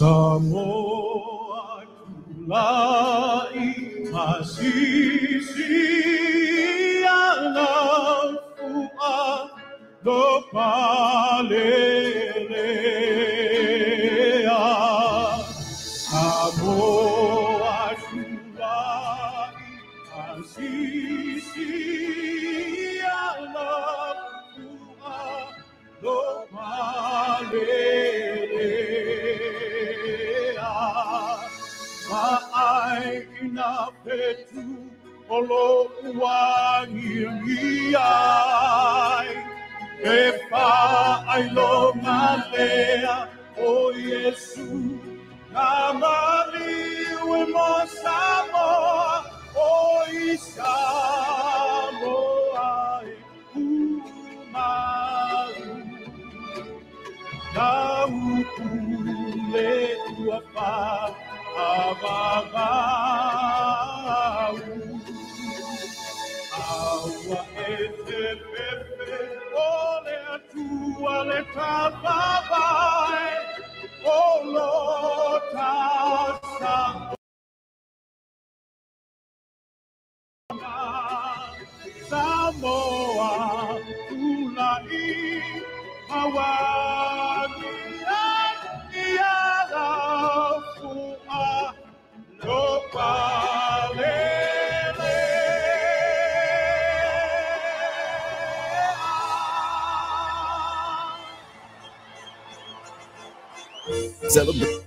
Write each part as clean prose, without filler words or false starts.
Samoa tulai masisi alafua do palelea. Samoa tulai masisi alafua do palelea. Ma'ai ina petu olo uangiai. E pa'ai lo malea o Yesu. Na maliu e mo Samoa o Samoa e umaru. Na ukule tua pa ababau. Aua e te pepe ole atua le tapapai. O lota Samoa tulai awani iala fua lo palele. Celebrate.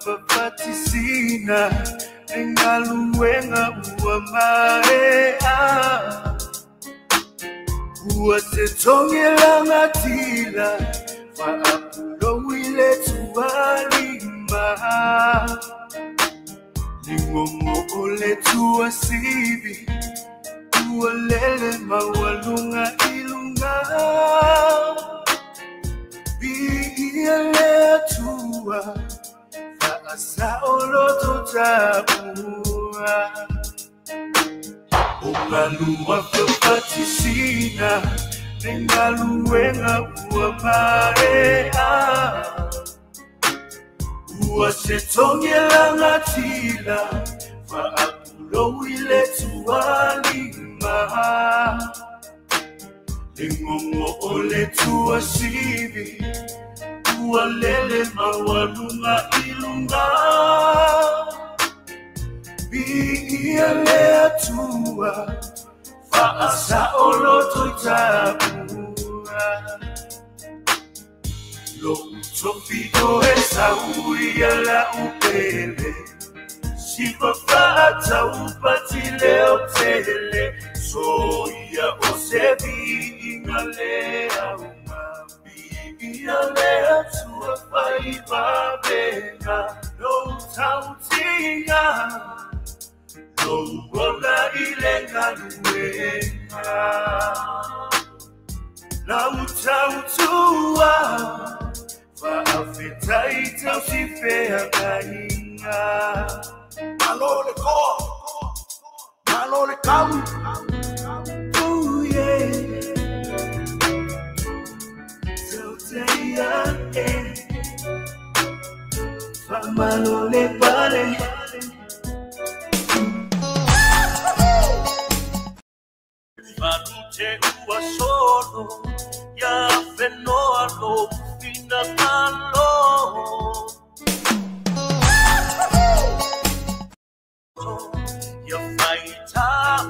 Fafatisina engaluenga uamaea uatetongela ngatila fa apulo wile tuvalima lingongo ole tuasibi ualele mawalunga ilunga biile tua Saolo tutabua Ungalua fafatisina Nengaluenga uamarea Uasetongela ngatila Fa apulo wile tualima Lingongo ole tuasibi walele mawalunga ilunga Biia lea tua Faasa oloto itabua Lo utofido esa uia la upele Siva fata upati leo tele Soia osebi ingalea Biia lea tua faiva bena Lo tautinga Lo wala ilenga luenga La utautua Faafeta itausifea kainga Malole ko Malole kau Oh yeah Sauteia Fa malole pale Valute ua solo Ya fenoa lo fina malo Ya faita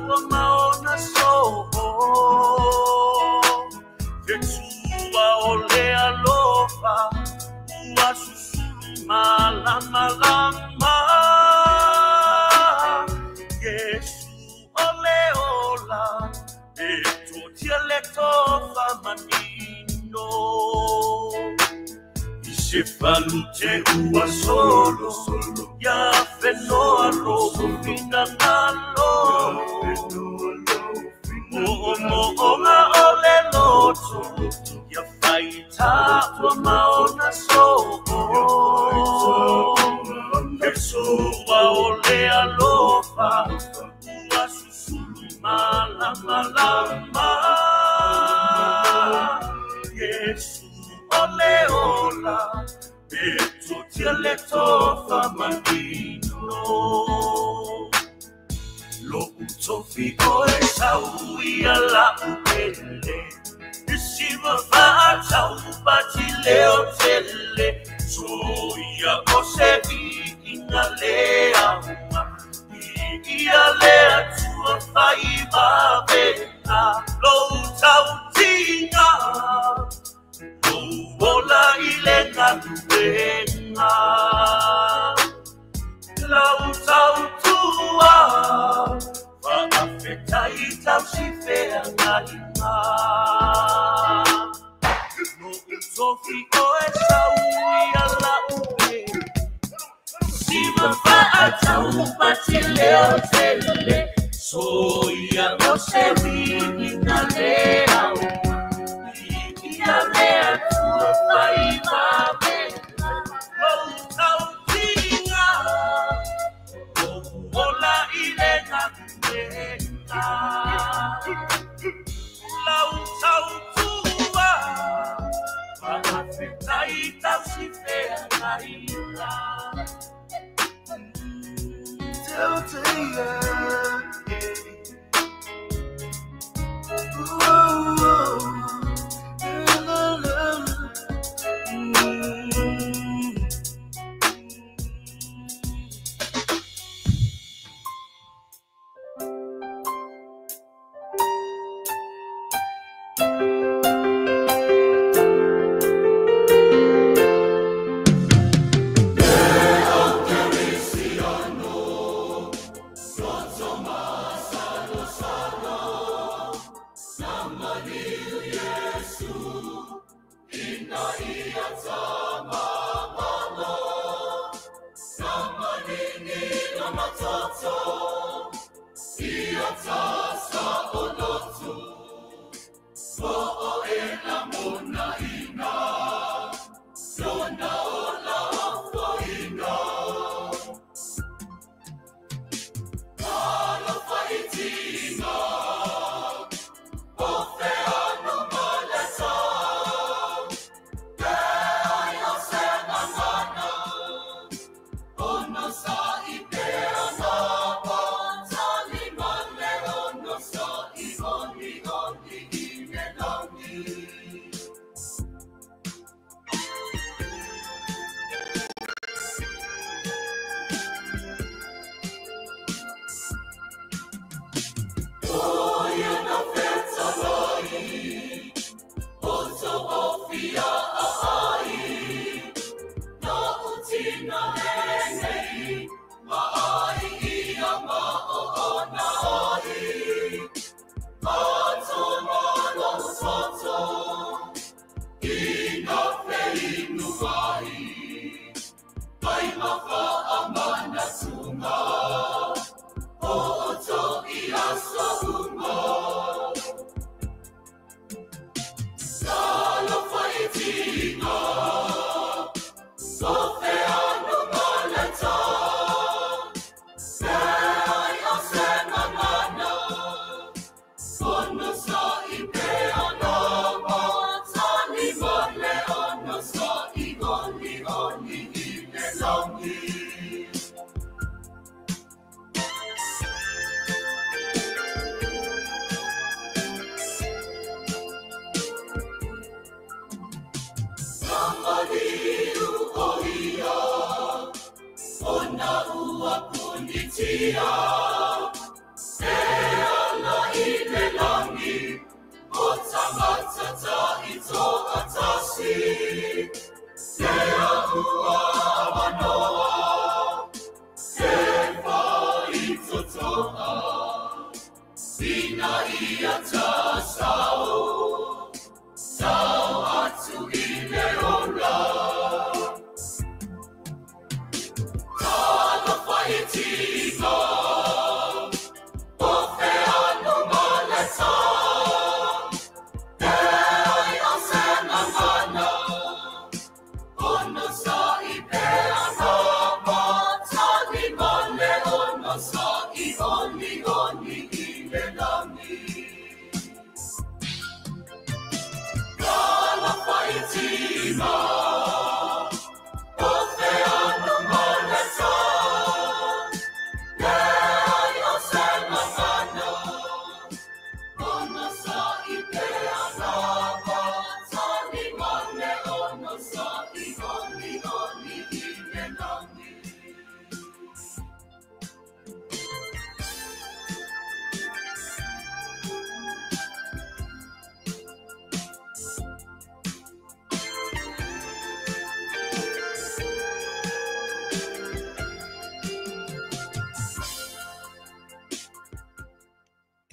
wa maona so Ketua ole alofa Ua susumi malama lama Yesu ole ola Eto dialecto famanino Ishe falute ua solo Ya fenoa lo fina nalo Mo'onga ole loto Ya faita wa maona so Kesua ole alofa Ua susumi malama lama Yesu ole ola Beto dialecto famanino Lo utofiko esa uia la upele Isiva fata upati leo tele Soia osebi ingalea Ialea tua faiva bena Lo utautinga Lo wola ilenga luenga La utautua Faafeta itausifea ngainga No utofiko esa uia la upe Siva faata upati leo tele Soia osebi ingalea Ialea tua faiva bena Lo utautinga Ola ilenga luenga La utautua Faafeta itausifea ngainga Tauteia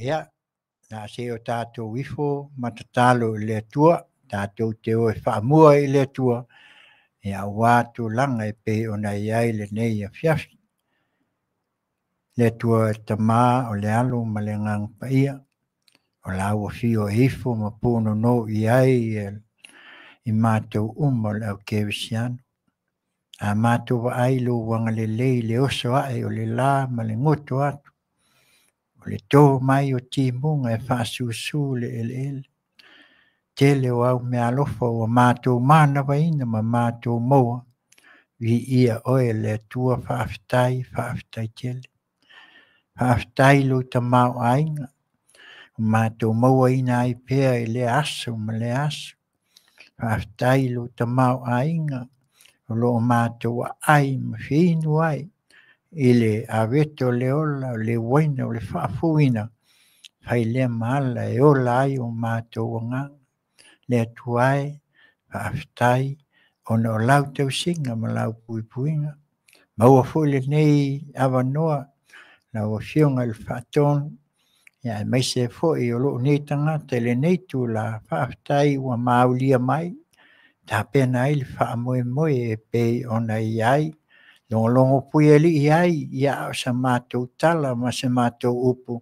Ia, na se o tātou ifo matatalo I le atua, tātou te o e whaamua I le atua, ia wātu langa e pe o na iai le nei a fiafi. Le atua e tamā o le alo ma le ngang paia, o la ua fio e ifo ma pono no iai I mātou le au kevisiano. A mātou wa ai lo wanga le lei le oso ai o le la ma le ngoto atu. O le tō mai o timunga e whaasusu le ele. Tele o au me alofa o mātou mana waina ma mātou moa. Vi ia oe le tua whaafitai tele. Whaafitai lo ta mau ainga. Mātou moa ina ai pēa I le aso ma le aso. Whaafitai lo ta mau ainga. O lo mātou ai ma whinu ai. Ile aveto le ola o le waina o le whaafuina. Hai le maala e ola ai o mātou ngang. Le atuai, whaafitai, o na o lau tau singa ma lau puipuinga. Maua fui le nei awanoa, lau o fionga le whaatonu. Ia e maise foi o lo nei tangata le nei tu la whaafitai ua maulia mai. Tā pena ai le whaamoe moe e pei ona iai. Longo pui ali iai ia sa mātou tala ma se mātou upu.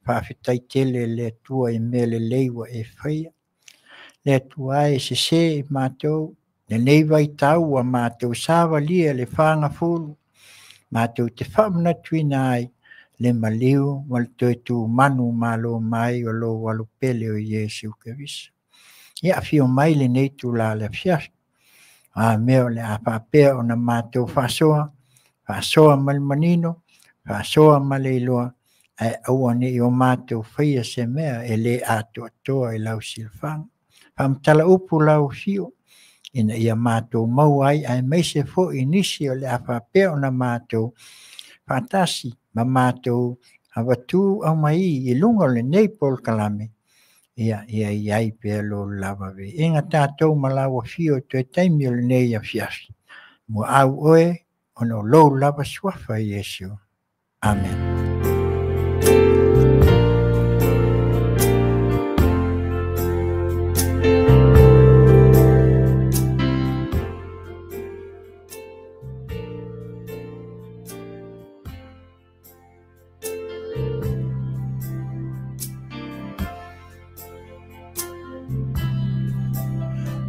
Whaafitai tele le tua I mele leiwa e whaia. Le tua e se mātou. Le nei vai tau a mātou sawa lia le whanga fulu. Mātou te whamna tuina ai. Le maliu mal tu manu malo mai o lo walupele o Yesu Kevisa. Ia fio mai le nei tu la le fiafi. A meo le apapea o na mātou whasoa malmanino, whasoa maleiloa, ai aua ne I o mātou whaia se mea e le ato atoa I lau silfang. Whamtala upu lau fio, ina ia mātou mau ai meise fo inisi o le apapea o na mātou whatasi, ma mātou hawatu au mai I lunga le nei pol kalame. Ia iai pia lo lava ve. Inga tātou malawa fio to e taimi o le nei a fiafi. Mo au oe, ono lo lava swafa Yesu. Amen.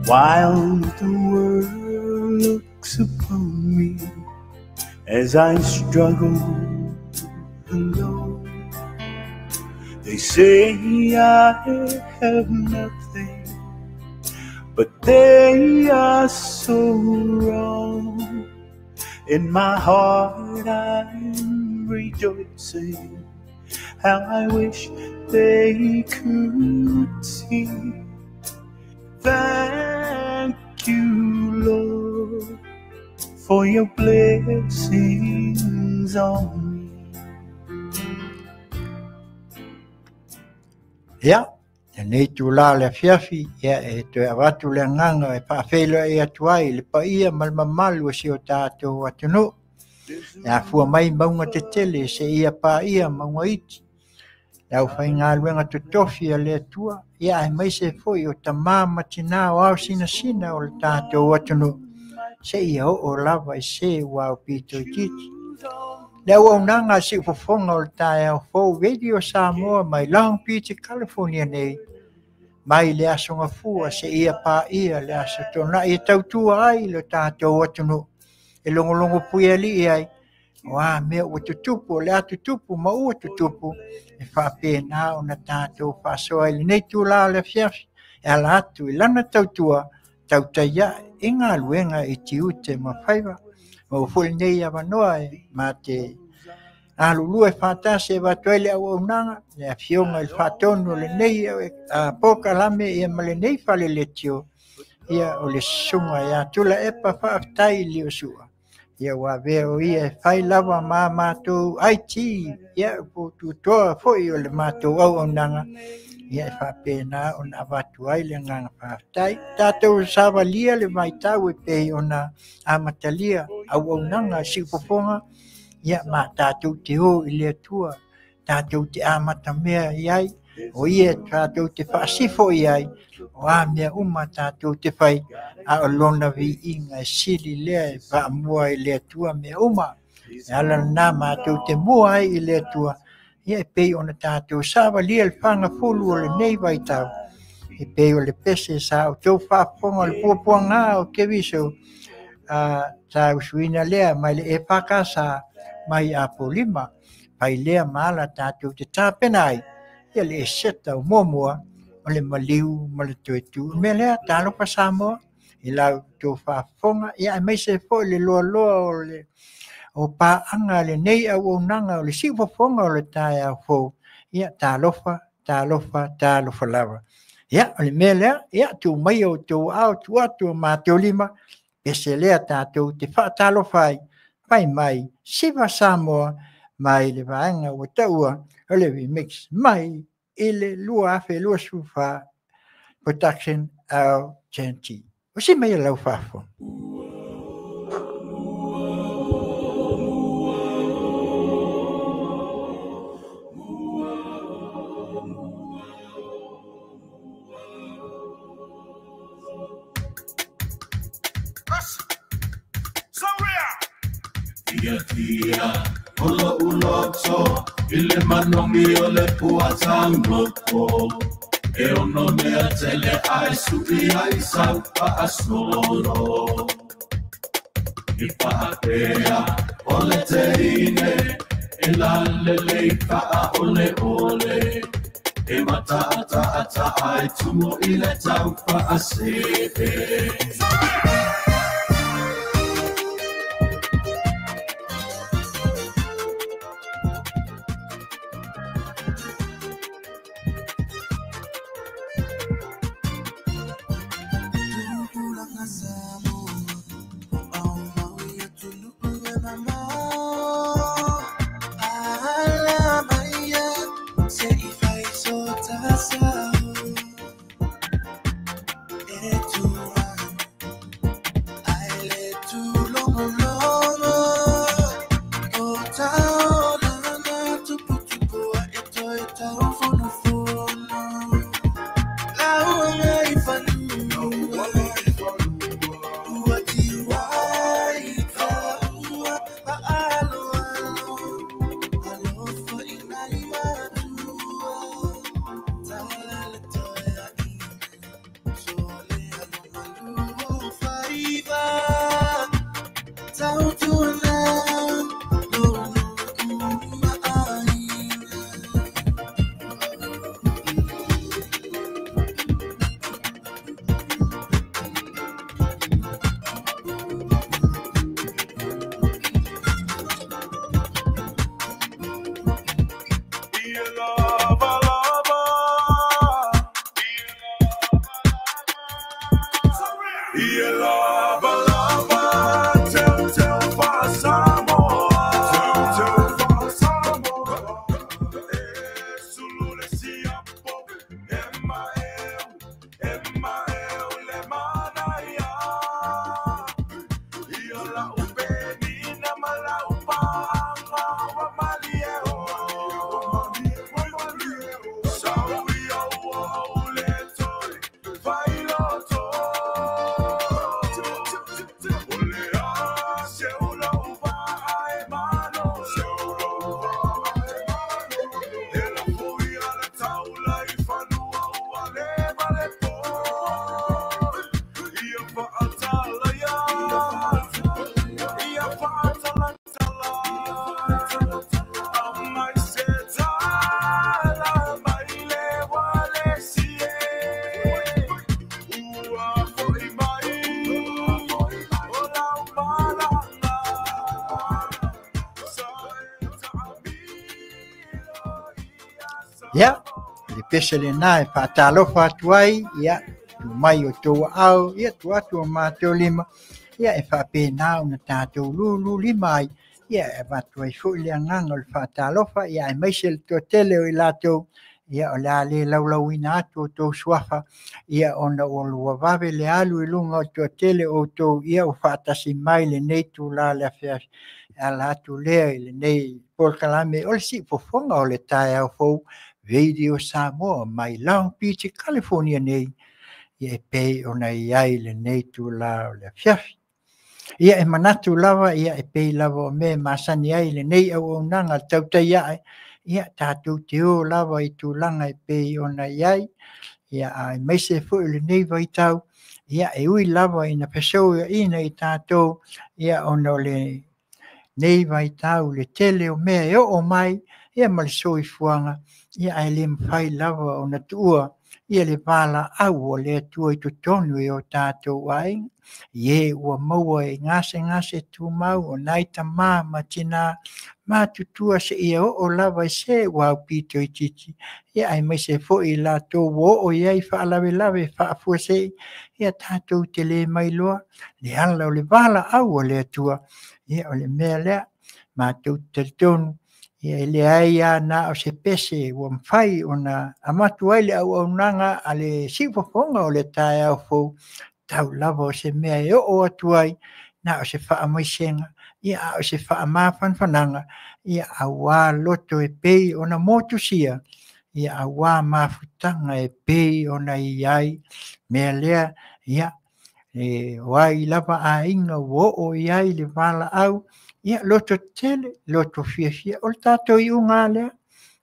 While the world looks upon me as I struggle alone, they say I have nothing, but they are so wrong. In my heart I'm rejoicing, how I wish they could see. Thank you, Lord, for your blessings on me. ia nei tu la le fiafi ia e te avatu le nganga e whaafelo e atuai le pa ia malmamalu si o tātou atunu ia fua mai maunga te tele se ia pa ia maunga iti ia whai ngā luenga tu tofi a le atua ia e mai se foi o ta māma tina o au sina sina o le tātou atunu se ia o lava i se wau pito i titi lea ua unanga si ufofonga o le tae au fou radio Samoa mai Long Beach, California nei mai le asonga fua se ia pa ia le asa tona ia tautua ai le tātou atunu e longolongo pui ali ai wa mea ua tutupu le atutupu ma ua tutupu e whapena o na tātou whasoa ili nei tu la le fiafi e ala atu i lana tautua tautaia i ngā luenga i tiute ma whaiva ma ufuli nei awanoa e ma te alulu e whātase e watuele au unanga le a fionga i whātonu le nei a poka lame i ma le nei whale le tio ia o le sunga ia tula epa whaafitai li o sua ia wawea o ia e whai lawa ma mātou aiti ia po tu toa foi o le mātou au unanga ia e whapena o na watu ai le nganga whaafitai tātou sawa lia le maitau e pei o na amatalia au unanga si upofonga ia ma tātou te o i le atua, tātou te amata mea iai, o ia tātou te whaasifo iai, o a mea uma tātou te whai, a o lona vi inga e sili lea e whaamua i le atua mea uma, e ala nā mātou te mua ai i le atua, ia e pei ona tātou sawa lia le whanga fulu o le nei vai tau, e pei o le pese sa o tau whaaponga le puapua ngā o kewiso, sa usuina lea mai le e pakasa, mai a polima pai lea mala tātou te tāpenai ia le seta o mōmua o le maliu ma le tuetu me lea tālopa Samoa i lau tō whaafonga ia e meise fo le loa loa o le o pāanga le nei au o nanga o le siwafonga o le tae au fo ia tālofa lava ia o le mea lea ia tū mai o tō au tu atu ma tō lima pese lea tātou te whaatalofa ai pai mai siwa Samoa mai le vaenga o taua o le remix mai ile lua afe lua sufa production au chanti o si mai lau fafo Tia, ulo so, ile manomi ole puatangoko. E ono mea tele ai subi ai saupa asoro. Ipa apea, ole teine, e la lele ka ole ole. E mata ata ai tumo ile taupa asebe. ia le pese le nai whaatalofa atu ai ia tu mai o tō au ia tu atu o mātou lima ia e whaapena una tātou lulu lima ai ia e watu ai fo le nganga o le whaatalofa ia e meise le tō tele o i lātou ia o la le laulau ina atu o tō suafa ia ona o lua wawe le alu i lunga o tō tele o tō ia o whaatasi mai le nei tu la le awhia ala atu lea i le nei polkalame o le si pofonga o le tae au fou Radio Samoa mai Long Beach, California nei ia e pei ona iai le nei tu la o le awhiafi ia e manatu lava ia e pei lava o me masani ai le nei au o nanga tautai ai ia tātou te o lava i tūlanga e pei ona iai ia ai meise fu le nei vai tau ia e ui lava ina pesau ina i tātou ia ona le nei vai tau le tele o mea e o mai ia ma le soi fuanga ia ai le mwhai lava ona tua ia le pala au o le tua i tutonu e o tātou ai ie ua maua e ngase tu mau o naita mā matina mā tutua se ia o lava i se ua pito i titi ia ai mai se fo i la tō o iai wha alawe lawe wha afua se ia tātou te le mai loa le ala o le pala au o le tua ia o le mea lea mātou te tonu ia le ai ana o se pese ua mwhai ona amatu ai le au nanga a le sifofonga o le tae au fou tau lava o se mea e o atu ai na o se wha amaisenga ia o se wha amawhanwhananga ia a wā loto e pei ona motusia ia a wā mawhutanga e pei ona iai mea lea ia e wai lava a inga wo o iai le wala au ia loto tele, loto fia o le tātou i unga lea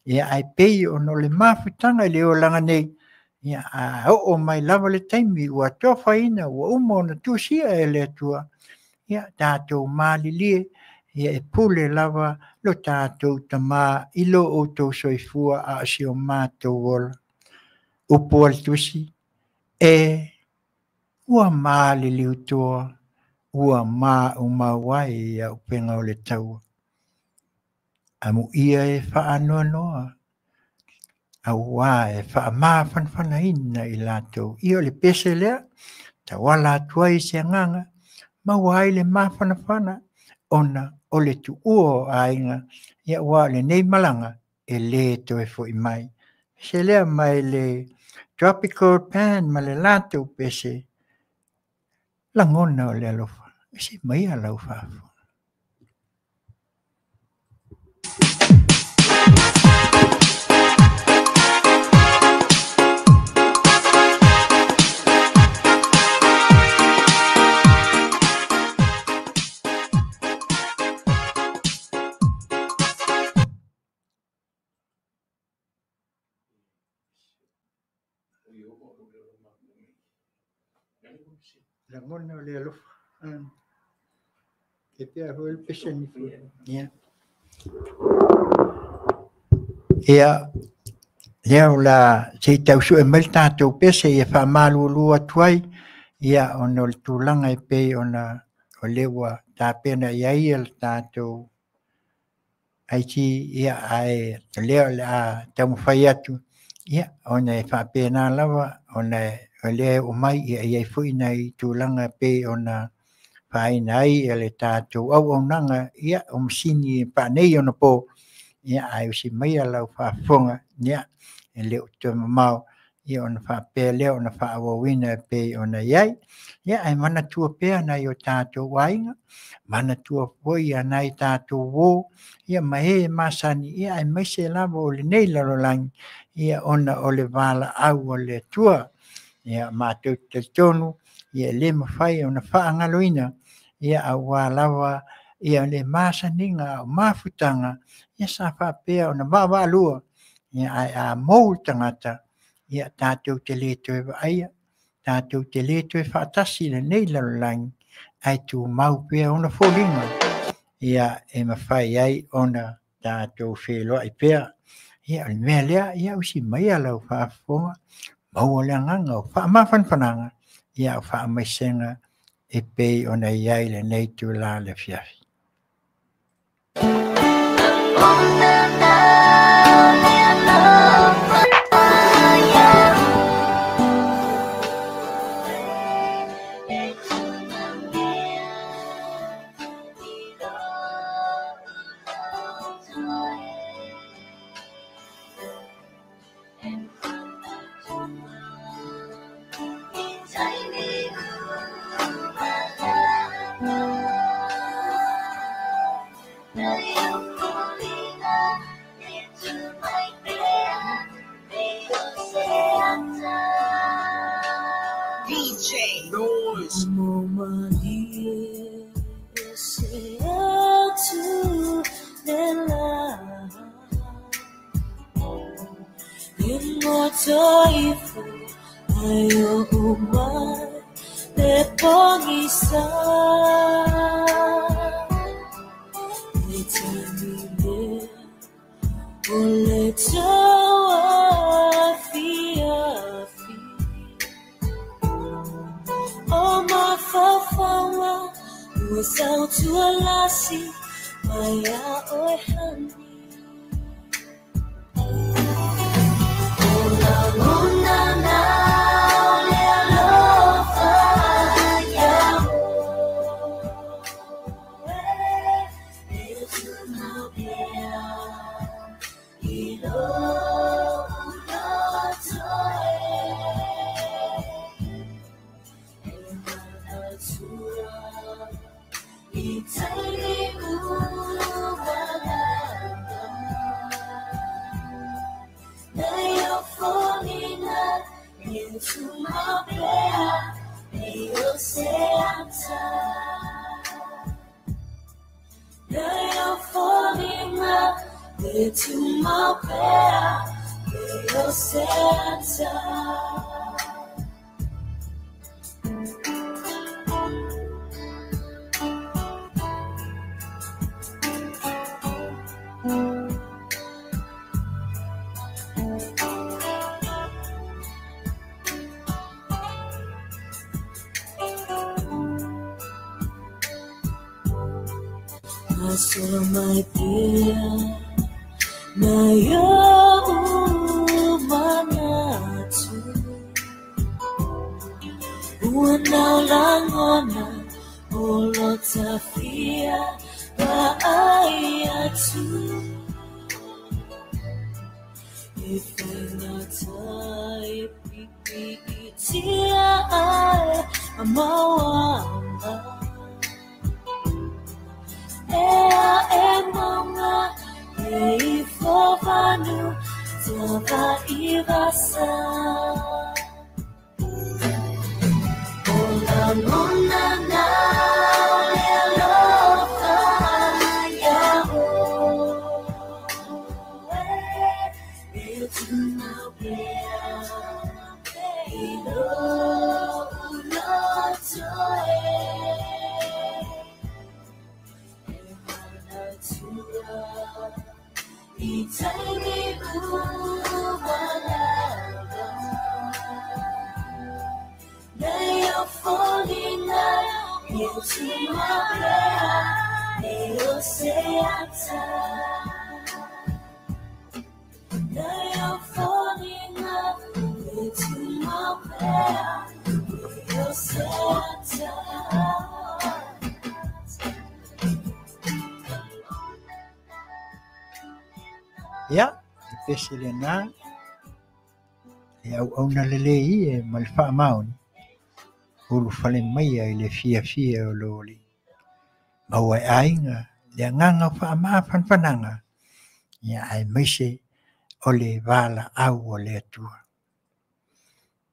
ia ai pei ono le mawhutanga le o langa nei ia a o mai lava le taimi ua tofa ina ua umo na tusia e le tua ia tātou mālilie ia e pule lava lo tātou tamā ilo o tō soifua a si o mātou ola upo al tusi e ua mālili utoa ua mā umawai ia upenga o le taua amu ia e whaanoa noa au wā e whaamawhanwhana ina i lātou ia o le pese lea ta wala atua i se nganga ma wai le mawhanawhana ona o le tu uo a inga ia wā le nei malanga e le to e fo i mai se lea mai le tropical pan ma le lātou pese langona o le alofa si mai alau whaafu langona o le alofa que pia ho el pese ni ia ia leo la se tau su e mal tātou pese ia wha malu lua tuai ia ono le tūlanga e pei ona o lewa tā pena ia ia le tātou aiti ia ai leo la tamu whai atu ia ona e wha pena lava ona o leo o mai ia fui nei tūlanga pei ona paina ai ele tātou au nanga ia o msini panei ona po ia ai si mai ala fa fonga ia ele o te mau ia ona fa pe le ona fa wina pe ona iai ia ai mana tua pe na yo tātou wainga mana tua foi ana i tātou wo ia mai masani ia ai mai se lava o le nei larolang ia ona o le vala au o le tua ia mātou te tonu ia le mawhai ona whaangaloina ia awa lawa ia le masaninga o mafutanga ia sa whapea ona wawalua ia ai a mou tangata ia tātou te leto e aia tātou te leto e whaatasi le nei larolangi ai tu mau pea ona wholinga ia e mawhai ai ona tātou wheloa i pea ia le mea lea ia usi mai alau whaafonga mau o lea nganga o whaamawhanwhananga ia o whaamaisenga e pei ona iai le nei tu la le fiafi. On the down, DJ Noise. Joyful, ayo umay, lepong isa. Itanile, ulit jawa, fiafi. Oh, mafafawa, usaw tualasi, maya oy hani. To my prayer, you'll Santa. I saw my dear. Nayo umanatu Uwanalangona Olotafia Baayatu Ifenatai Pipitia Amawanga Ea emonga Ifovanu Tava Ivasa Ola Mona Na Lelofa Yaho Etuna Bea Ilo Ulotoe Emanatua Itani Uwalaba Nayo falling out into my prayer Nayo seata Nayo falling out into my prayer Nayo seata Ya, especially na au na lele i malfa maun. Ulu fale mai ile fia loli. Mawa ainga, le nganga fa ma fananga. Ya ai mese ole vala au ole tua.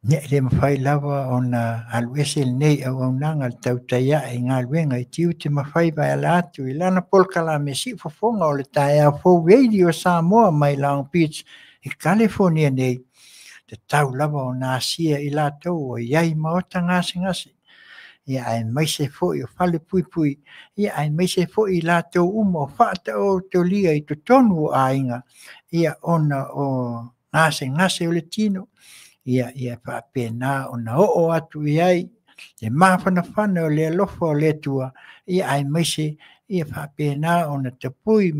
Ne le mafai lava ona alwesel nei au nanga tau taia e ngalwenga i tiu te mafai vai ala atu i lana polkala mesi fofonga o le taia fo radio Samoa mai Long Beach i California nei te tau lava o nā sia i la tau o iai maota ngase ia ai maise fo i o fale pui ia ai maise fo i la tau o whaata o te lia i to tonu o ainga ia ona o ngase o le tino ia pa pena ona o atu iai e mafana o le alofa o le tua ia ai maise ia pa pena ona tapui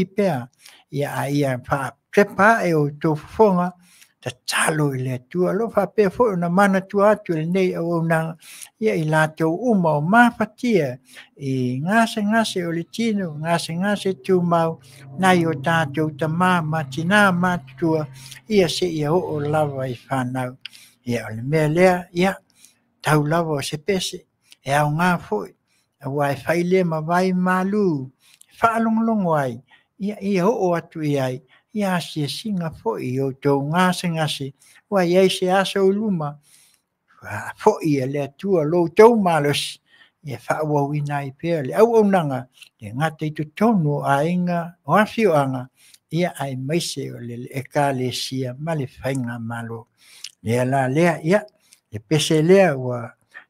pea ia pa trepa e o to fonga ta talo i le tua lo fa pe fo na mana tua atu le nei o na ia i la tau uma o mafatia i ngase o le tino ngase tu mau nai o tātou ta mama tina matua ia se ia o lava i whanau ia o le mea lea ia tau lava o se pese e au ngā foi a wai whaile ma vai malu whaalonglongo ai ia o atu iai ia se singa fo'i o tō ngase wa iai se aso luma fo'i le atua lo tau malos ia whaawawina i pēr le au nanga le ngata i tu tonu a inga o awhioanga ia ai maise o le eka le sia ma le whainga malo lea la lea ia le pese lea wa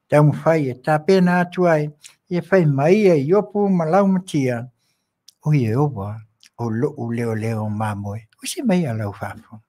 tau mwhai e tā pēna atu ai ia whai mai e iopu malau matia o ie owa o loo leo mamoe o se mai a lau whafo.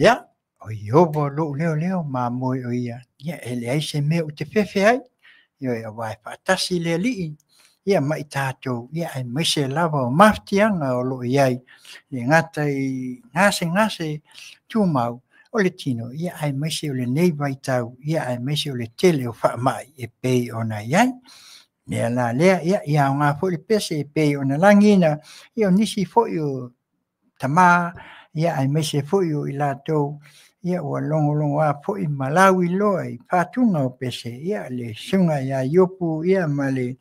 Ya, o iowa lo leo ma moe o ia. Ia, ele ai se me o te whewhe ai. Ia, ia wai whaatasi le lii. Ia, mai tātou. Ia, ai maise lava o maftianga o lo iai. Ia, ngata i ngase tūmau o le tino. Ia, ai maise o le nei vai tau. Ia, ai maise o le tele o whaamai e pei o na iai. Ia, la lea, ia o ngā fo le pese e pei o na langina. Ia, o nisi fo i o tamā. Ia ai me se foi o i lātou ia ua longolongo a fo'i Malawi loa i pātunga o pese ia le sunga ia iopu ia ma le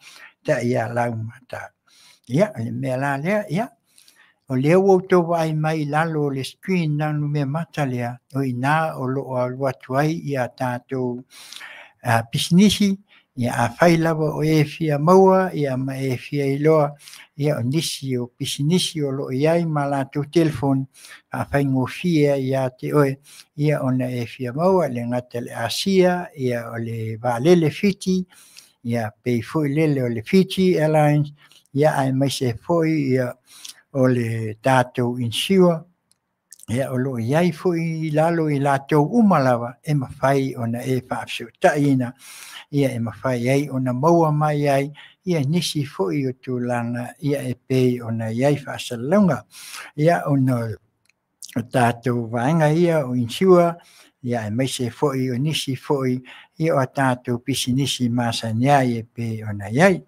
ta ia laumata. Ia le mea la lea ia o lea ua tau ai mai lalo o le screen nanu mea mata lea o ina o loo a luatuai ia tātou pisinisi ia a whai lawa o e fia maua ia ma e fia iloa ia o nisi o pisinisi o loo iai ma la tau telefon a whai ngofia ia te oe ia ona e fia maua le ngata le Asia ia o le valele fiti ia pei foi lele o le Fiji Airlines ia ai mai se foi ia o le tātou insiua ia o loo iai foi lalo i lātou umalawa e mawhai ona e whaafsutaina ia e mawhai ai ona maua mai ai ia nisi foi o tūlanga ia e pei ona iai whaasalunga ia ona o tātou vaenga ia o insiua ia e maise foi o nisi foi ia o tātou pisinisi masania i e pei ona iai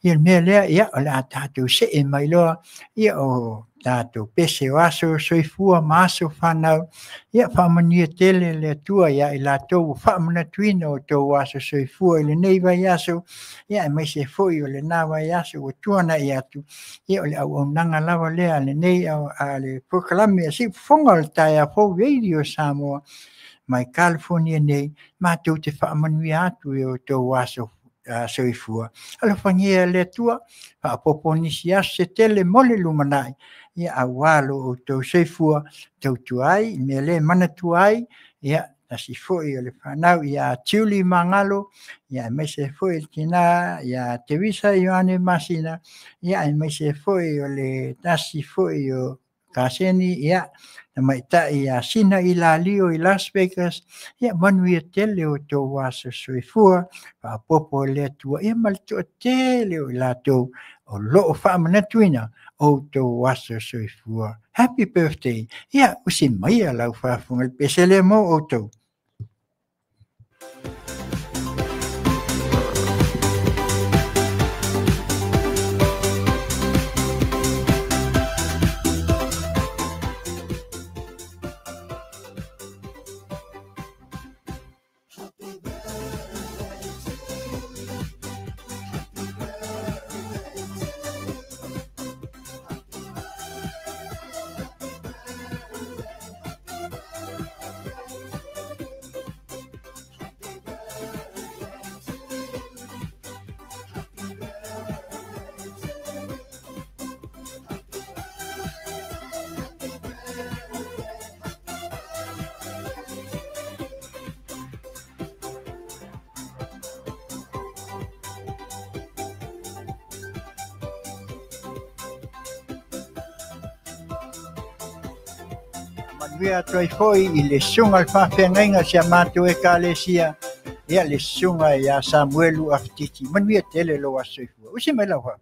ia mea lea ia o la tātou se e mai loa ia o tātou pese o aso soifua maaso whanau ia whamania tele le tua ia i la tau whamana tuina o tau aso soifua i le neiva i aso ia e mai se foi o le nawa i aso o tuana i atu ia o le au nanga lawa lea le nei au a le proklami a si whonga o le tai a fau radio Samoa mai California nei mātou te whamanu i atu e o tau aso soifua. Ala whangia le tua, whaapopo nisi aso se tele mole lumanai. Ia a walo o tau soifua tau tuai, me le mana tuai, ia nasi foi o le whanau, ia tiuli mangalo, ia mai se foi le tina, ia Teresa Ioane Masina, ia mai se foi o le nasi foi o Kaseni, ia na mai tai a sina i la lio i Las Vegas, ia manui tele o tau waso soifua, pa popo le tua, ia malito tele o la tau, o loo whaamanatuina o tau waso soifua. Happy birthday! Ia, usi mai a lau whaafunga, pesele mo o tau. Via toi foi i le sunga al whawhengainga sia mātou e ka le sia ia le sunga ia Samuelu Aftiti. Man via tele lo a soifua. Usi mai lau hapa.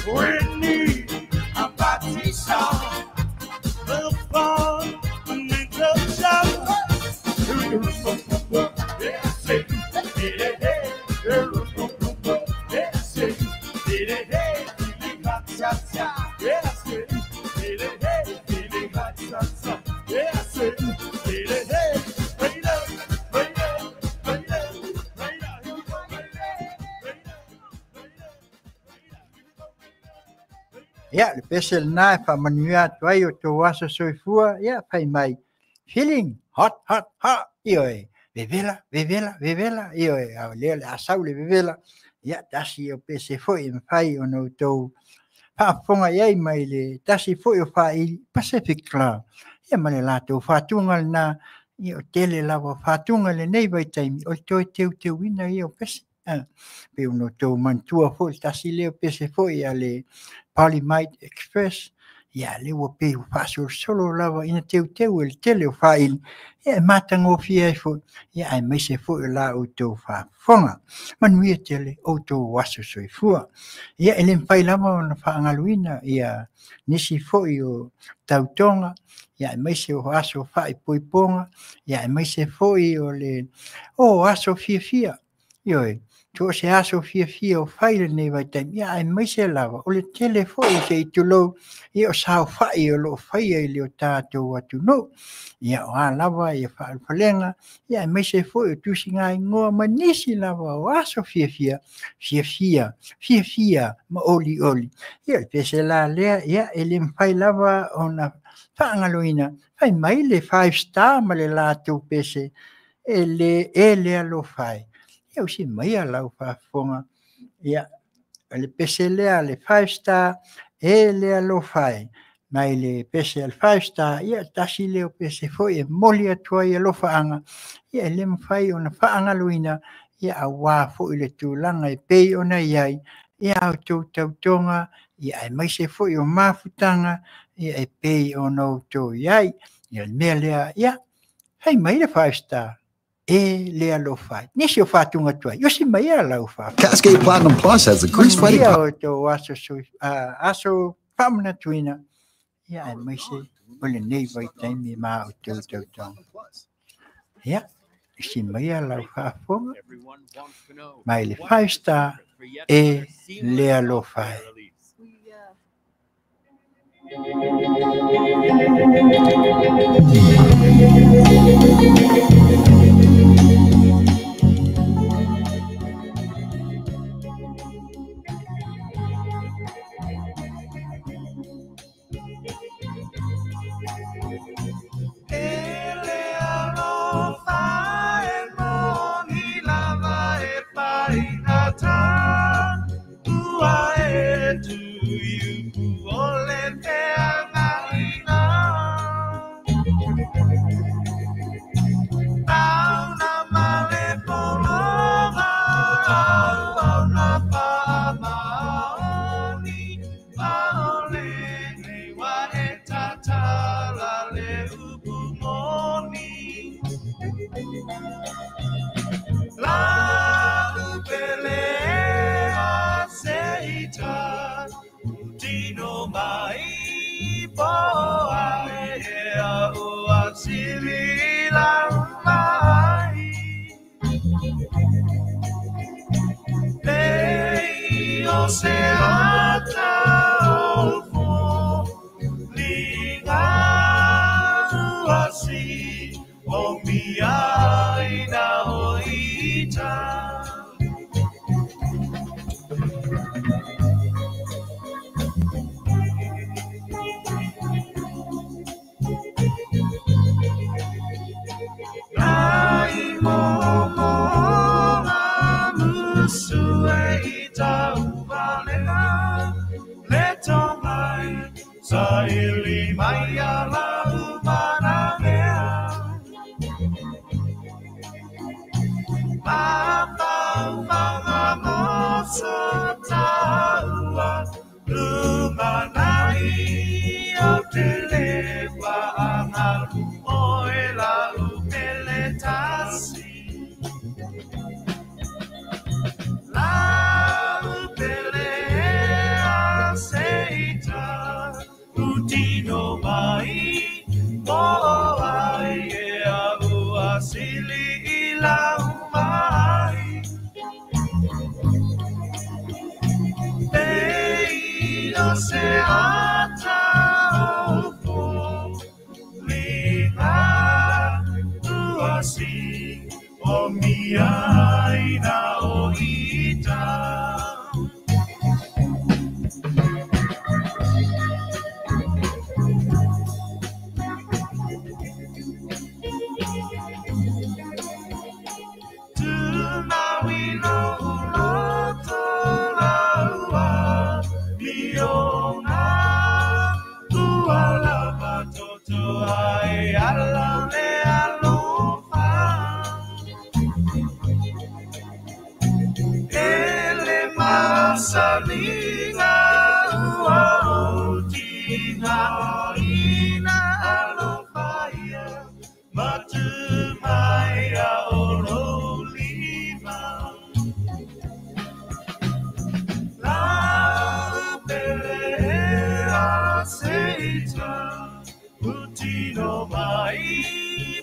Whitney, a Batista, the fundamental shout. Ya, le pese na fa manua tuai o to waso soifua, ya pai mai. Feeling hot, hot, hot. Ioi, vevela, vevela, vevela. Ioi, au le asau le vevela. Ya, tasi o pese foi pai o no to. Pa fonga yai mai le tasi foi o fa i Pacific Club. Ya mane la to fatunga na i o tele lava fatunga le nei vai taimi o to te wina i o pese. Pe uno to mantua foi tasi le o pese foi ale Polymite Express, ya le wo pe faso solo lava ina teu el tele o fail, ya matango fia fo, ya ai mai se fo la auto fa fonga, manuia tele auto waso soi fua, ya ele pai lava na fa angaluina, ya nisi fo o tautonga, ya mai se o aso fa i poiponga, ya mai se fo o le, o aso fia, yoi, to se aso fia o faile nei vai taim ia ai mai se lava o le telefone se i tulo i o sao fai o lo fai i le o tātou atu no ia o a lava i a whaalpalenga ia ai mai se foi o tusinga i ngoa manisi lava o aso fia ma oli ia le pese la lea ia e le mwhai lava o na whaangaloina fai mai le 5 star ma le lātou pese e le alo fai eu si mai lau whaafonga ia le pese lea le 5 star e le alo fai mai le pese al 5 star ia tasi leo pese foi e moli atua i alo whaanga ia le mwhai o na whaanga luina ia a wā foi le tūlanga e pei o na iai ia au tau tautonga ia e mai se foi o mafutanga ia e pei o na tau iai ia mea lea ia hei mai le 5 star e le alo fai. Nisi o whātunga tua. Yosi mai a lau wha. Cascade Platinum Plus has increased fighting power. Ia o tō aso whamana tuina. Ia e mai se ole nei vai taimi mā o tau tonga. Ia, nisi mai a lau whaafonga. Mai le 5 star e le alo fai. se ata opo lina tuasi o miaina o ita. Salinga tina ina alofaya matumaya ololiva la pelea seita utino mai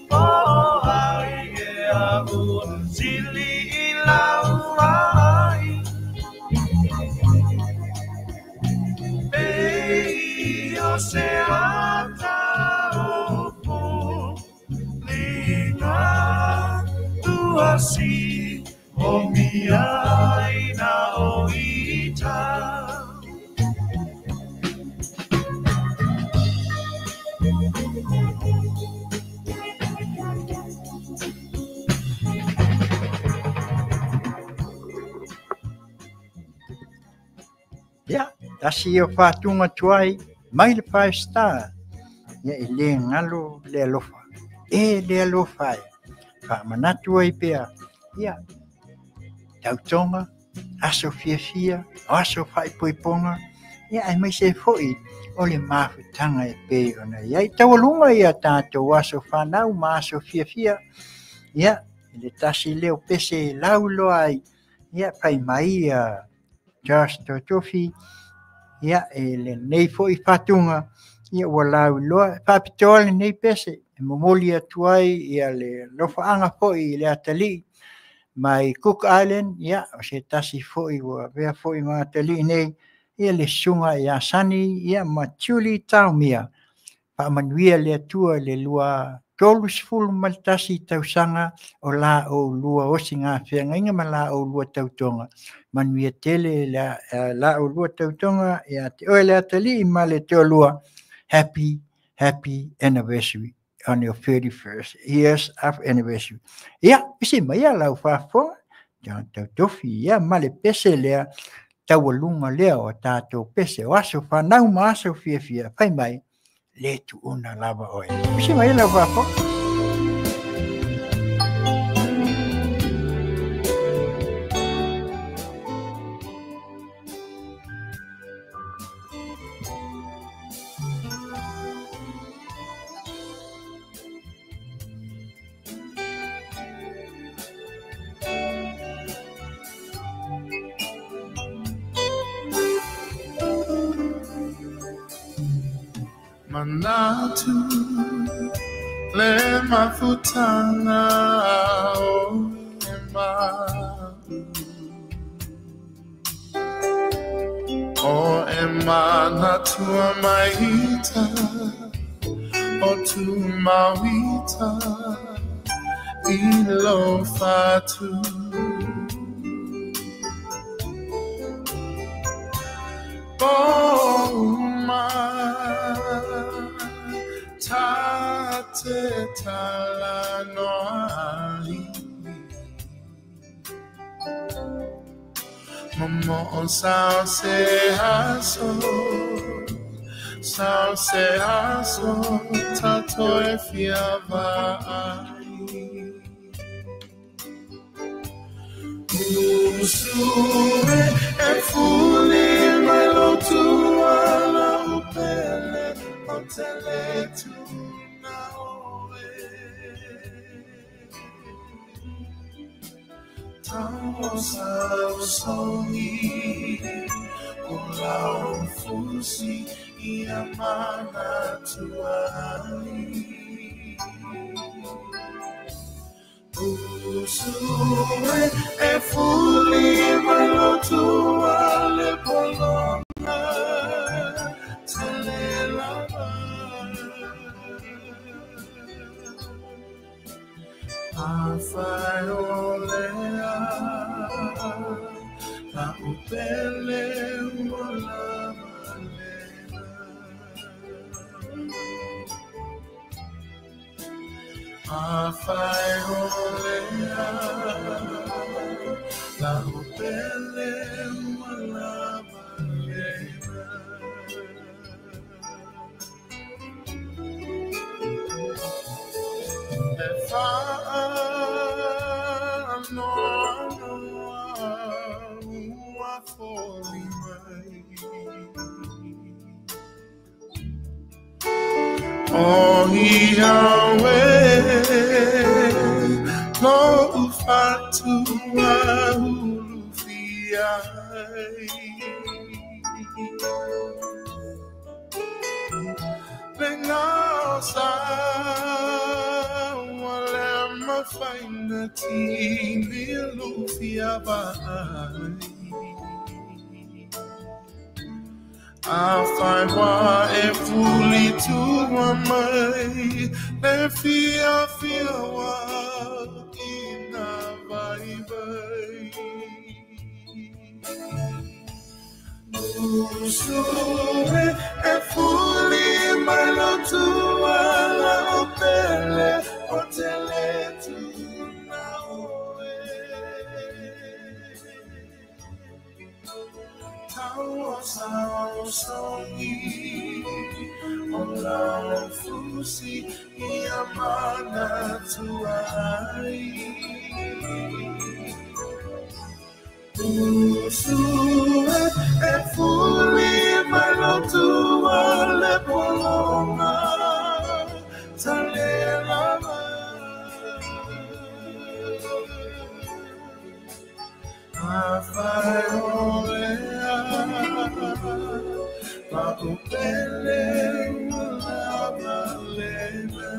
po ai au sili ilawai se ata opo lina tuasi o miaina o ita. Ya, tasi o whātunga tuai, mai le 5 star. Ya, e le ngalo le alofa. E le alofa e. Whamanatu ai pia. Ya, tautonga, aso fia, aso whaipoiponga. Ya, ai mai se foi o le mawhutanga e pe ona. Ya, i tawalunga ia tātou aso whanau ma aso fia. Ya, le tasi leo pese laulo ai. Ya, pai mai a Just Tofi. Ya, le nei foi whatunga. Ya, walau loa. Whapitoa le nei pese. E momoli atuai ia le lofaanga foi le atali. Mai Cook Island, ya, o se tasi foi wa vea foi ma atali nei. Ia le sunga ia sani, ia ma tuli taumia. Pa manuia le atua le lua tolus fulu maltasi tausanga o la o lua osi ngā whianga inga ma la o lua tautonga. Manuia tele la o lua tautonga ia te oe le atali ma le te o lua. Happy anniversary on your 31st years of anniversary. Ia, pisi mai ia lau whafonga. Jan tau tofi ia ma le pese lea tawalunga lea o tātou pese o aso whanau ma aso fia. Pai mai, le tu una lava oe. Pisi mai ia lau whafonga. Manatu le mafutana o ema o ema natua maita o tu mawita ilo fatu Tate tala noai Momo sao se haso Tato e fiava ai Usue e fuli mai lo tua la upele Otele tu Tau songi Kulau fusi Ia mana tuai Usue e fuli Malo tua le polonga Awhai o lea, na upele o lava lena. Awhai o lea, na upele o lava lena. If I know who I fall in oh, Yahweh, no fatu ahulufia. Lengosa walema faina tini lufia bai. I find why a fully to one my le fia in a vibe. Usure e fully my love to a pele hotele to now. Tau songi ola fusi iamana tuai. Usue e fuli malo tua le polonga talela. Awhai o lea, na upele o lava lena.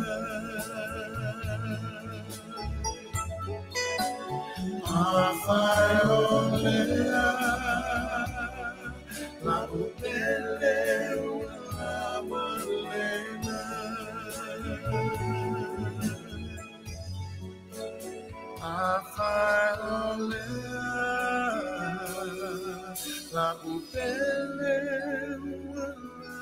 Awhai o lea, na upele o lava lena. Awhai o lea, la upele o lava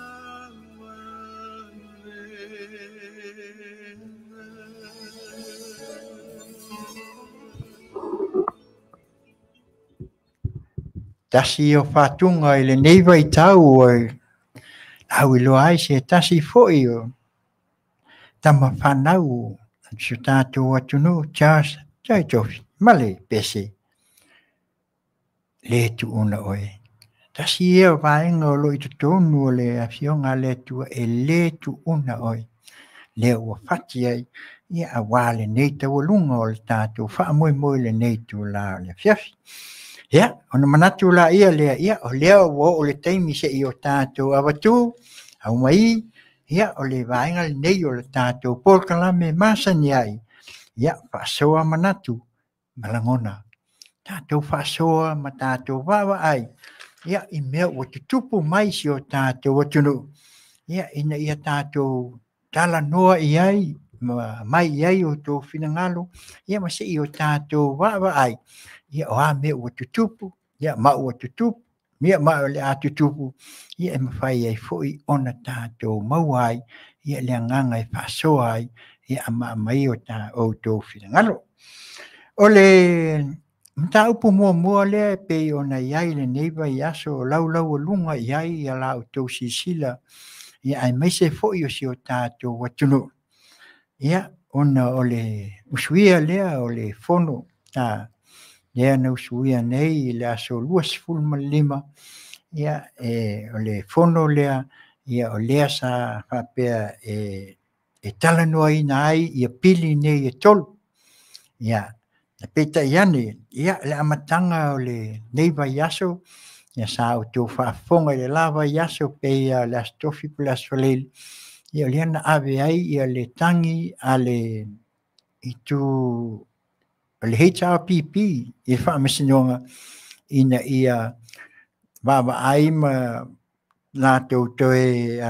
Tasi o whatunga i le neiva I tau o au I loa ai se tasi foi o tama whanau so tātou atunu Charles Jaijofi male pese le tu una oe. Tasi e o vaenga o lo I tutonu o le afionga le tua e le tu una oe. Le ua whati ai ia a wale nei tau lunga o le tātou wha moe moe le nei tu la le fiafi. Ia, ona manatu la ia lea ia o lea o le taimi se I o tātou awatu au mai ia o le vaenga le nei o le tātou polkalame masani ai. Ia, whaasoa manatu malangona. Tātou whaasoa ma tātou wawa ai. Ia, I mea o tutupu mai si o tātou atunu. Ia, ina ia tātou tala noa I ai, mai I ai o tō whinangalo. Ia, ma se I o tātou wawa ai. Ia, o a mea o tutupu. Ia, ma o tutupu. Mia ma o le a tutupu. Ia, e mawhai ai foi ona tātou mauai. Ia, le nganga I whaasoa ai. Ia, ama mai o tā o tō whinangalo. O le mta upu mua le pe ona iai le neiva I aso o lau o lunga iai I la o tō sisila. Ia ai mai se foi o si o tātou watunu. Ia ona o le usuia lea o le fono. Lea na usuia nei le aso luas fulma lima. Ia o le fono lea. Ia o lea sa whapea e talanoa ina ai Ia pili nei e tolu. Ia na peta iane. Ia le amatanga o le neiva I aso. Ia sa o tō whaafonga le lava I aso pe ia le astofi pe le asfalele. Ia le ana ave ai ia le tangi a le I tu le HRPP I whaamasinonga ina ia wawa ai ma nā tō toe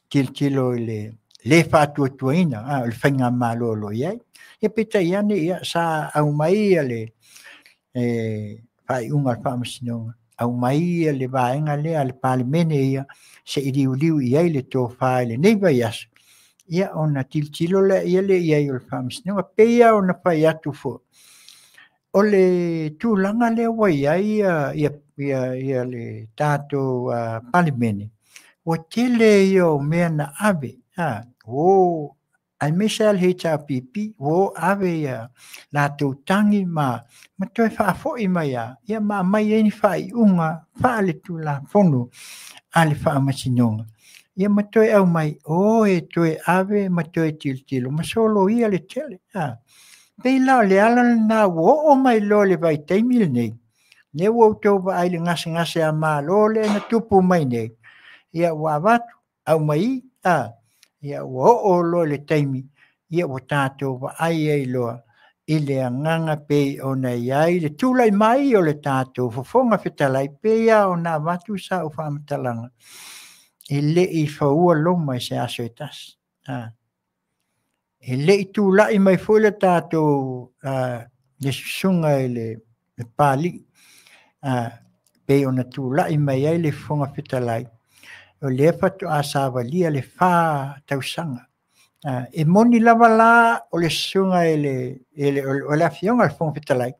kilkilo I le le whaatuatuaina, le whainga mālolo iai. Ia pita iane ia sa au mai le whai unga whaamasinonga. Au mai le vaenga lea le palemene ia se iriu iai le tō whae le neiva iasu. Ia ona tiltilo le ia le iai o le whaamasinonga. Peia ona whai atu fo. O le tūlanga le wai ai ia le tātou palemene. O tele ia o mea na ave. O ai mesel HRPP o ave ia tātou tangi ma toi whaafoi mai ia ma mai eni whai unga wha le tūla whono a le whaamasinonga. Ia ma toi au mai e toi ave ma toi tiltilo ma solo ia le tele. Pei lao le ala na o mai lo le vai teimile nei. Ne o tau wa ai le ngase a maa lo le na tupu mai nei. Ia wa watu au mai ia o lo le teimi. Ia o tātou wa ai loa. I le anganga pei o na iai le tūlai mai o le tātou. Fofonga whitalai peia o na watu sa o whamatalanga. E le I whaua loma se aso e tas. E le I tūlai mai fo le tātou le sunga le pali. Pei o na tūlai mai ai le fonga whitalai. O le fatu a sāwalia le whā tausanga. E moni lava la o le sunga o le afionga le fonga whitalai.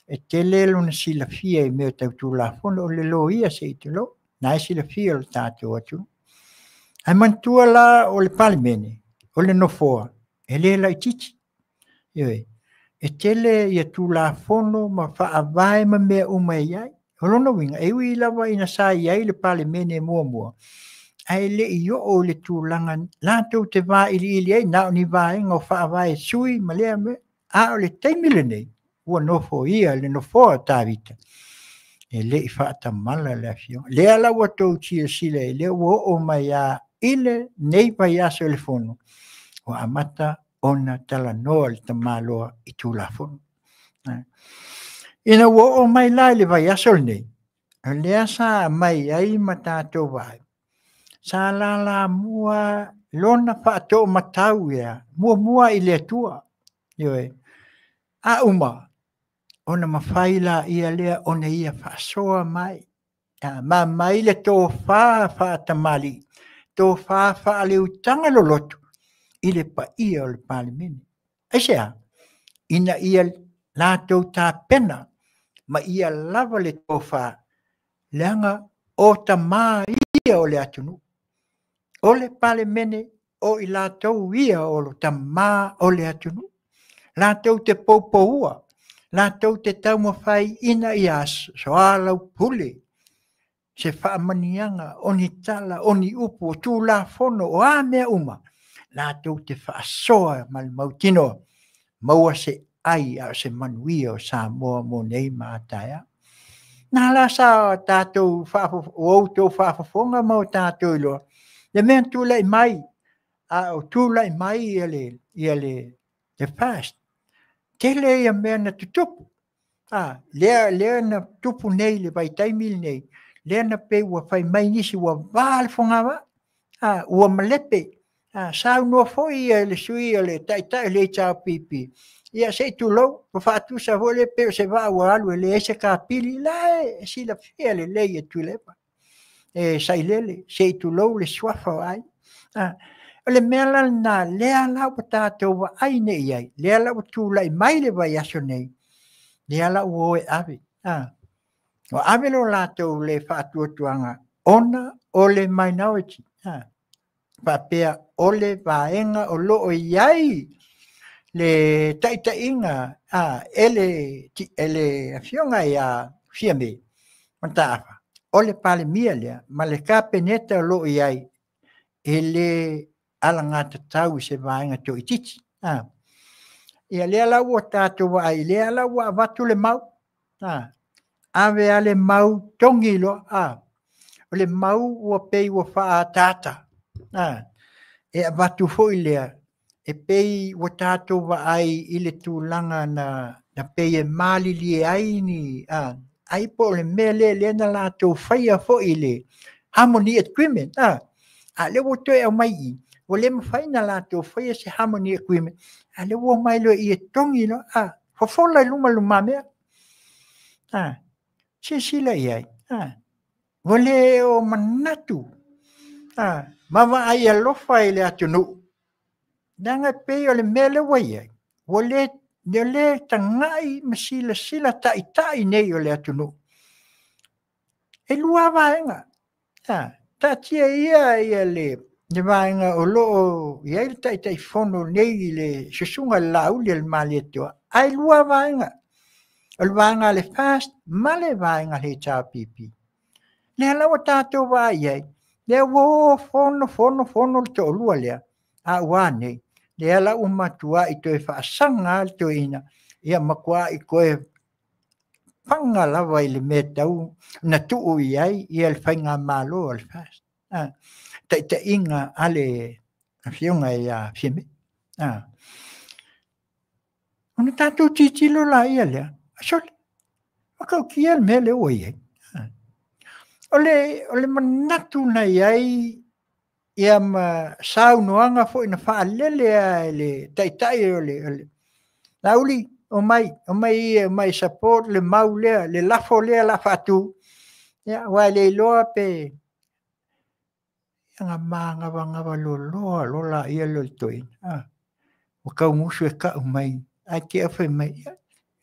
E te lelo na sila fia I mea tau tūla fono o le lo ia se I te lo. Na e sila fia o le tātou atu. Ai mantua la o le palemene, o le nofoa. E le la I titi. E tele ia tūla fono ma whaavai ma mea umai iai. Holono winga, e ui lava ina sa iai le palemene mua. Ai le I o le tūlanga, lātou te wā ili ai, nao ni wāenga o whaavai sui, ma lea me, o le teimile nei, ua nofo ia, le nofoa tāwita. E le I whaata mala le afio. Lea la ua tau tia sile, le ua o mai ile nei pai aso le fono. O amata ona tala noa le tamaloa I tūla fono. Ina ua o mai lai le vai aso le nei. Lea sa mai ai matatou vai. Sa la mua lona whaato matau ia. Mua I le atua. A uma. Ona mawhaila ia lea ona ia whaasoa mai. Ma mai le tō whaatamali. Tō whaaleu lolotu. I le pa ia o le palemene. Aisea. Ina ia lātou tā pena. Ma ia lava le tō wha. Leanga o ta mā ia o le atunu. O le palemene o I lātou ia o lo ta mā o le atunu. Lātou te poupoua. Lātou te tau mawhai ina I as. So alau pule. Se whaamanianga, oni tala, oni upu, tū la fono, o a mea uma. Lātou te whaasoa mal mautino. Maua se ai a se manuia o sa moa mo nei mātaia. Nā la sa tātou o autou whaafafonga mau tātou iloa. Le mea tūlai mai, o tūlai mai ia le fast. Tele ia mea na tutupu. Lea na tupu nei le vai taimil nei. Lea na pe ua whai mai nisi ua vāle whangawa. Ua malepe. Sau noa foi ia le sui ia le taitai le tau pipi. Ia se tu lo, pa fatu sa vole pe se va ua alu le ese ka pili la si la fia le ia tu lepa. Sai lele, se tu lo le swafa ai. Le mea na lea la pa tātou wa ai ne iai. Lea la wa tu lai mai le vai aso nei. Lea la ua oe ave. O ave lo lātou le whaatua tuanga. Ona o le minority. Whapea o le vaenga o lo o iai. Le taita inga. Ele fionga ia fiame. Mantaafa. O le pale mia lea. Ma le ka peneta o lo o iai. Ele alangata tau se vaenga to ititi. Ia lea la ua tātou wa ai. Lea la ua watu le mau. Ave ale mau tongi lo. O le mau ua pei ua wha tata. E watu foi lea. E pei ua tātou wa ai I le tūlanga na pei e mali li ai ni. Ai po le mea le na lātou whaia foi le harmony agreement. Le ua toi au mai I. o le mawhaina lātou whaia se harmony agreement, a le ua mai lo i e tongi no, whawhola luma mea, se sila iai, wale o manatu, mama ai alofa i le atunu, nanga pe o le mele waiai, wale le tangai masila sila tai nei o le atunu, e lua vaenga, tatia ia le vaenga o loo, ia le tai fono nei le susunga lauli le maletua, ai lua vaenga, o le vaenga le fast, ma le vaenga le tāpipi. Le alawa tātou vaiai, le wo fono le to lua lea, a wane, le ala umatua i toi whaasanga le to ina, ia makua i koe panga lava i le me tau na tuu iai ia le whainga malo al fast. Ta inga ale whiunga ia whime. Ona tātou titilo la ia lea. Asole, makau kia le mele o iai. Ole manatu na iai ia ma saunoanga fo ina whaalele le taitai o le. Lauli, o mai support le mau lea, le lafo lea la fatu. Ya, wai le loa pe. Nga ngava lola ia lo toi. O kau musu e ka mai. Ai ke a mai.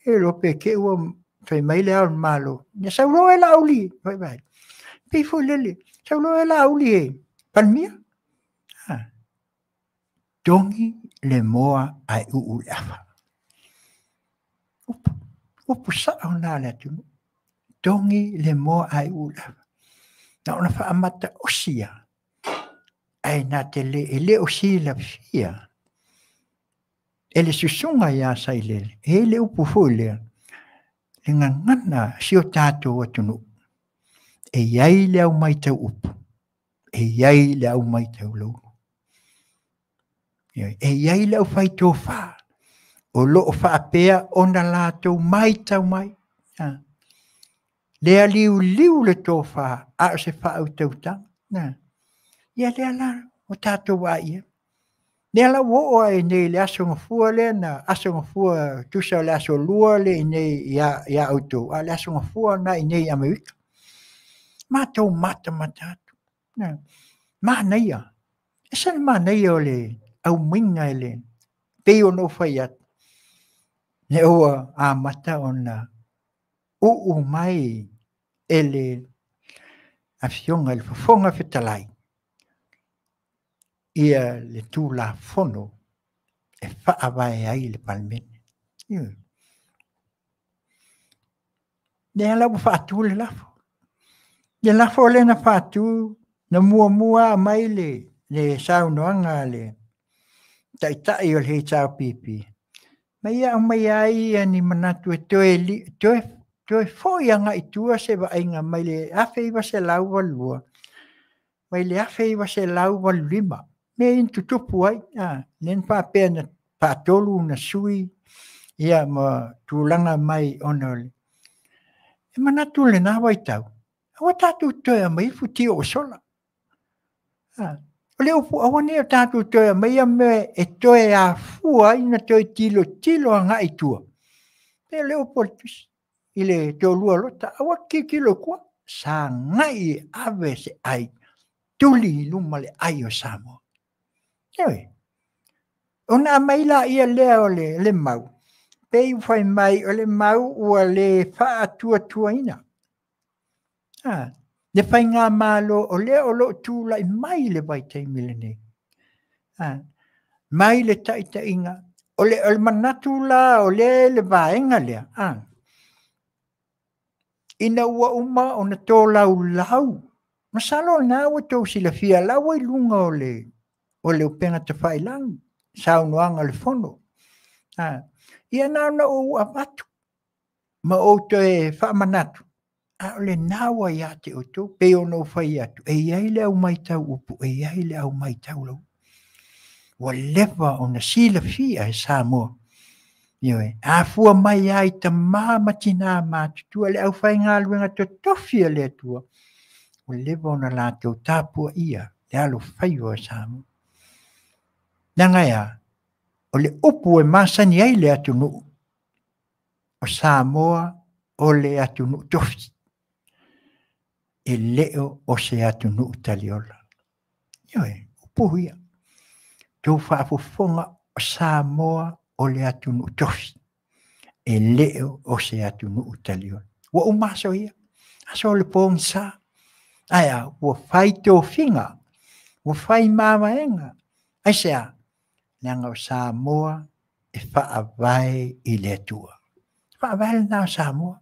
E lo pe ke ua fai mai le au malo. Ya saulo e lauli. Vai. Pe fo lele. Saulo e lauli e. Palmia. Tongi le moa ai uu lafa. Upu sao nā le tunu. Tongi le moa ai ula. Na ona wha amata osia. Ai nā te le osi la fia. E le susunga ia sai lele. E le upu fōlea. Le ngangana si o tātou atunu. E iai le au mai tau upu. E iai le au mai tau lau. E iai le au whai tō wha. O loo whaapea ona lātou mai tau mai. Lea liu le tō wha, a se wha au tau tang. Ia lea la, o tātou wa ia. Lea la woa e nei le aso ngafua le, na aso ngafua tusa le aso lua le nei ia auto. A le aso ngafua na i nei Amerika. Ma tau mata matatu. Ma neia. E sana ma neia o le au minga le. Peo no whai atu. Ne oa a mata ona mai ele a fionga le fonga fetalai. Ia le tu la fono e whaawai ai le palmene. Ne ala bu whaatu le lafo. Le lafo le na whaatu na mua mai le saunoanga le tai o le hei tau pipi. Mai ai ani manatu e toe foi anga i tua se wa inga mai le afe iwa se lau walua. Mai le afe iwa se lau walima. Me intu tupu ai. Nen pa pēna pātolu na sui. Ia ma tūlanga mai onole. E manatu le nā wai tau. Awa tātou toe mai futi o sola. Ole upu awane o tātou toe mai me e toe a fua ina toe tilo anga i tua. Pe leo politus. Ile te olua lota, awa kikilo kua, sa ngai ave se ai, tuli luma le ai o Samoa. Ewe, ona maila ia lea o le mau, pei whai mai o le mau ua le wha tua ina. Le whai ngā malo o le o lo tūlai mai le vai tei milene. Mai le taita inga, o le manatu la o le vaenga lea. Ina ua uma o na tō lau. Masalo nā ua tō sila fia lau i lunga o le upenga te whailang. Saunoanga le fono. Ia nā na o apatu. Ma o to e whaamanatu. A le nāua ia te oto. Pe o no whai atu. E iai le au mai tau upu. E iai le au mai tau lau. Wa lewa o na sila fia e Samoa. Ioe, a fua mai ai ta matina mātutua le au whai ngā luenga to tofia le tua. O lewa o na lātou tāpua ia, le alo whai o Samoa. Nanga ia, o le upu e masani ai le atunu. O Samoa o le atunu tofi. E leo o se atunu taliola. Ioe, upu ia. Tau whaafufonga o Samoa o le atunu tofi. E leo o se atunu taliola. Wa umaso ia. Aso le pong sa. Aia, wa fai tō finga. Wa fai mamaenga. Aisea, nanga o Samoa e whaavai i le atua. Whaavai na o Samoa.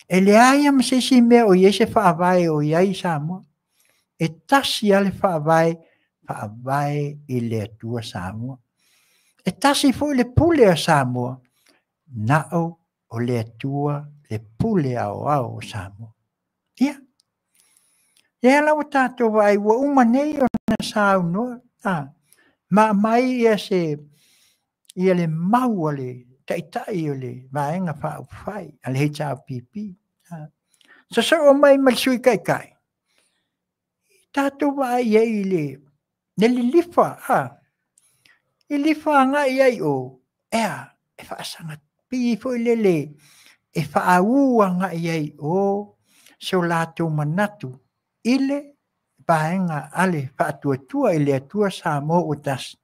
E le aia masisi mea o iese whaavai o iai Samoa. E tasi ale whaavai i le atua Samoa. E tasi fo le pule a Samoa. Nao o le atua le pule ao o Samoa. Ia. Ia lau tātou vai wa umanei o na sao noa. Ma mai ia se ia le mau ale taitai o le vaenga whaupwhai ale he tau pipi. So o mai malsui kai kai. Tātou vai ia i le lifa. I lifa nga iai o ea e whaasanga pi fo i le e whaawua nga iai o so lātou manatu. Ile paenga ale whaatuatua i le atua Samoa o tas.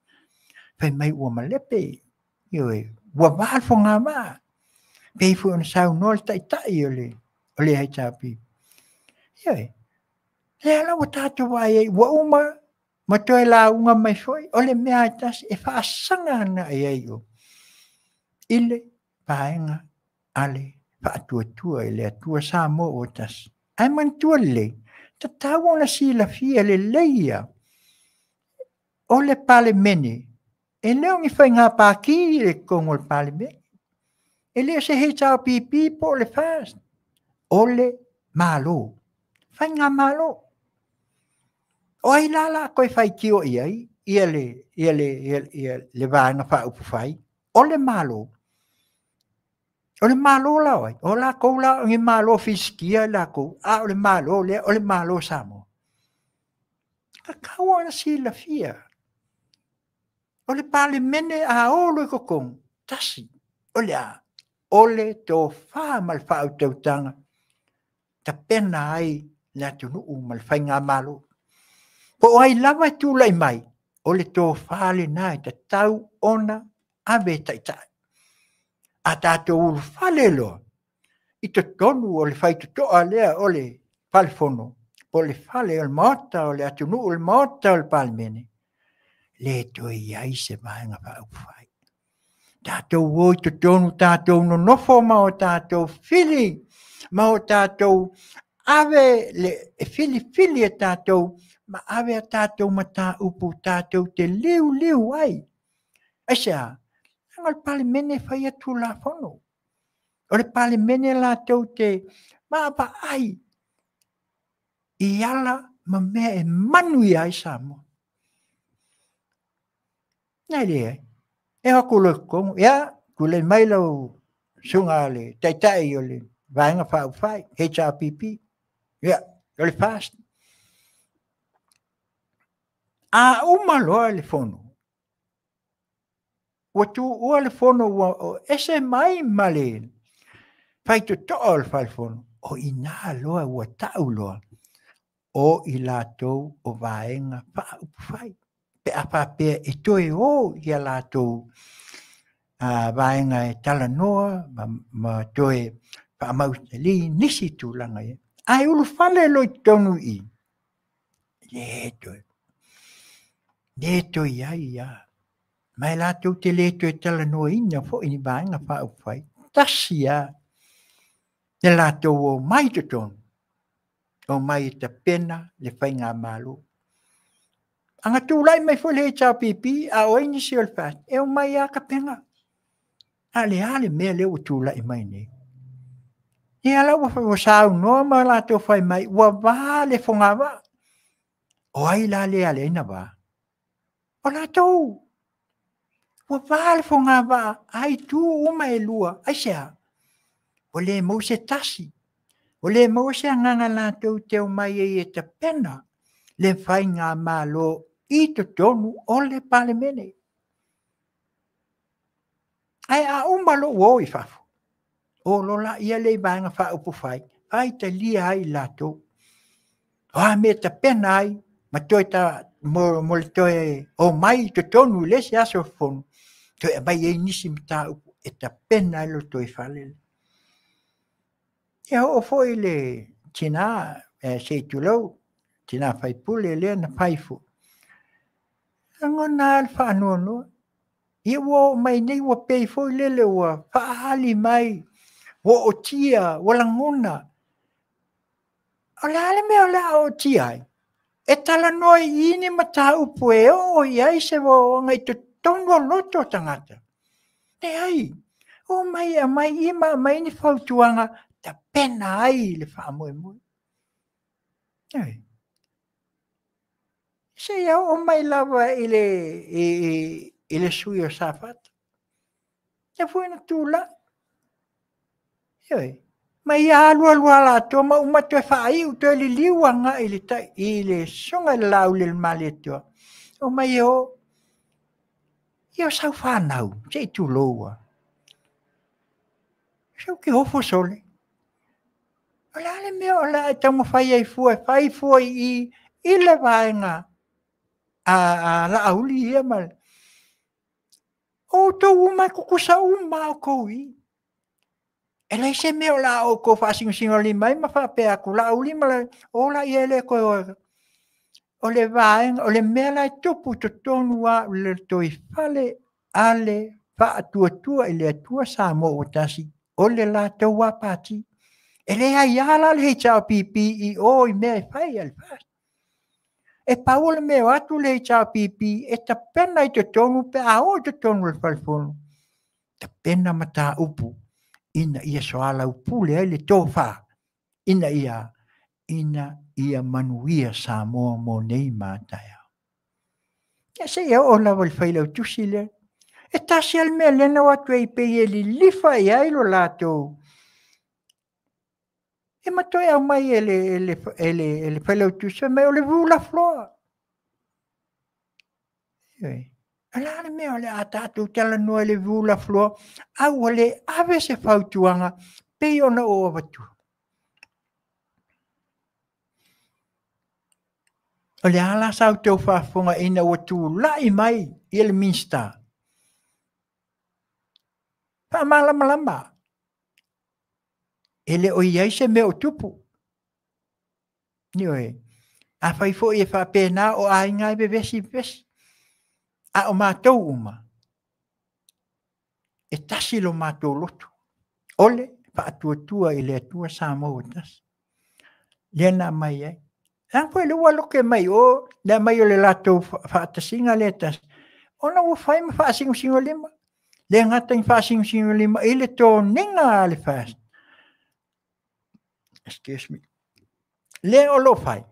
Pai mai ua malepe. Ioe, ua waalfo ngā maa. Pei fu on sau nol tai o le hai tāpi. Ioe, le ala wa tātou vai ua uma matoe la unga mai foi. O le mea ai tas e whaasanga na ai o. Ile paenga ale whaatuatua i le atua Samoa o tas. Ai mantua le. Ta tawa na sila fia le leia o le pale mene. E leo mi fai ngā pāki le kongo le pale mene. E leo se hei tau pipi po le fast. O le malo. Fai ngā malo. O ai lala koe fai kio iai. Ia le vānga wha upu fai. O le malo. O le malo la oi. O la kou la ngi malo fiskia la kou. O le malo Samoa. Ka kaua na si la fia. O le pale mene a olo i kokong. Tasi. O le a. O le tō wha mal wha au tautanga. Ta pena ai na tunu mal whai ngā malo. Po ai lava tu lai mai. O le tō wha le nai ta tau ona ave taitai. A tātou ulu whale loa. I te tonu o le whai tutoa lea o le whalefono. Po le whale o le maota o le atunu o le maota o le palmene. Le toi iai se vaenga wha uwhai. Tātou oi te tonu tātou no nofo ma o tātou fili. Ma o tātou ave le fili e tātou. Ma ave a tātou ma tā upu tātou te liu ai. Aisea. Ang pale mene fai atu la fono. O le pale mene la tau te maapa ai. I ala ma mea e manu i ai Samoa. Nai lea. E hako lo kongo. Ia, kule mai lau sunga le taitai o le vaenga whau whai. HRPP. Ia, o le fast. A umaloa le fono. Watu ua le fono o ese mai male. Fai to toa le fai fono. O ina loa ua tau loa. O i lātou o vaenga whai. Pe apapea e toe o i a lātou vaenga e tala noa. Ma toe whaamautali nisi tūlanga e. Ai ulu whale loi tonu i. Le toi ai ia. Mai lātou te leto e tala noa ina fo ini vaenga whau whai. Tasia. Te lātou o mai te tonu. O mai te pena le whai ngā malo. Anga tūlai mai fo le tau pipi a o ini si o le fast. E o mai a ka penga. Ale mea leo tūlai mai ne. E ala wa sao noa ma lātou whai mai. Wa wā le whonga wā. O ai la le ale ina wā. O lātou. Wa vale fo ngā wā, ai tū uma e lua, ai sea. O le mau se tasi. O le mau se anganga lātou te o mai e te pena. Le whai ngā malo i te tonu o le pale mene. Ai a uma lo o I fafu. O lo la ia le banga fa upu fai. Ai te lia ai lato. A me ta pena ai. Ma toi ta mo le toi o mai te tonu le se aso fonu. Toi e mai e nisi mta upu. E ta pena lo toi fale. Ia o foi le tina se tulo. Tina fai pule le na faifu. Angona alfa anono. Ia wo mai nei wa pei foi lele wa. Faali mai. Wo o tia, wala ngona. Ola ale me ola o tia. E tala noi ini mata upu e o iai se wo ngai te tongo loto tangata. Te ai. O mai a mai ima mai ni fautuanga ta pena ai le wha moe moe. Ai. Se ia o mai lava ile sui o safat. Te fui na tula. Ai. Mai alua la to ma uma te fai u te li liwanga ile ta ile songa lau le male to. O mai o io sa fa nau, sei tu loa. So che ho fo sole. Ola le me ola ta mo fai fu I ile vainga. A la auli e mal. O to uma kukusa uma ko I. E lei se me ola o ko fa sing oli mai ma fa pe aku la auli ma ola ele ko o le vaenga, o le mea lai tupu to tonu a le toi fale ale pa atua I le atua sa mo o tasi o le la tau wapati. E le ai ala le hei chao pipi I o I mea fai al fas. E pau le mea atu le hei chao pipi e ta pena I te tonu pe a o te tonu le falfono. Ta pena mata upu ina ia soala upu le le tofa. Ina ia manuia sa mo nei mātai au. Ia se ia o lawa le whailau tusi le. E tasi al mea lena watu e pei e li lifa I ailo lātou. E matoi au mai ele whailau tusi me o le vula floa. Ala le mea o le a tātou tala noa le vula floa. Au le ave se whautuanga pei ona o avatu. O le ala sau tau whafonga ina watu lai mai I le minsta. Pa malama. Ele o iai se me o tupu. Ni oe. A whai fo I e whapena o a ingai bevesi vesi. A o mātou uma. E tasi lo mātou lotu. Ole, pa atua I le atua sa mau tas. Lena mai ai. Ang pwede waloke mai o, na mai o le lato whaatasinga le tas. Ona o whai ma whaasingo lima. Le ngata I whaasingo lima, ile tō ninga le whaas. Excuse me. Le o lo whai.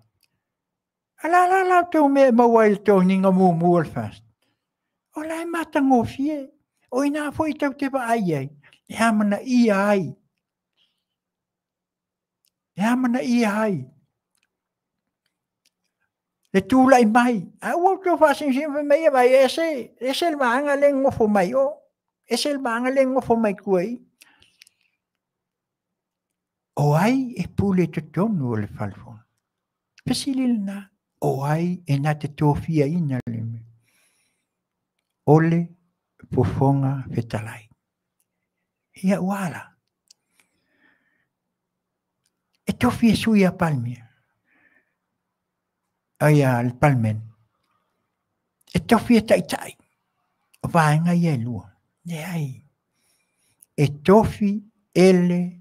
Ala tō me mawai le tō ninga mu le whaas. O lai mata ngofie. O ina fo I tau te pa ai ai. E hamana I ai. E hamana I ai. Le tūlai mai. A ua tō whaasingo mai e vai ese le maanga le ngofo mai o. Ese le maanga le ngofo mai kuai. O ai e pule te tonu o le falfona. Pesili na. O ai e na te tōwhia ina le me. Ole pofonga fetalai. Ia wala. E tōwhia sui a palmia. Aia le palmen. E tōwhia tai. O vaenga ia e lua. Ne ai. E tōwhi ele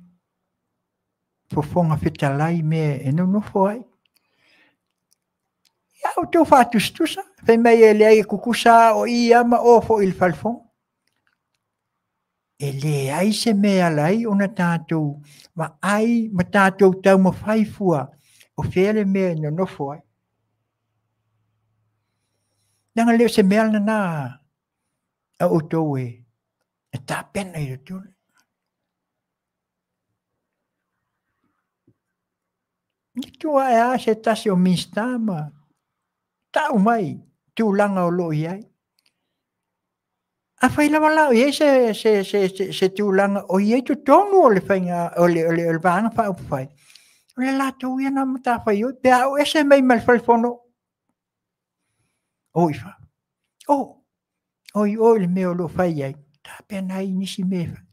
pofonga fetalai me e no fo ai. Ia o tō whātustusa. Whai mai e lea I kukusa o I ama ofo il falfon. E le ai se mea lai o na tātou. Ma ai ma tātou tau ma whaifua. O whele mea no fo ai. Nanga leo se mea na a o tō e. E tā pena I tōne. Ni tua e a se tasi o minstama. Tau mai, tūlanga o lo iai. A fai la wala, ye se tūlanga, o ye tu tonu o le whainga, o le vanga wha upu whai. O le lātou ia na mata whai o, pe au ese mei mal whalfono. O iwha. O le meo lo whai ai, tā pia nai nisi me whai.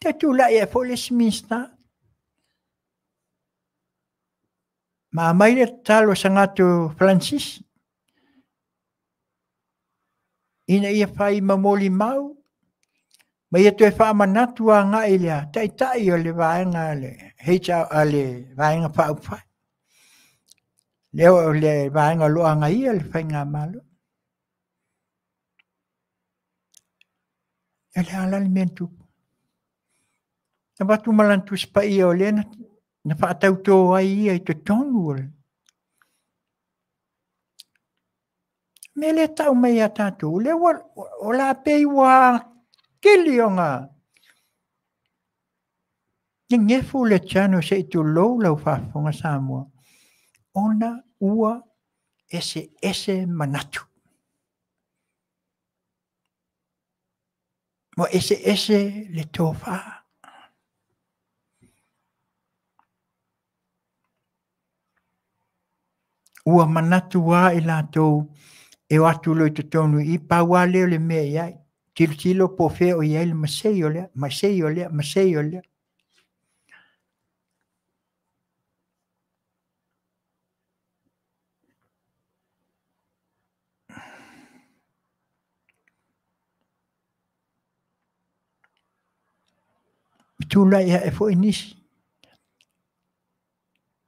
Te tūla ia fo le Smithster. Ma mai le talo sangatu Francis. Ina ia whai mamoli mau. Ma ia tue wha manatu a ngā ilea. Tai o le vaenga le. Heita a le vaenga wha uwhai. Leo o le vaenga loa ngā ia le whai ngā malo. E le ala le mentu. Na watu malantu spa ia o le na wha atau tō ai ia i te tonu o le. Me le tau mai a tātou, le o la pei wā kili o ngā. Ni ngefu le tano se i tu lou lau whafonga Samoa. Ona ua ese manatu. Mo ese le tō wha. Ua manatu wā i la tō e watu lo te tonu i paua leo le mea iai. Tilo po fe o iai le masei o lea. Tula ia e fo inisi.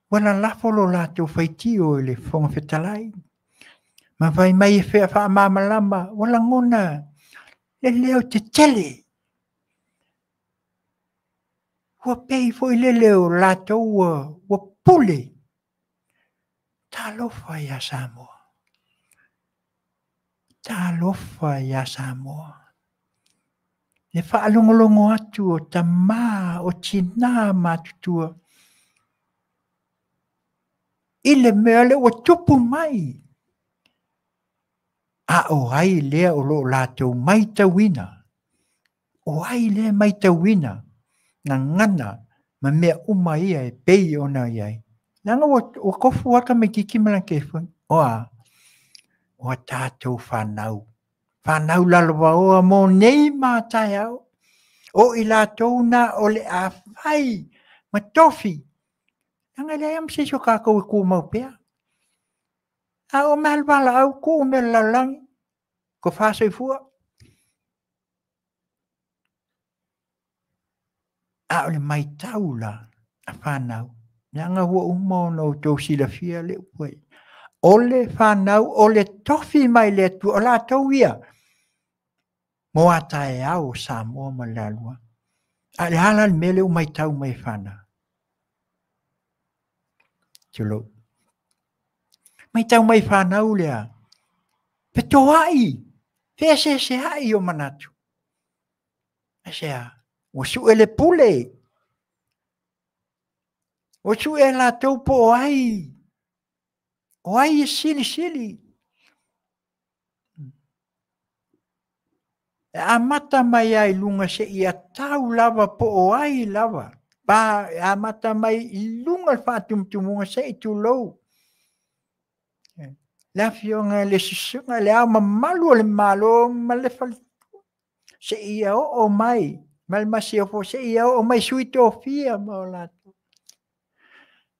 Wana lafo lo la tō whaiti o le fonga whetalai. Ma vai mai e whea wha mamalama, wala ngona, le leo te tele. Ua pei fo i le leo lato ua pule. Tā lofa ia Samoa. Le wha alongolongo atu o ta mā o tina mātutua. I le mea le ua tupu mai. A o ai lea o lo lātou mai tawina. O ai lea mai tawina. Nga ngana ma mea uma ia e pei ona iai. Nanga o kofu waka me kiki malankefu. O tātou whanau. Whanau lalawa oa mō nei mātai au. O i lātou na o le a whai ma tofi. Nanga lea am se so kākou e kū mau pēa. A o malwala au ko me lalang ko fase fua. A o le mai taula a whanau. Nanga hua umono tō sila fia le uwe. O le whanau o le tofi mai le tu o la tau ia. Mo atae au Samoa ma lalua. A le halal mele o mai tau mai whana. Tilo. Mai tau mai whanau lea. Pe tō ai. Pe se ai o manatu. Asea. O su ele pule. O su e la tau po o ai. O ai e sili. A mata mai ai lunga se ia tau lava po o ai lava. Pa a mata mai lunga whatumtumunga se i tu lou. La fionga le susunga le au mamalu le malo ma le fal. Se ia o mai. Mal masi o se ia o mai suito fia ma o lato.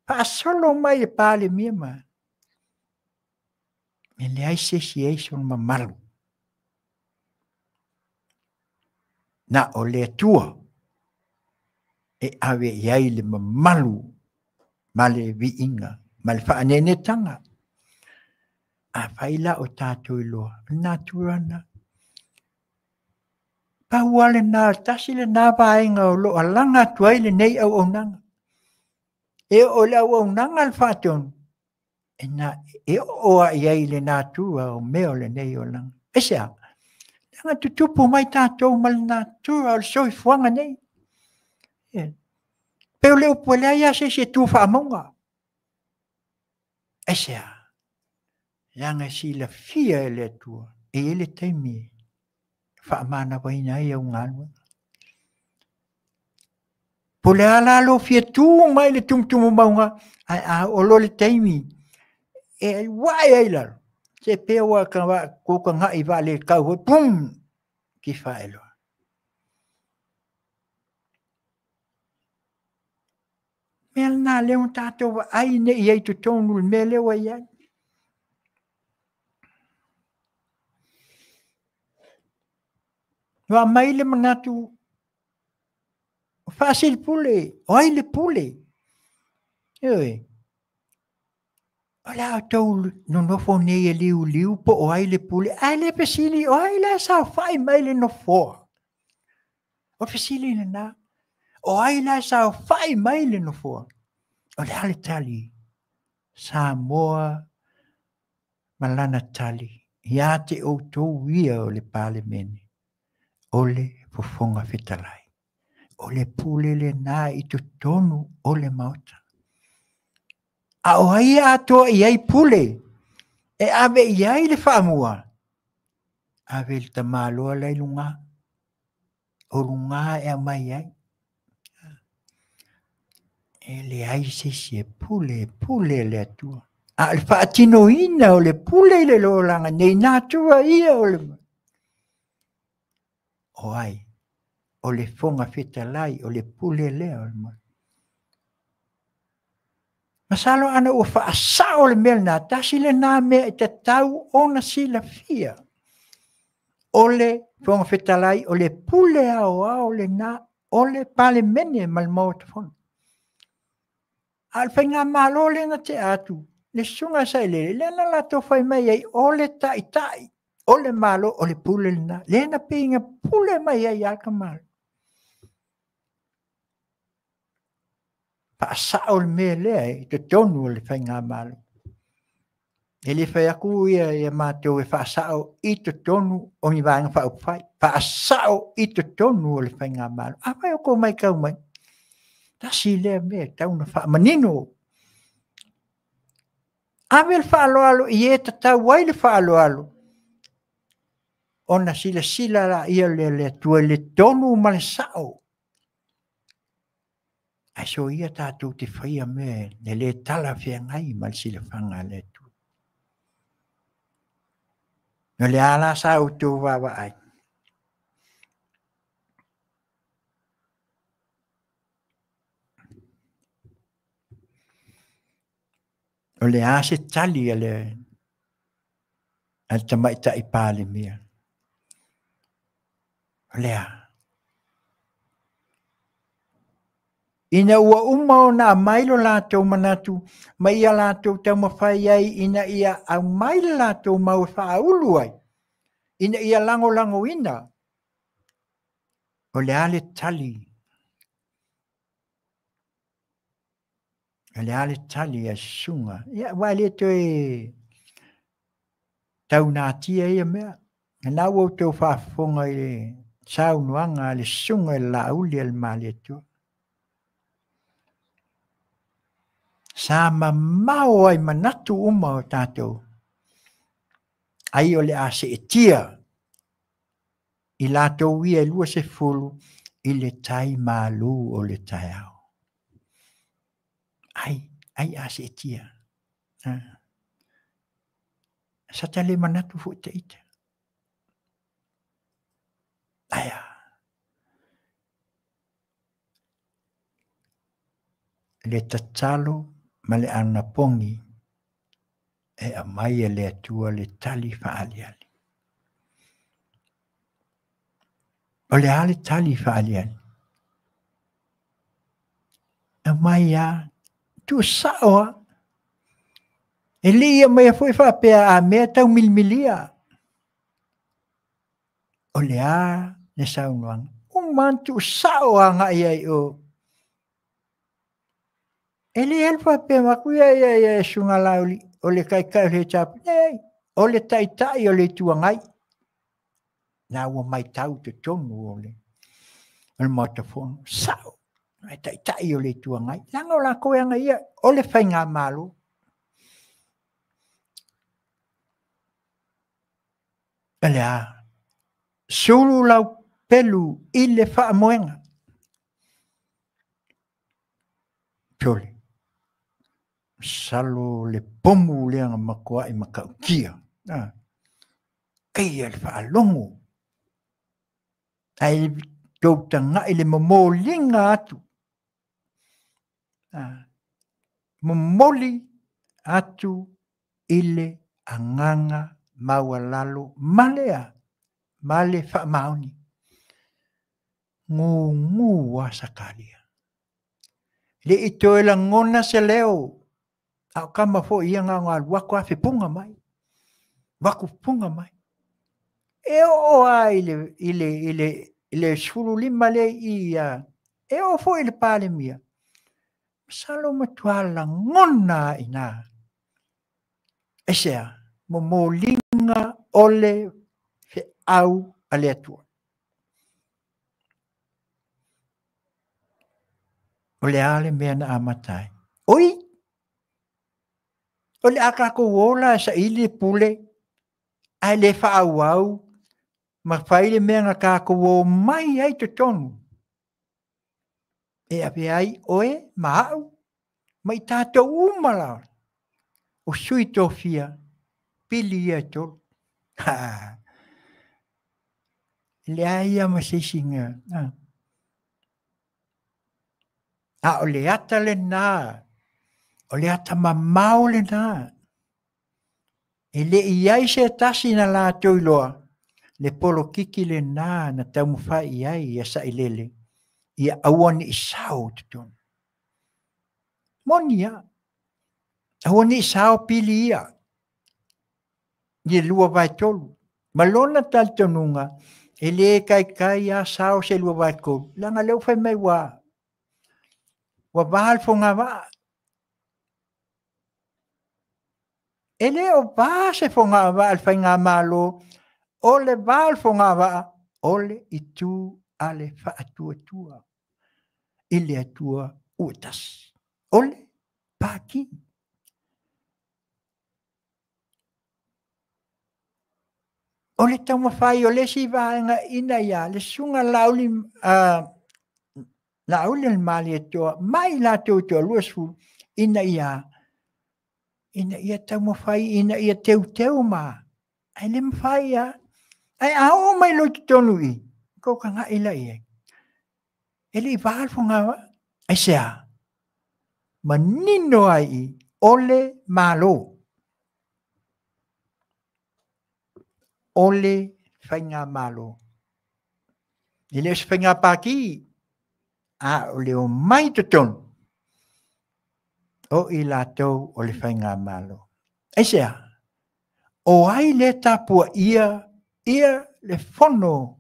Pa solo mai e pale mia ma. Me le ai association mamalu. Na o le tua. E awe iai le mamalu. Ma le viinga. Ma le whaanene tanga. A whaila o tātou iloa. Nā tuana. Pauale nā tasi le nā paenga o lo alanga tuai le nei au nanga. E o le au nanga al whātonu. E nā e oa iai le nā tua o meo le nei o langa. E sea. Nanga tutupu mai tātou mal nā tua o le soi fuanga nei. Peo le upuelea ia se tu whaamonga. E sea. Langa si la fia e le tua. e ele teimi. Whaamana waina ia ungalu. Pole ala lo fia tu mai le tumtumu maunga. A olo le teimi. E wai ai lalo. Se pewa ka wa kuka ngai wa le kau. Pum! Ki whaelo. Mea nā leo tātou wa ai ne i ei tu tonu me leo ai ai. Wa mai le manatu fasil pule, oi le pule. Oi. Ola tau no nofo ne e liu po oi le pule. Ai le pesili oi la sa fai mai le nofo. O pesili le na. Oi la sa fai mai le nofo. Ola le tali. Samoa malana tali. Ia te o tō wia o le pale mene. Ole fofonga fitalai. Ole pule le nā i tu tonu ole mauta. A o hai ato i ai pule. E ave i ai le whaamua. Ave le tamaloa lai lunga. O lunga e mai ai. E le ai se pule le atua. A le whaatino ina o le pule le lolanga. Nei nātua ia o le. O ai. O le fonga fitalai, o le pule lea o le mai. Masalo ana ua whaasao le mea nā, tasi le nā mea i te tau ona sila fia. O le fonga fitalai, o le pule ao le nā, o le pale mene malmau te fona. Al whainga malo le na te atu, le sunga sai le na lato whai mai ai, o le tai, o le malo, o le pule le nā, le na pinga pule mai ai aka malo. Paasao le mea lea i te tonu o le whainga malo. E le whai aku ia mātou e paasao i te tonu o mi vāinga whaupai. Paasao i te tonu o le whainga malo. A mai o ko mai kau mai. Tasi lea mea tauna whaamanino. Ave le whaaloalo i e tatau wai le whaaloalo. Ona sila la ia le tua le tonu ma le sao. Ai so ia tātou te whaia me, ne le tala whia ngai mal sila whanga le tu. No le ala sa o tō wawa ai. O le ase tali ale tamaita i pāle mea. O le a. Ina ua umao na mailo lātou manatu, ma ia lātou tau mawhai ai, ina ia au mailo lātou mau whaulu ai. Ina ia lango ina. O le ale tali. O le ale tali a sunga. Ia wale to e tau nātia ia mea. Nā wau tau whaafonga i saunuanga le sunga i lauli al male tu. Sa mau ai manatu uma o tātou. Ai o le ase e tia. I lātou ia lua se fulu i le tai malu o le tai au. Ai ase e tia. Sa tale manatu fu te ita. Aia. Le tatalo ma le ana pongi e a mai le atua le tali whaaliali. O le ale tali whaaliali. A mai a tu saoa. E lia mai a fwoi whapea a mea tau milmilia. O le a ne saunuang. O mantu saoa ngai ai o. E le elfa pe makuia ia sunga lauli o le kai le tap nei o le tai o le tuangai na ua mai tau te tonu o le motafon sao mai tai o le tuangai langa o la koeanga ia o le whainga malu Alea, sulu lau pelu i le whaamoenga. Piole. Salo le pomu leanga makua i makaukia. Kei le whaalongo. Ai tau tanga i le momolinga atu. Momoli atu i le anganga maua lalo malea. Male whaamaoni. Ngu wasakalia. Le ito e la ngona se leo. Au kama fo ia ngā wako a whipunga mai. Wako punga mai. E o a ile suru lima le ia. E o fo ile pale mia. Salo matuala ngona ina. Esea. Momolinga ole fe au ale atua. Ole ale mea na amatai. Oi! Ole akako wola sa ili pule. Ai le whaauau. Ma whaile mea ngā kako wo mai ai to tonu. E ape ai oe maau. Mai tātou umala. O sui tofia. Pili ia tolu. Le aia ma sisinga. O le ata le nā. O le ata mamau le nā. E le iai se tasi na la toiloa. Le polo kiki le nā na tau mwhai iai ia sa ilele. Ia awani isau tutun. Moni ia. Awani isau pili ia. Ia lua vai tolu. Malona tal tonunga. E le kai ia sao se lua vai ko. Langa leu fai mai wa. Wa bahal fonga wa. Ele o ba se fonga wa alfai ngā malo. Ole val fonga wa. Ole itu ale fa atua tua. Ile atua utas. Ole paki. Ole tau mawhai ole si vaenga ina ia. Le sunga lauli lauli al mali atua. Mai la tau tua luasfu ina ia. Ina ia tau mawhai ina ia teu ma. Ai le mawhai ia. Ai ao mai lo tonu i. Ko ka nga ila i. Ele i vaal fonga wa. Ai sea. Manino ai i. Ole malo. Ole whainga malo. Ele os whainga paki. Ole o mai to tonu. O i lato ole whainga malo. Ai sea. O ai le tapua ia le fono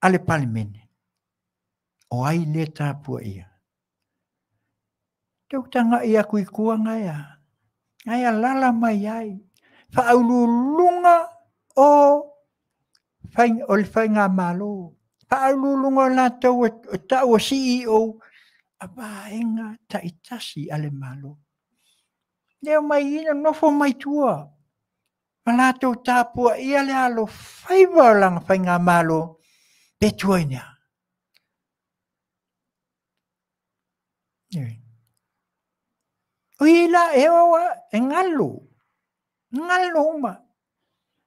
ale palimene. O ai le tapua ia. Tau tanga ia kui kua ngaya. Ngaya lala mai ai. Whaululunga o le whainga malo. Whaululunga la tau o CEO. Aba enga taitasi ale malo. Leo mai ina nofo mai tua. Malato tapua ia le alo whaiva lang whainga malo pe tuaina. O ila ewa e ngalo. Ngalo uma.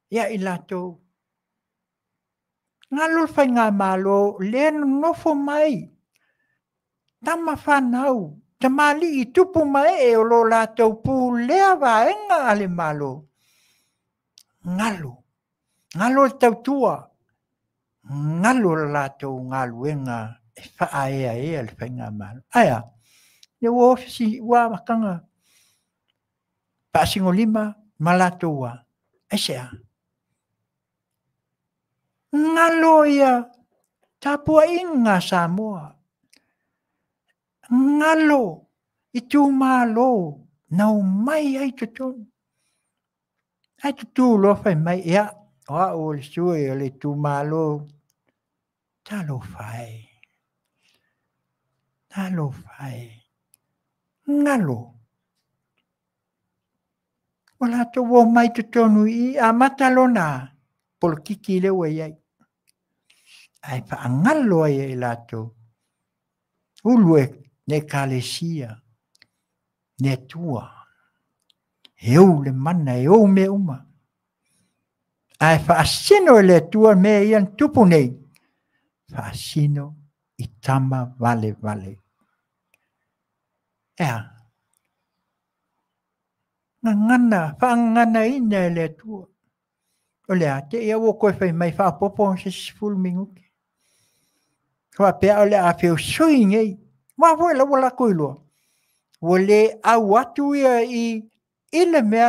Ia ilato. Ngalo whainga malo le nofo mai. Tama whanau. Tamali i tupu mai e o lo lato pu lea vaenga ale malo. Ngalo. Ngalo tau tua. Ngalo lato ngalo enga e whaaea e al whainga malo. Aya. Ia ofisi wa makanga. Pasingo lima malato wa. Aisea. Ngalo ia. Tapua inga Samoa. Ngalo. Itu malo. Nau mai ai tutun. Ai tu lo fai mai ia o le sue le tu malo talo fai ngalo wala to wo mai to tonu I a matalona polo kiki le wa ia ai fa angalo ai lato ulue ne kalesia ne tua eu le mana eu me uma ai fa asino le tua me ian tupu nei fa asino i tama vale ngana fa ngana ina le tua ole ate ia wo ko fai mai fa popo se full mingu ko pe ole a fe swing ma vo la wala ko lo wole a watu ia i ile me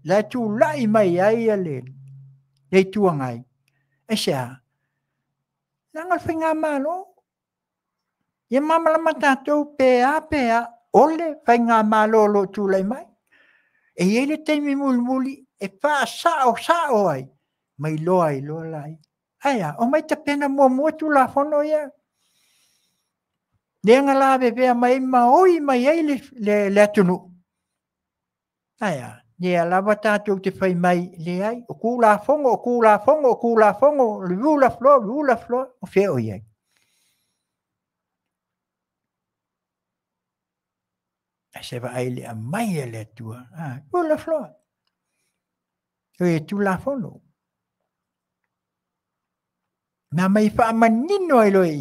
la tu la i mai ai le tua ngai esa nanga finga malo ye mama la matato pe a ole finga malo lo tu le mai e ele tem mulmuli e fa sao ai mai lo lai aya o mai te pena mo tu la fono ia denga la be mai oi mai le tunu aya ye la bata tu te fai mai le ai o kula fongo le vula flo o fe o ia se va ai le mai le tua vula flo e tu la fono na mai fa manino ai loi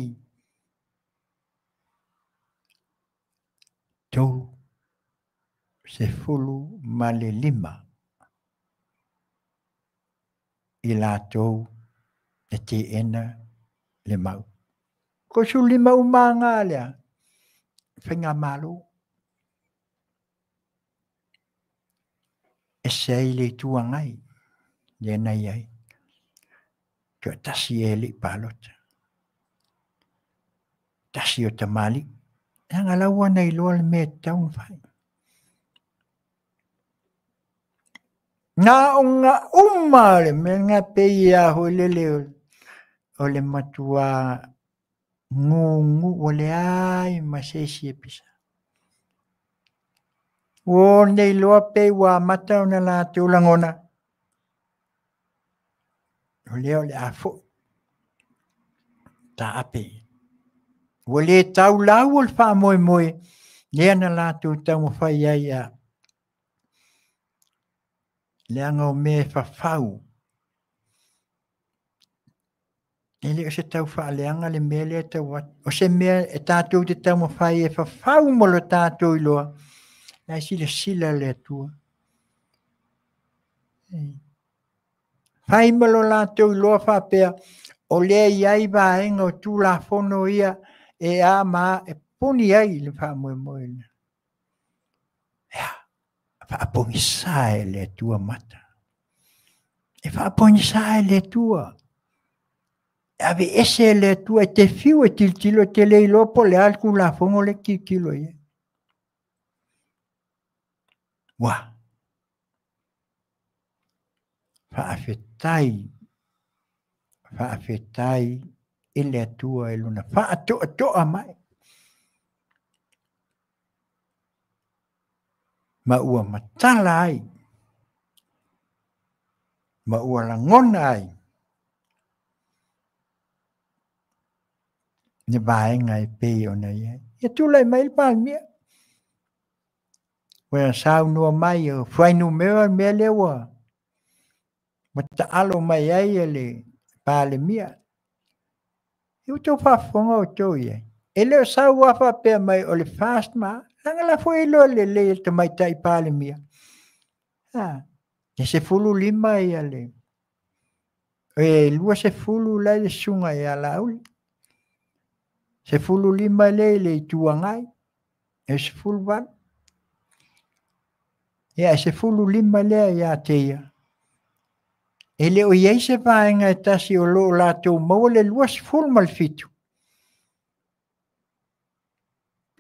tu se fulu male lima i la tau e te ena le mau ko su lima umanga lea whinga malu e sei le tuangai le nei ai ko tasi e li palota tasi o tamali hanga laua nei loa le me tau whai nga unga umale me nga peia ho lele o le matua ngungu o le ai ma sesi e pisa o nei loa pe wa mata ona la te ulangona o leo le afo ta ape o le tau lau o le wha moe lea na la tu tau mo whai ai a leanga o me whawhau. Ele o se tau wha leanga le mea lea tau wat. O se mea e tātou te tau mo whai e whawhau mo lo tātou i loa. Lai sila lea tua. Whai mo lo lātou i loa whapea. O lea iai vāenga o tū la whono ia e a maa e poni ai le wha moe. Whaapongi sae le tua mata. E whaapongi sae le tua. Ave ese le tua e te fiu e tiltilo te lei lopo le alku la fongo le kikilo ia. Wa. Whaafetai e le tua e luna. Whaatoa mai. Ma ua matala ai. Ma ua langona ai. Ni vaenga e pei ona ia. Ia tula i mai palmia. Wea sau nua mai o whainu mea lewa. Ma taalo mai ai e le pale mia. Iu tau whafonga o tau ia. E leo sau wafa pea mai o le fast ma. Langa la fo ilo le te mai tai pale mia. E se fulu lima ia le. E lua se fulu lai le sunga ia la uli. Se fulu lima le tuangai. E se fulu van. Ia se fulu lima le ia teia. E le o iei se vaenga e tasi o lo la tau maua le lua se fulu malfitu.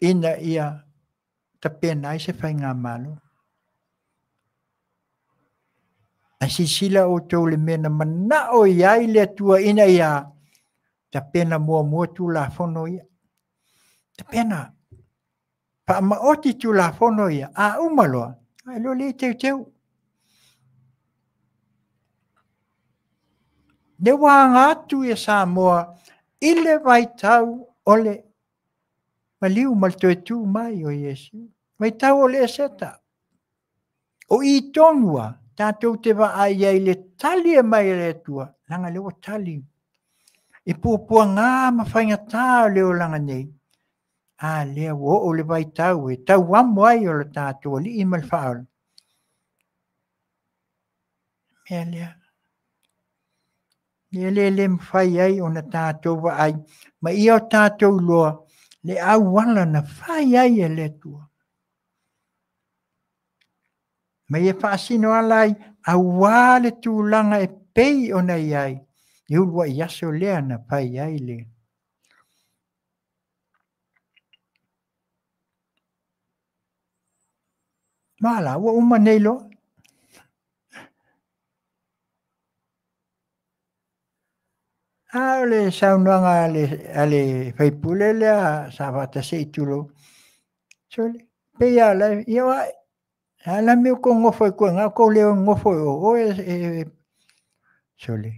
Ina ia ta pena ai se fai ngā malo. A sisila o tau le mena mana o iai le tua ina ia ta pena mua tu la fono ia. Ta pena. Pa ma oti tu la fono ia. A umaloa. Ai lo le teu. Le wanga atu e Samoa, ile vai tau ole maliu maltoetu mai o Yesu. Vai tau ole seta. O I tonua, tātou te wa ai ai le tali e mai le tua, langa leo tali. E pua ngā mawhainga tā leo langa nei. Lea o le vai tau e tau wamu ai o le tātou li I malwhaol. Mea lea. Le mwhai ai o na tātou wa ai. Ma I o tātou loa, le au wala na whai ai e le tua. Ma ia whaasino alai, a wale tūlanga e pei o nei ai. I ulua I aso lea na pai ai le. Mala, ua uma nei lo. Le saunuanga ale whaipule lea sa wata se itulo. Sole, pei ala, ia wai. Ala meu ko ngofo ko nga ko leo ngofo o sole.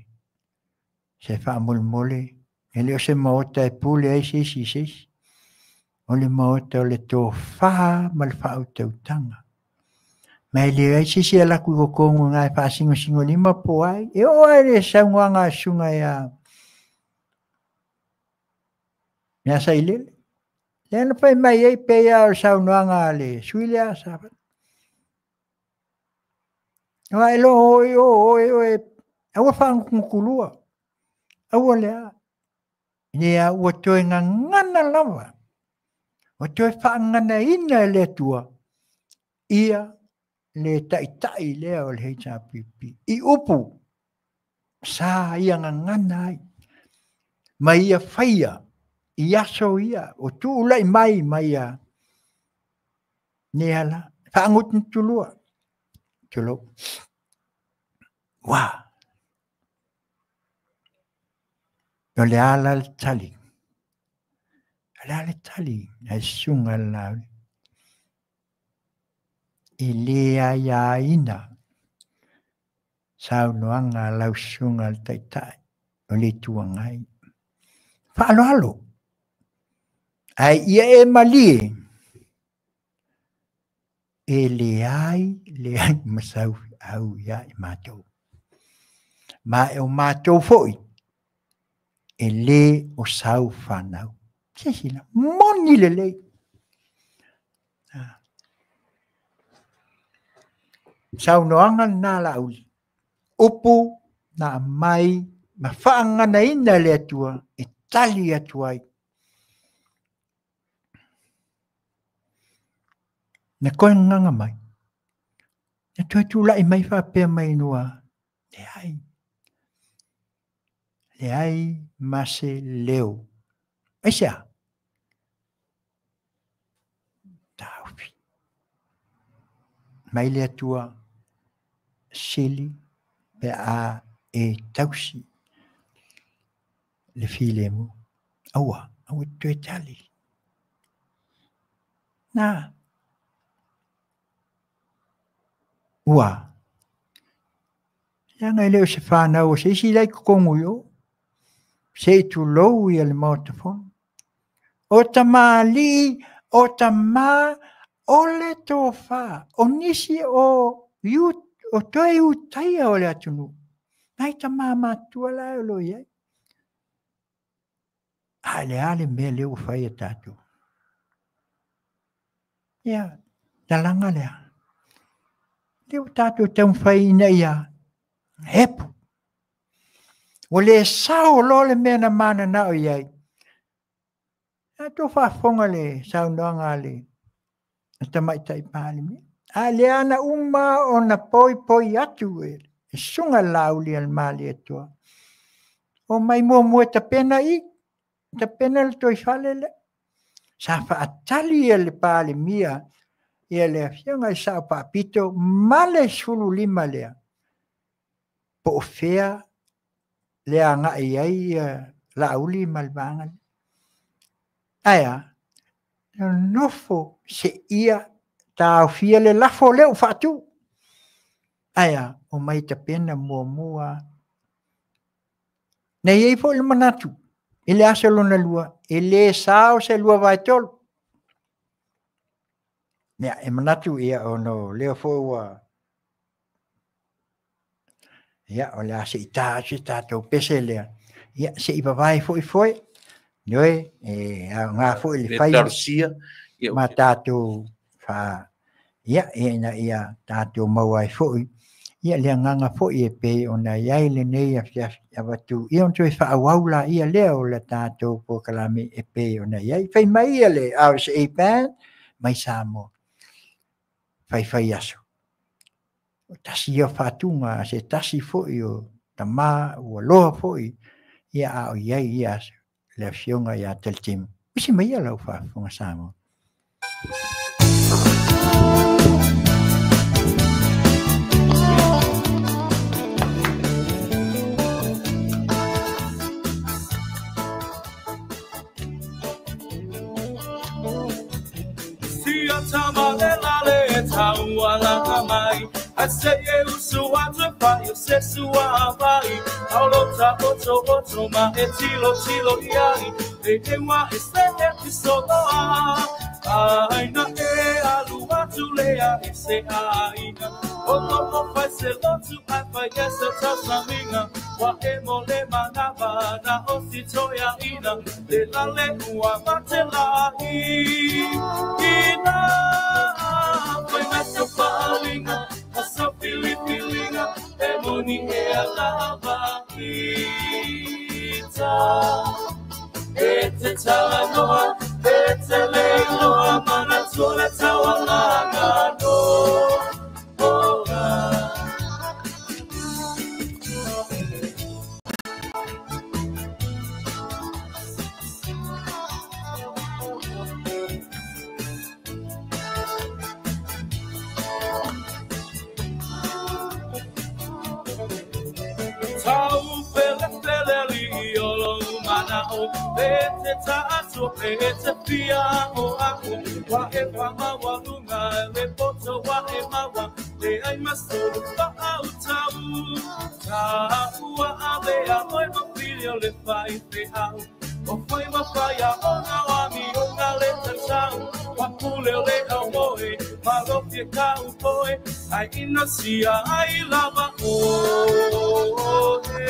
Se fa mole. Ele se mota e pule ai si. Ole mota le to fa mal fa o tanga. Mai le ai si ala ku ko nga fa singo lima po ai. E o ai se nga sunga ya. Ya sai le. Le no pai mai ai pe ya sa nga le. Suilia sa. Ai lo oi awa fang kulua awa lea ia ua toe ngana lava ua toe whaangana ina le tua ia le tai lea o le HRPP I upu sa ia ngana ai ma ia whaia I aso ia o tu ulai mai ia neala whaangutin tulua Tulo. Wah. Ole ala tali. Ala tali. Ai sunga la. Ilea ya ina. Sau noanga lau sunga tai. Ole tuangai. Falo. Ai ia e mali. Leai masau au ya matou. Ma o matou foi. Le o sau fanau. Sesila moni lele. Sau noanga na la uli. Upu na mai ma faanga na ina le atua e tali atuai. Na koe nganga mai. Na tu lai mai whapea mai noa. Le ai mase leo. Aisea. Taufi. Mai le atua sili pe a e tausi. Le file mu. Aua tu e tali. Na. Ua. Yang leo se whanau se isi lai kukongu yo. Se tu lou I le motofon. O ta mali, o ta ma, o le tofa, o nisi o toi utaia o le atunu. Nai ta ma tua la o lo iai. Ale me leo fai e tatu. Ia, talanga lea. Leo tatu tau fai ina ia. Hepu. O le sao lo le mena mana na o iai. A to whafonga le sao noanga le. A tamai tai pāli me. A le ana uma o na poi atu e. E sunga lauli al mali atua. O mai mua ta pena I. Ta pena le toi whale le. Sa wha atali e le pāli mia. Ia le fianga I sao papito. Male sulu lima lea. Po o fea. Lea nga ai lauli malvangan. Aya, nofo se ia tau fia le lafo leo fatu. Aya, o mai ta pena mua Nei ei fo le manatu. Ele asa lona lua. Ele sao se lua vai tolu. Nea, e manatu ia ono leo fo ua. Ia, o le asa i tātou pese lea. Ia, se i pawai foi. Noi, ngā fo i le whai. Tarsia. Ma tātou wha. Ia, ia tātou mauai foi. Ia lea nganga fo i e pe o na iai le nei a watu. Ia on tui whaawaula ia lea o le tātou po kalami e pe o na iai. Whai mai ia le au se e pan, mai Samoa. Whai aso. O tasi o whatunga, se tasi fo i o tamā o aloha fo i. Ia a o iai ia aso. Le fionga ia teltimu. Misi mai ia lau whaafunga Samoa. I say you so what to buy, you say so buy. Aulo ta oto ma etilo yai. E wa ese episodo ai na e alu tu lea ese ai na. Oto fai se lo tu ai fai ese tasaminga. Wa e mole manava na osito ya ina. Le la le ua matela ina. Fai na so palinga. Asa pili-pilinga, emoni e alaba kita. Ete talanoa, ete leiloa, mana tole tawalanga no oa. Ete ta'ato, ete pia o aku. Wa e wama wa lunga, le poto wa e mawa. Le ai masoro pa au tau. Ta'ua alea, oi ma filio le fai te au. O fai ma faya, o na wami, o na le tau. Wa pule o le au moe, ma ropi e kau poe. Ai ina sia, ai lava o he.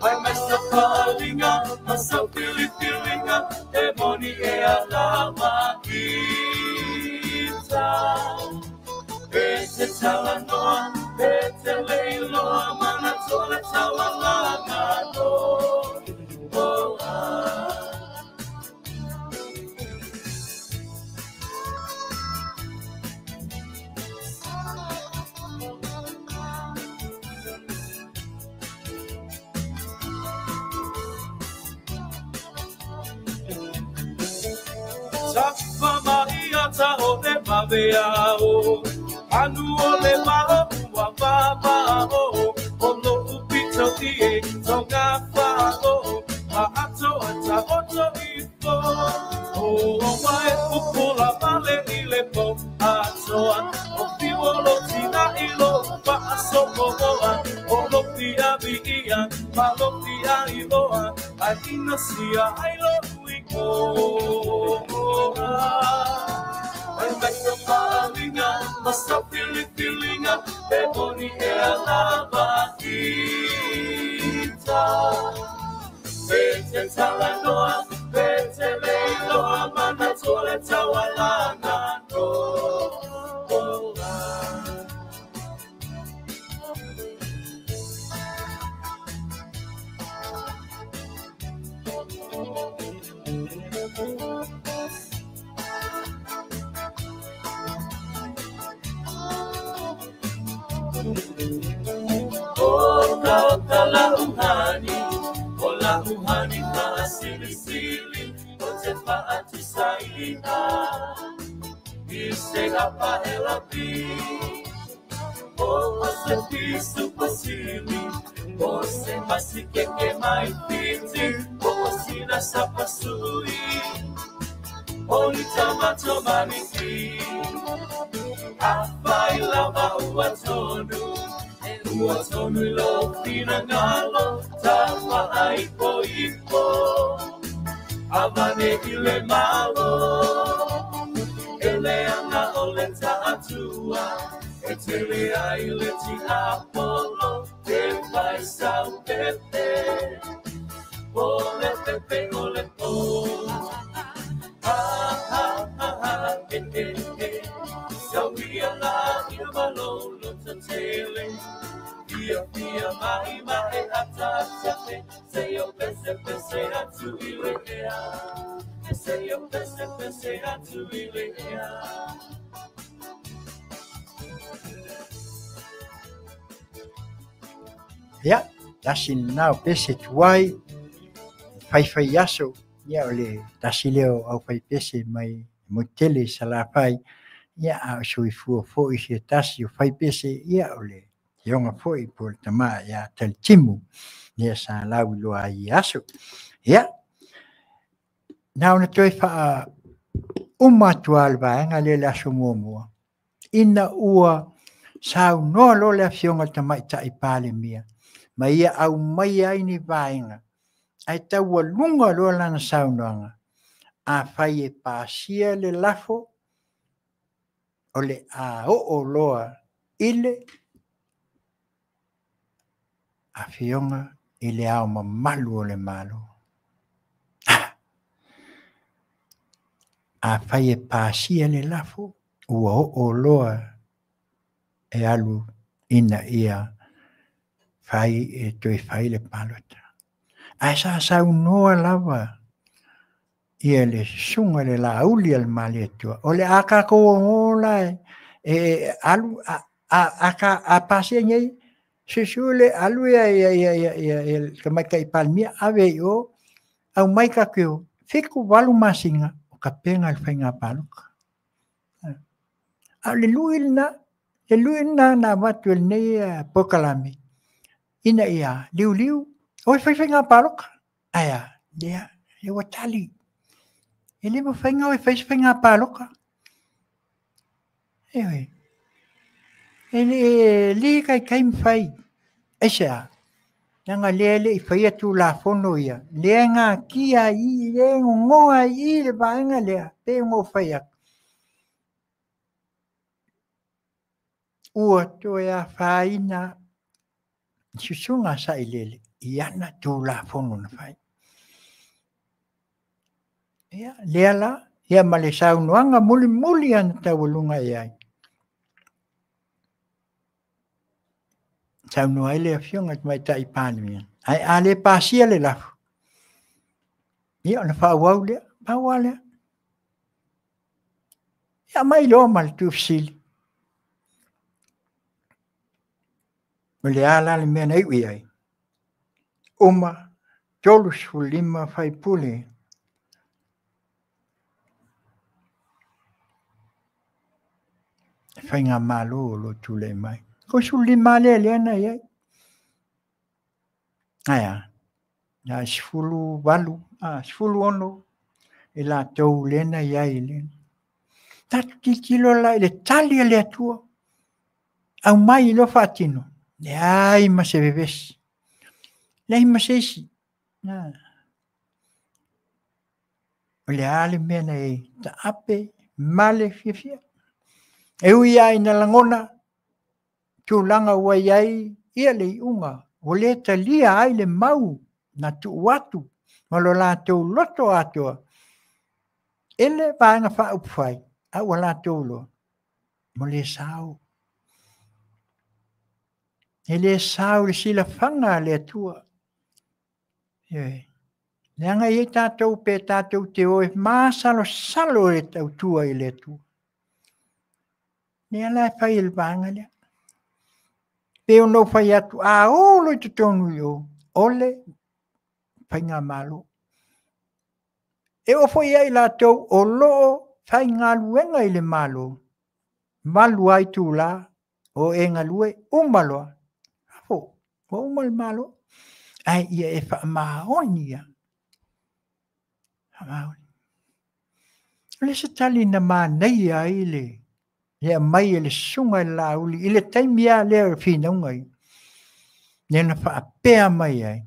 Ai mesa palinga, masa pili-pilinga, emoni e alama kita. Ete talanoa, ete leiloa, mana tole tawalanga no oa. Ta o le mavea o anu o le mao wa baba o lo upito die tonga fa o ma ato ata oto ifo o mai upula vale ile po ato o vivo lo tina ilo pa aso boa o lo pia via ma lo pia iloa a inasia ai lo uiko Mesa palinga, masa pili-pilinga, emoni e alaba kita. Ete talanoa, ete leiloa, mana tole tawalanga no oa. Ola uhani na sili Ote faatu saina Isega pa elapi Ose pisu pasili Ose masikeke maipiti Ose na sapasui Oli tamato maniki Afai lava uatonu Ua tonu lo fina ngalo, ta whaai po ipo. Avane ile malo, ele anga ole ta atua. E tele ai le ti apolo, te vai sau pepe. Ole pepe, ole po. Sauia la ia malolo ta tele. Ia mai mai atasate. Say yo pese atu ilea. Say yo pese atu ilea. Ya, tasin nau pese tuai. Fai yaso. Ya ole tasileo au fai pese mai mutele salafai. Ya au sui fo isi tasi fai pese ya ole. Yonga foi por tama ya tel timu. Ya sa lau lo ai yaso. Ya. Nau na toi fa umatual ba ngale la sumomo. Ina ua sau no lo le afionga tama ta ipale mia. Mai ia au mai ai ni vainga. Ai tau lunga lo lana sau noanga. A fai e pasia le lafo. Ole a o loa ile. A fionga ile au malu ole malu. A fai e pasia le lafo. Ua o loa e alu ina ia fai e toi fai le palota. Ai sa sau noa lava. Ia le sunga le la uli al maletua. O le aka ko ola e alu a pasia ngai sesule alu ia kamai kai palmia ave o au mai ka kio fiku walu masinga o ka penga al fainga paluka. Au le luina na watu el nei pokalami. Ina ia liu o fainga paluka. Aya dia e watali. Ele mo fainga o fainga paluka. Ewe. Ele li kai mfai. Esa. Nanga lele I fai atu la fono ia. Lenga kia I lengo ngoa I le vaenga lea. Pe ngo fai atu. Ua to ea faina. Susunga sa I lele. Iana tu la fono na fai. Ia lea la. Ia male saunoanga muli ana tawalunga iai. Sauno ai le afionga mai tai pani. Ai ale pasia le lafu. Ia na fa wale, pa wale. Ia mai lo mal tu fsili. Mele ala le mena iwi ai. Uma tolus fulima fai pule. Fai ngā malo lo tule mai. Ko sulima le ana ia. Aya. Ya sfulu walu, sfulu ono. E la tau lena ia ile. Tatu kikilo la ile tali le atua. Au mai lo fatino. Ai ma se bebesi. Lei ma sesi. Ole ale mena e ta ape male fia. E ui ai na langona. Tu langa wai ai ia le unga. O le talia ai le mau na tu watu. Malo la tau loto atua. Ele vaenga wha upwhai. A wala taulo. Mo le sao. Ele sao le sila whanga le atua. Leanga i tātou pe tātou te oe. Māsalo salo e tau tua i le atua. Nea lai whai il vanga lea. Peo no whai atu. A olo I te tonu I o. Ole. Whai ngā malo. E o whai ai la tau. O loo. Whai ngā luenga I le malo. Malu ai tū la. O e ngā lue. Umaloa. Hafo. O umal malo. Ai ia e wha maoni ia. Maoni. Le se tali na mā nei ai le. Ia mai ele sunga la uli. Ile taimia le fina ungai. Nena whaapea mai ai.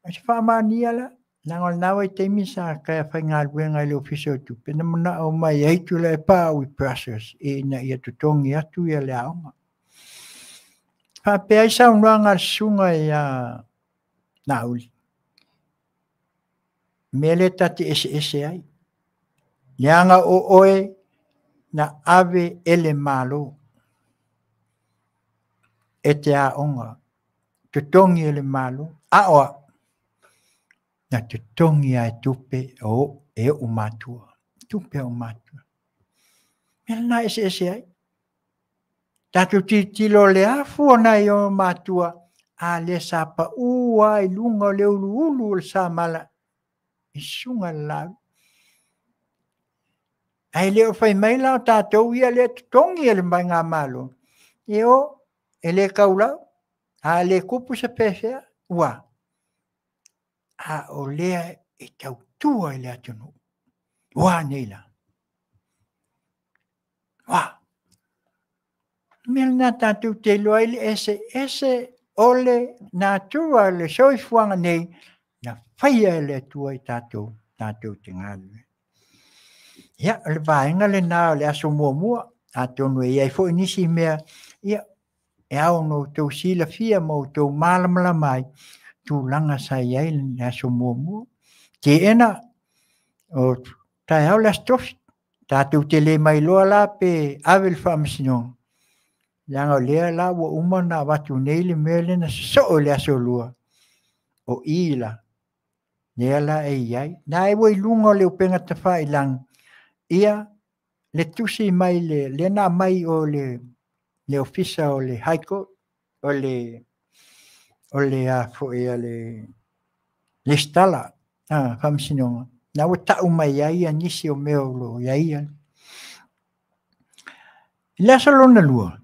Ase whaamania la. Nangol nawa I te misa kaya whainga luenga I le ofisio tu. Pena mana o mai ai tu le pāui process. E na ia tutongi atu ia le aonga. Whaapea I saunuanga sunga ia nauli. Mele tati ese ai. Leanga o oe na ave ele malo. E te aonga. Tutongi ele malo. Aoa. Na tutongi ai tupe o e o matua. Tupe o matua. Mele na ese ai. Tatu tilo le afu na o matua. A le sapa ua I lunga le ulu le sa mala. I sunga lau. Ai leo fai mai lau tātou ia le tutongi ele mai ngā malo. E o, ele kaulau. A le kupu sa pēwhea. Ua. A o lea e tau tua I le atunu. Ua neila. Ua. Mel nā tātou te loa ili ese ole nā tua le soifuanga nei na whaia ele tua I tātou te ngālu. Ia, le vāenga le nā le aso mua, a tonu e iai fo inisi mea, ia, e au no tau sila fia mo tau malamala mai, tu langa sa iai le aso mua. Te ena, o tai au le astofi, tātou te le mai loa la pe avel whaamasinong. Langa lea la wa umana watu nei le mele na so le aso lua. O ila, lea la e iai, na e wai lunga le upenga tawha I lang, ia le tusi mai le na mai o le ofisa o le high court o le a fo ia le stala whamsinonga na wa tau mai ia nisi o meo lo ia la salona lua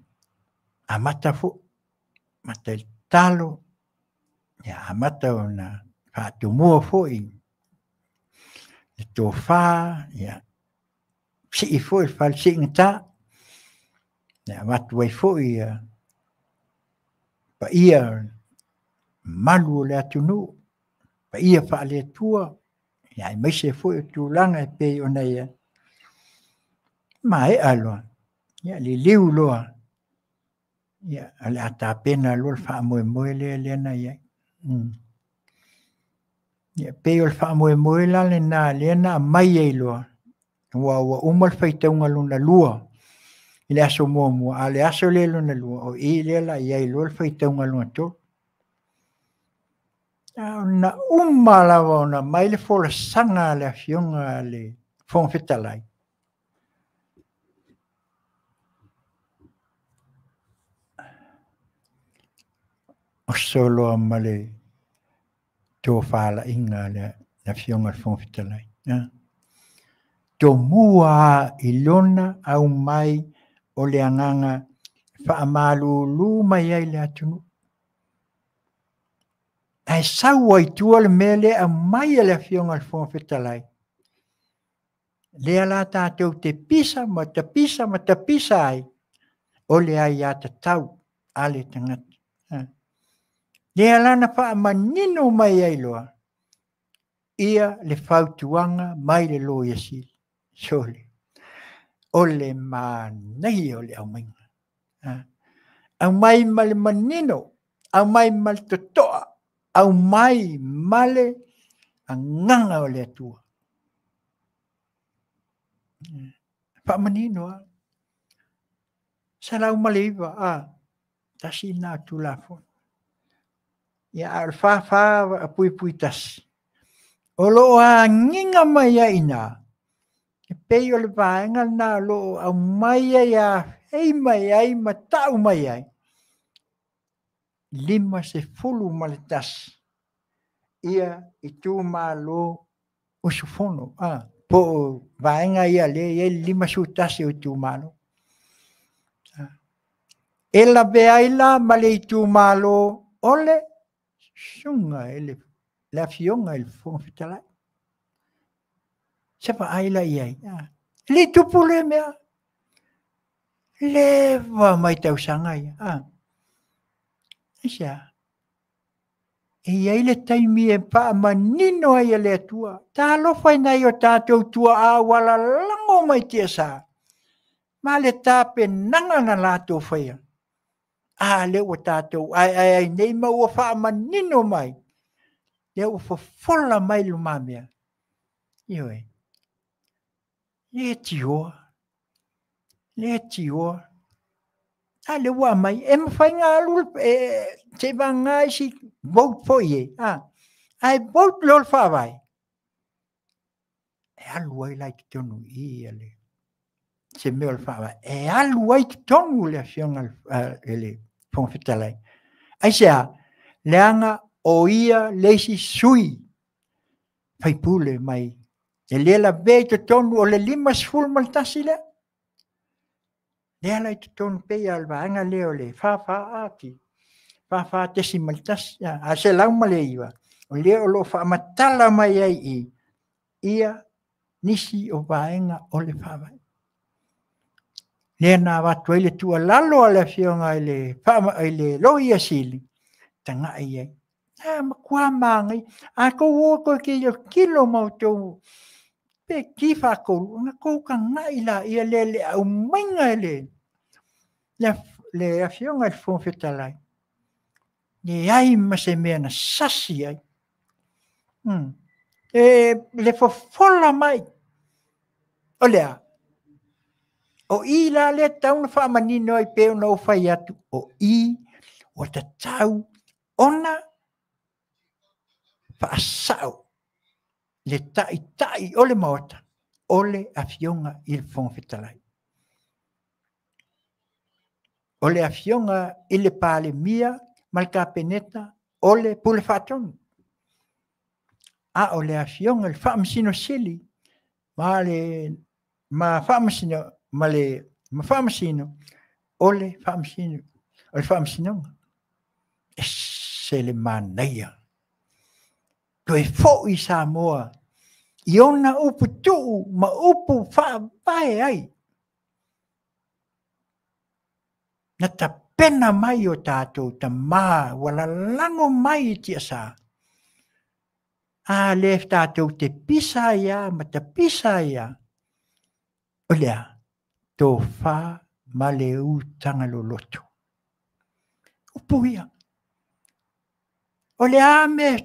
a mata fo mata il talo ya mata ona fa tu mo fo I le tofa ya si foi fal singta na watu wai foi pa ia malu le atunu pa ia fa le tua ya mai se foi tu langa pe ona ia mai alo ya le liu lo ya ale ata pena lo fa mo le na ia ya pe o fa mo la le na mai ai lo wa umal faitaunga luna lua ile aso mo ale aso le luna lua o ile la ia lo faitaunga luna to na umala ona mai le fola sanga le fionga le fon fetalai o solo amale to fala inga le fionga fon fetalai to mua ilona au mai o le anganga whaamalu lu mai ai le atunu. Ai saua I tua le mele a mai le fionga al fon fetalai. Lea la tātou te pisa ma ta pisa ai o le ai a ta tau ale tangata. Lea la na whaamanino mai ai loa. Ia le whautuanga mai le lo yasili. Sole. Ole manai ole au mainga. Au mai male manino. Au mai male totoa. Au mai male anganga ole atua. Pa manino. Salau male iwa. Tasi na tulafon. Ya alfa pui tas. Olo a nginga mai ina. Pei o le vaenga na lo au mai ai hei mai ai ma tau mai ai. 50 maletas. Ia I tu malo usufono. Po vaenga ia le ia 5 tas o tu malo. Ela beaila male I tu malo ole sunga ele la fionga il fon fetalai. Siapa aila iai. Le tupu le mea. Leva mai tau sangai. Sia. E ai le taimi e pa manino ai le tua. Ta lo fai nai o tātou tua a wala lango mai tia sa. Ma le tape nanga na lātou whaia. A le o tātou ai nei ma ua wha manino mai. Le o whafola mai lumamea. Ioi. Le tioa. Le tioa. A le ua mai. E ma whai ngā lul. Te wanga isi. Vote for ye. Ai vote lol whawai. E alu ai lai te tonu i ale. Se meo le whawai. E alu ai te tonu le fionga ele. Pongwhitalai. Ai sea. Leanga o ia leisi sui. Whai pule mai. E lela vei te tonu o le 5 maltasi le. Lea lai te tonu pei alwa. Anga leo le. Whawha ati. Whawha tesi maltasi. A se lau male iwa. O leo lo whamatala mai ai i. Ia nisi o vaenga o le whawai. Lea nā watu ai le tua lalo a le fionga ai le lohi asili. Tanga ai ai. Makua mangai. A kou o koe ke kilo mau tau. Pe ki whakolu. Nga kou ka ngai la ia le au mainga le. Le a fionga le whonwhetalai. Le ai ma se mea na sasi ai. Le fofola mai. O lea. O i la le tauna whamanino ai peo na o whai atu. O i, o ta tau, ona, whaasau. Le tai o le maota. O le awhionga i le whongwhetalai. O le awhionga i le pāle mia, malka peneta, o le pule whatonu. A o le awhionga le whamasino sili. Ma whamasino, ma whamasino, o le whamasino, e se le manaia. Koe fo i Samoa, i ona upu tuu, ma upu whapae ai. Na ta pena mai o tātou, ta mā, wala lango mai i tia sā. A le tātou te pisa ia, ma ta pisa ia. O lea, tō whā ma le utanga lo loto. Upu ia. O lea me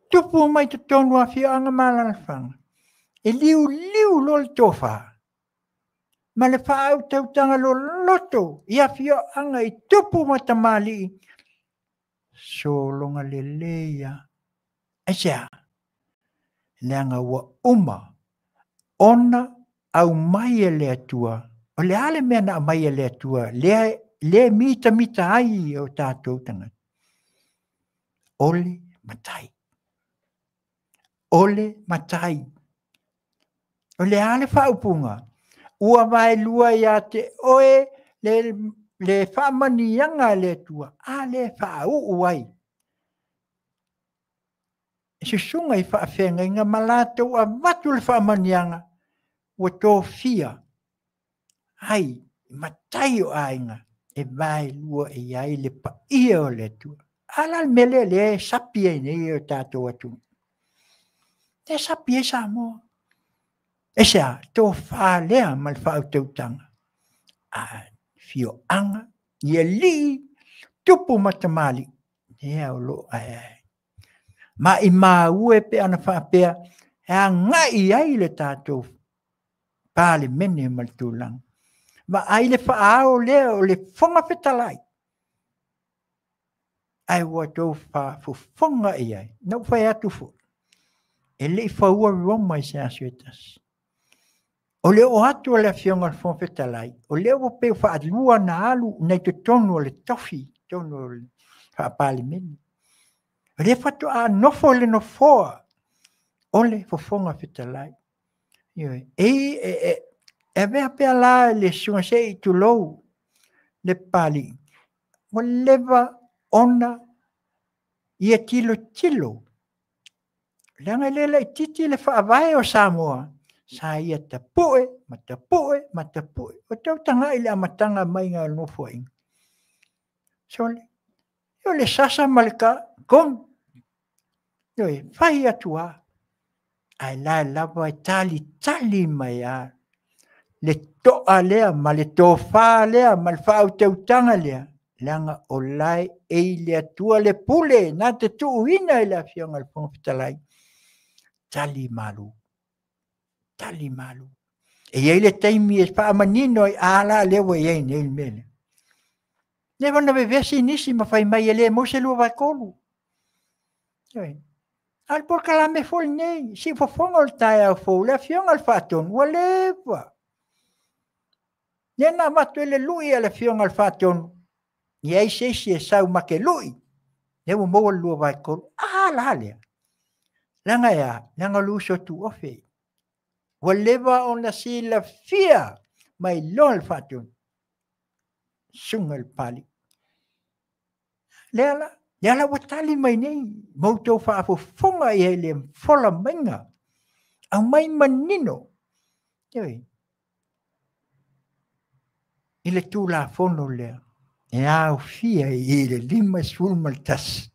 tupu mai te tonu a whia anga malalawhanga. E liu lo le tō whā. Ma le whā au tautanga lo loto. Ia whia anga i tupu ma ta mali. So longa le leia. Aisea. Leanga ua uma. Ona au mai e le atua. O le ale mea na mai e le atua. Le mita ai o tātou tanga. Ole matai. Ole matai. O le ale whaupunga. Ua vai lua ia te oe le whamanianga le atua. A le whau uai. Se sunga i whaafenga inga malato a watu le whamanianga. Ua tō fia. Ai, matai o ainga. E vai lua e ai le pa ia o le tua. Ala mele le sapi e nei o tātou atu. Te sapi e Samoa. E sea, tō wha lea mal whau tautanga. A fio anga, ia li, tupu matamali. Nea o lo ai. Ma i mā ue pe ana whaapea, e a ngai ai le tātou. Pāle mene mal tūlang. Ma ai le whaao lea o le whonga whetalai. Ai ua tō whonga i ai. Nau whai atu fu. E le i whaua roma i se asuetas. O le o atu o le whionga le whonga whetalai. O le o pe whaatlua na alu nei te tonu o le tofi. Tonu o le whaapāle mene. O le whatu a nofo le nofoa. O le whonga whetalai. E vea pea la le sunga se i tu lou le pali. O leva ona ia tilo. Langa lela i titi le whaavae o Samoa. Sa ia tapue. O tau tanga i le amatanga mai ngā nofo inga. Sole. o le sasa malika kon. Yoi, whai atua. Ai la lava e tali mai a. Le toa lea, ma le tofa lea, ma le whau teutanga lea. Langa o lai e le atua le pule, nā te tuuina e le awhionga le pōwhitalai. Tali malu. E iei le taimi e whaamanino i ala lewa iei nei mele. Ne wana vevesi nisi ma whai mai e le mo se lua vai kolu. Al por kalame fol nei, si fofonga o tae au fo, le awhionga le whaton, ua lewa. Nena matu ele lui ala fionga al faton. Ni ai se sau make lui. Ne mo mo lua vai kolu. La lea. Langa luso tu ofe. Waleva on la si la fia mai lol faton. Sungal pali. Leala watali mai nei. Mautou fa'afo fonga i ele fola menga. Au mai manino. Yoi. Ile tu la fono lea. E au fia i le lima sulmal tas.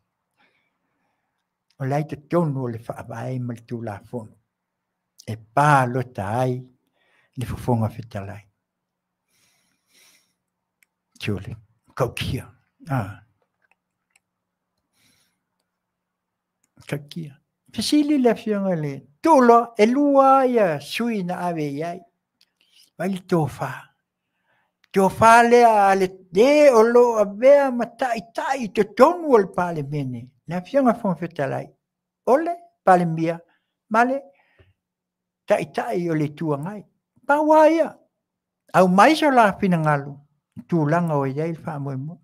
O lai te tonu o le whaavai mal tu la fono. E pā lota ai le fofonga whitalai. Tiole, kaukia. Kaukia. Pesili le fionga le. Tolo e lua ia sui na ave iai. Vai le tofa. Tofa lea le de o lo a vea ma tai te tonu o le pale mene. Le fionga fon whitalai. Ole, pale mia. Male. Tai o le tuangai. Pawaia. Au mai so la pinangalu. Tūlanga o iai le whaamoemo.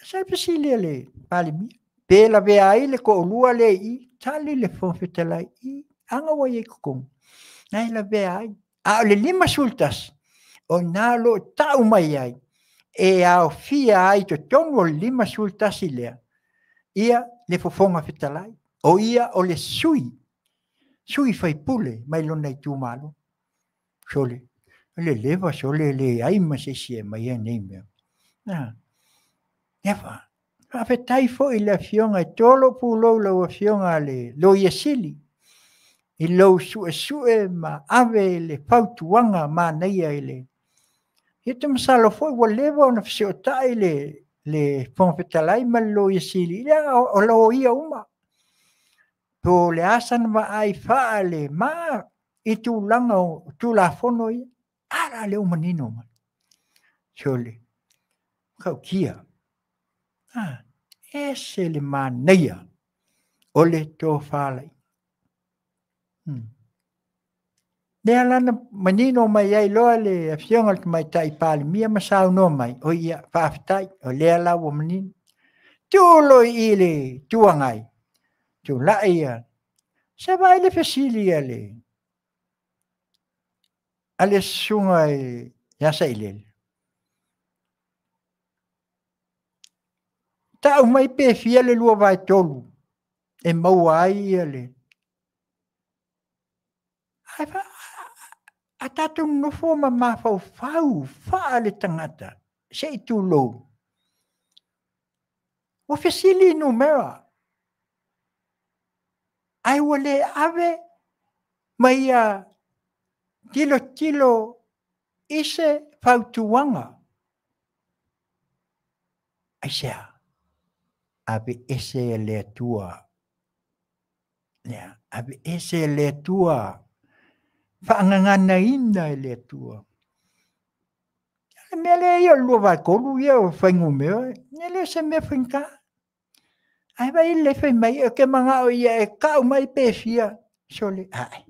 Sai pesili le pale mia. Pela vea ai le ko olua le i. Tali le fonfetalai i. Anga wa iei kukong. Nai la vea ai. A le lima sultas. O nā lo tau mai ai. E au fia ai to tongo lima sultas i lea. Ia le fofonga fetalai. O ia o le sui. Sui fai pule mai lona i tū malo. Sole. Le leva sole le aima se sie mai e nei mea. Ewa. Awhetai fo i le fionga i tolo pūlou lau a fionga le lo i asili. I lau sue ma ave le pautuanga ma neia i le. I te masalo fo i wa leva o na fseotai le whongwhetalai ma lo i asili. Ia o lau ia uma. Po le asan ma ai faa le ma i tū langa o tū la fono ia. Ara le umanino ma. Sole. Kau kia. Ese le ma neia. O le tō whālai. Nea lana manino mai ai loa le a fionga ki mai tai pāle mia masau no mai. O ia whaafitai. O lea lau o manino. Tūlo i le tuangai. Tu la ia. Se vai le fesili ale. Ale sunga e yasa ilele. Tau mai pe fia le lua vai tolu. E maua ai ale. A tatu no forma ma fau fa le tangata. Se i tu lo. O fesili no mera. Ai wale ave mai a tilo ise fautuanga. Ai sea. Ave ese le tua. Ya, ave ese le tua. Whaangangana ina le tua. Mele ia lua vai kolu ia o whaingu mea. Nele se mea whainka. Ai vai le whai mai o ke manga o ia e kau mai pēwhia. Sole, ai.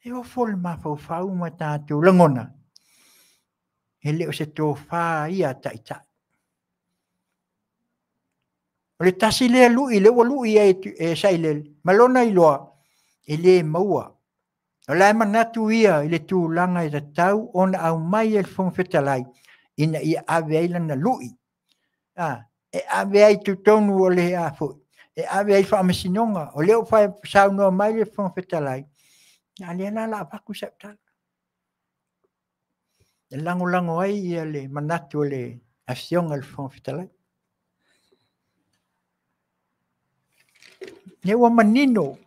E o fol ma whau ma tātou langona. E leo se tō whā ia taita. O le tasi lea lui, leo lui e sailele. Malona i loa. E le maua. O lai manatu ia i le tūlanga i ta tau ona au mai e whongwhetalai. Ina ia ave aila na lui. E ave ai tutonu o le afo. E ave ai whaamasinonga. O leo whai saunua mai le whongwhetalai. Ia lea la apaku septala. E lango ai ia le manatu o le afionga le fon fitalai. Ne ua manino,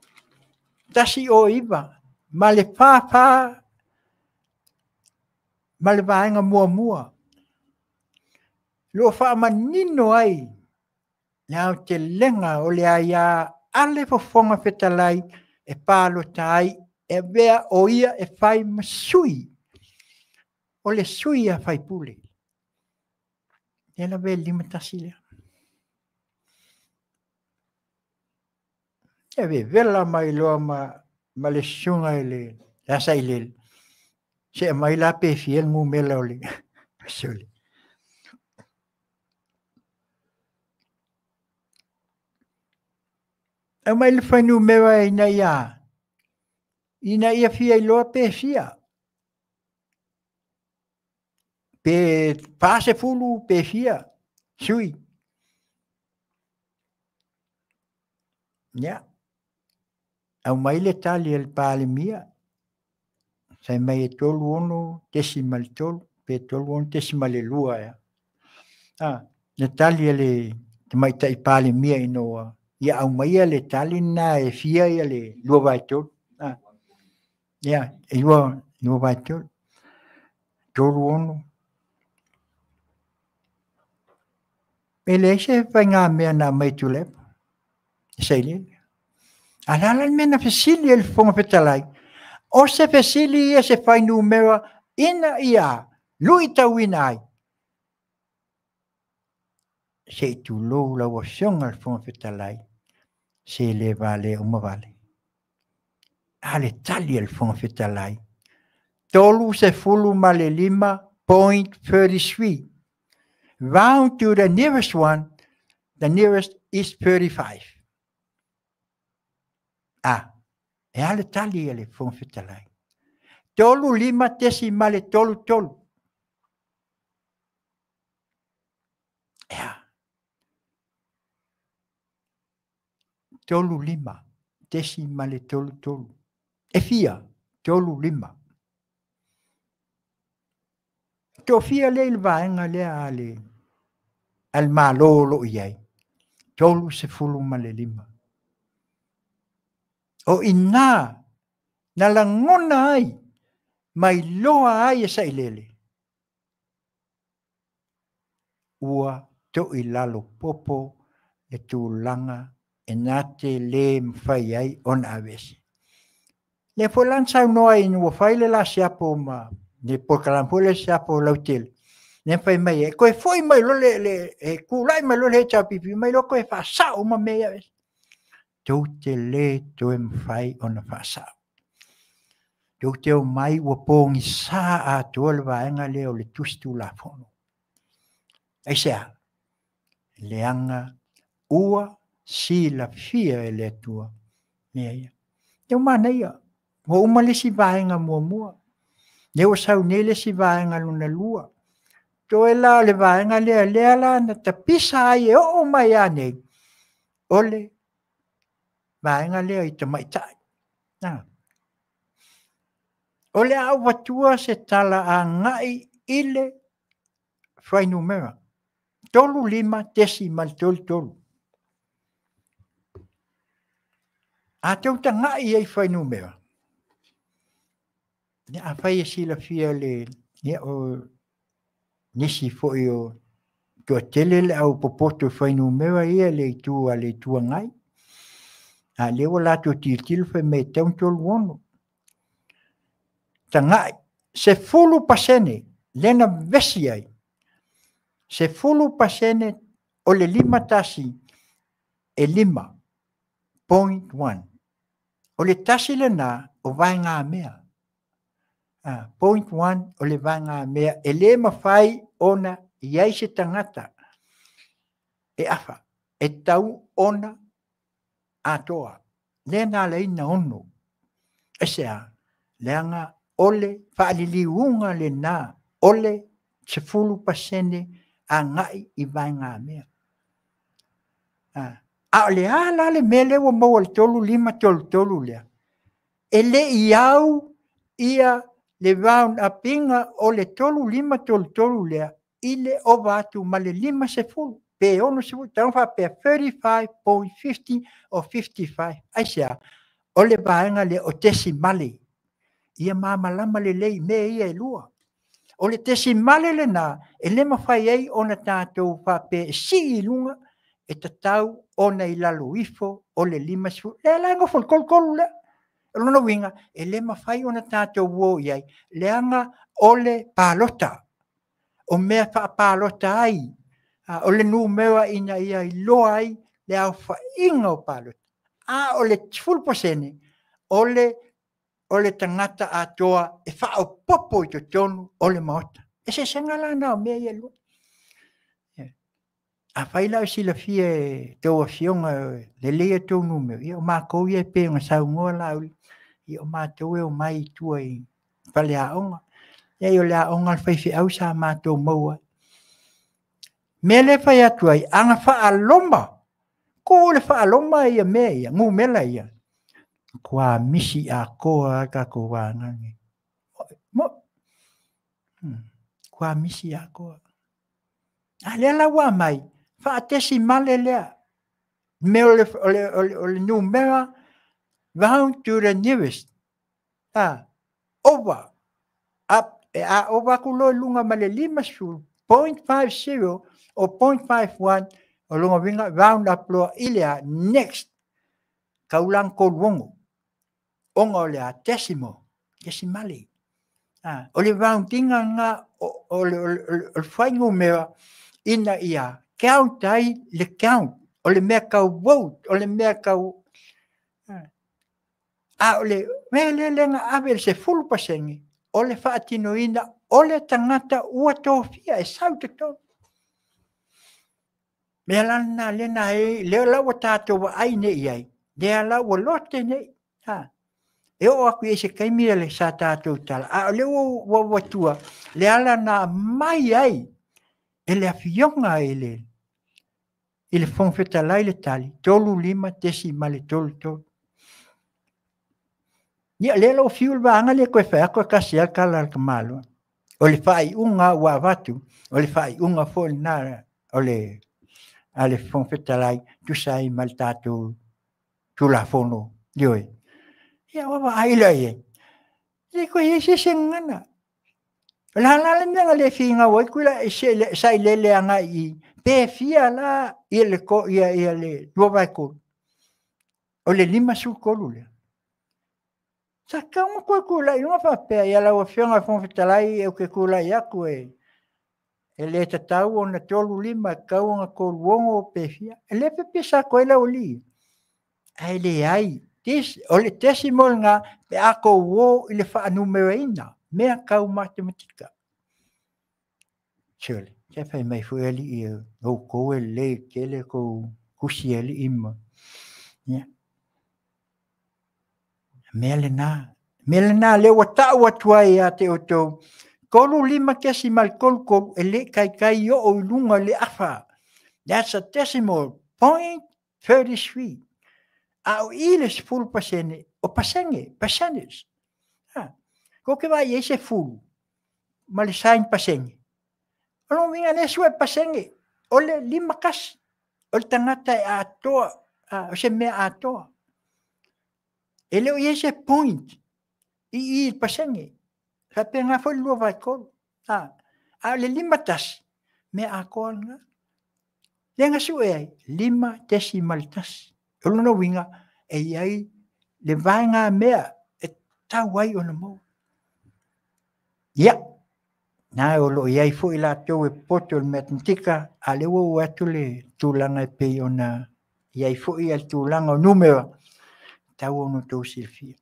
tasi o iwa, ma le pāpā, ma le vaenga mua. Lo wha manino ai, Nau te lenga o le aia ale fofonga fitalai e pālo tai e vea o ia e whai masui. O le sui a whai pule. Nela vea lima tasi lea. E vea vela mai loa ma le sunga i le asa i le. Se mai la pe fiel ngu mela o le. Sole. E mai le whainu mewa ina ia. Ina ia fia i loa pe fia. Pe pase fulu pe fia. Sui. Ya. Au mai le tali el pale mia. Sai mai e tolu ono decimal tolu. Pe tolu ono decimal e lua ya. Le tali ele te mai tai pale mia inoa. Ia au mai le tali na e fia ia le lua vai tolu. Ya, e lua vai tolu. Tolu ono. Ele se vai ngā mea na mai tulepa. Sei le. Alala mena fesili ele fonga petalai. O se fesili ia se fai numera ina ia. Lui tauina ai. Se tu lou la wasionga le fonga petalai. Se le vale uma vale. Ale tali ele fonga petalai. Tolu se fulu male 5.33. Round to the nearest one. The nearest is 35. E ale tali ele fonga fitalai. Tolu 5 desimale tolu. Tolu 5 desimale tolu. E fia, tolu 5. To fia le il vaenga le ale. Al malolo iai. Tolu se fulu male 5. O ina na langona ai mai loa ai e sailele. Ua to ilalo popo e tūlanga e nate le mwhai ai on avesi. Le polansa noa i nua whaile la siapo ma ne pokalampule siapo lautele. Ne whai mai e koe foi mai lole e kulai mai lole he chapipi mai lo koe whasao ma mea vesi. Tau te le to e mwhai o na whasao. Tau te o mai ua pōngi sā a toa le vaenga leo le tustu la fono. Ai sea, leanga ua si la fia e le tua. Mea ia. Tau mana ia. Wa uma le si vaenga mua. Neo sau ne le si vaenga luna lua. To e la le vaenga lea la na ta pisa ai e o mai anei. Ole vaenga lea i ta maitai. Ole au watua se tala a ngai ile whai numera. Tolu 5 decimal tolu. A tau ta ngai ai whai numera. Ne a whai e sila fia le ne o nisi foi o tua tele le au popoto whai numera ia le tua ngai. A lewa la tu tiltil whai me tau tolu ono. Ta ngai se fulu pasene lena vesi ai. Se fulu pasene o le 5 tasi e 5.1. O le tasi le na o vai ngā mea. 0.1 o le vai ngā mea. E le mawhai ona iai se tangata. E awha. E tau ona atoa. Le nā leina ono. E sea. Leanga ole whaaliliunga le nā. Ole se fulu pasene a ngai i vai ngā mea. A le ala le mele wa mau al tolu 5 tolu lea. E le iau ia le vaun a pinga o le tolu 5 tolu lea ile ova atu ma le 50 pe ono se tau fa pe 35.50 o 55 aisia o le vaenga le o tesimale ia mamalama lelei me ia e lua o le tesimale lena e le mawhai ei ona tātou whape si ilunga e tatau ona i lalo ifo o le 5 le langa fol kol le lona winga e le mawhai ona tātou wo iai le anga o le palota o mea palota ai o le numera ina ia i loa ai le au whainga o palota o le 10% o le tangata atoa e whao popo i to tonu o le maota. E se sengala na o mea i alua. A whaila o sila fie tau a fionga le lea tau numero. Ia o mākou ia pe ngā sau ngoa lauli. Ia o mātou e o mai tua i pale a onga. Ia i o le a onga al whaifi au sa mātou maua. Mea le whai atu ai, anga wha loma. Ko le wha loma ia mea ia, ngu mela ia. Kua misi a koa ka ko wāngangi. Kua misi a koa. Le la wā mai, wha atesi male lea. Me o le numera, round to the nearest. Over. Over kulo lunga male 5.50 o 0.51 o lunga winga round up loa ilea next. Kaulang ko wongo. Onga le a desimale. O le roundinga nga o le whaingo mea ina ia count ai le count. O le mea kau vote. O le mea kau o le mea le lenga awe se fulu pasengi. O le whaatino ina o le tangata ua tōwhia e sau te tō. Mea lana lena leo lawa tātou wa ai ne iai. Lea lawa lote ne. E o aku e se kaimia le sa tātou tala. Leo wawatua. Le ala na mai ai. E le awhionga e le. I le whongwheta lai le tali. Tolu 5 desimale tolu. Ia le lo fiul vanga le koe whea koe kasi al kala ka malo. O le whai unga wa watu. O le whai unga fōli nara. O le ale whongwheta lai. Tu sai mal tātou tula whono. Ioi. Ia wawa aila e. Le koe e se sengana. La menga le finga wai kula sai le anga i. Pe fia la i le ko ia le duwa ko. O le 5 sul kolu le. Sa kama koe kula i unga whapea ia lau a whionga whongwhitalai e uke kula i aku e. E le tatau o na tolu 5 kaunga ko luongo o pefia. E le pepe sa koe lau li. Ai le ai. O le tesimol nga pe ako wo i le wha numera ina. Mea kau matematika. Sure. Ke whai mai fueli i o koe le kele ko kusi eli ima. Yeah. Melena le wata watua ya te oto. Kolu 5 decimal kolu e le kai o lunga le afa. That's a decimal point 33. Au ile full pasene o percentage. Ko ke vai ese full. Mal sain pasene. Ono minga le sue pasene. O le 5 kas. O tangata atoa. O se me atoa. Ele o ese point. I pasenge. Sape nga foi lua vai kol. Le 5 tas. Me a kol nga. Lenga sue ai. 5 decimal tas. Olo no winga. E ai. Le vai nga mea. E tawai ona mo. Ia. Na olo iai foi la tau e poto le matematika. A le wo atu le tulanga e pe ona. Iai foi al tulanga o numero. Tau ono tau silfia.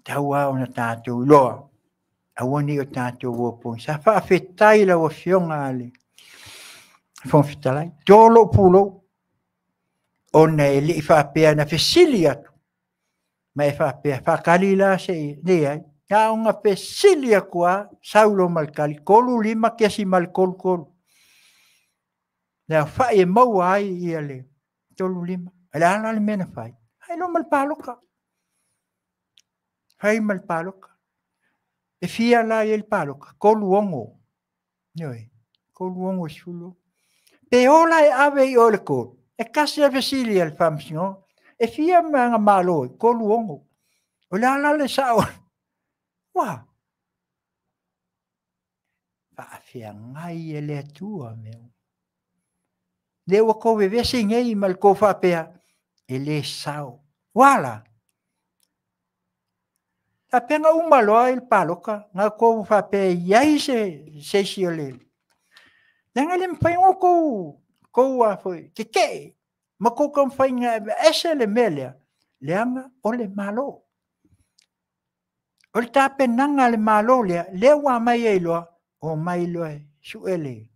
Tau a ona tātou loa. Awani o tātou wopon. Sa wha awhetai la o whionga ale. Whonwhitalai. Tōlo pulo. Ona e li whapea na whesili atu. Mai whapea whakali la se ne ai. Ka onga whesili akua saulo malkali. Kolu 5 kesi mal kolu. Na wha e maua ai i ale. Tolu 5. Ala ala mena whai. Hai lo malpaloka. Hai malpaloka. E fia la el paloka. Kolu ongo. Noi, ko luongo sulu. Pe ola e ave i ole ko. E kasi a vesili al famsino. E fia mga malo, ko luongo. O le ala le sao. Wa. Fia ngai e le tua meu. Le wa ko vesi ngai mal ko fa pea. E le sao. Wala. A penga umaloa il paloka. Nga ko fa pea iai se si ole. Nanga le mpai ko a foi. Ke. Ma ko kam fai nga ese le melea. Leanga o le malo. O le tape nanga le malo lea. Le wa mai e loa. O mai loa su ele.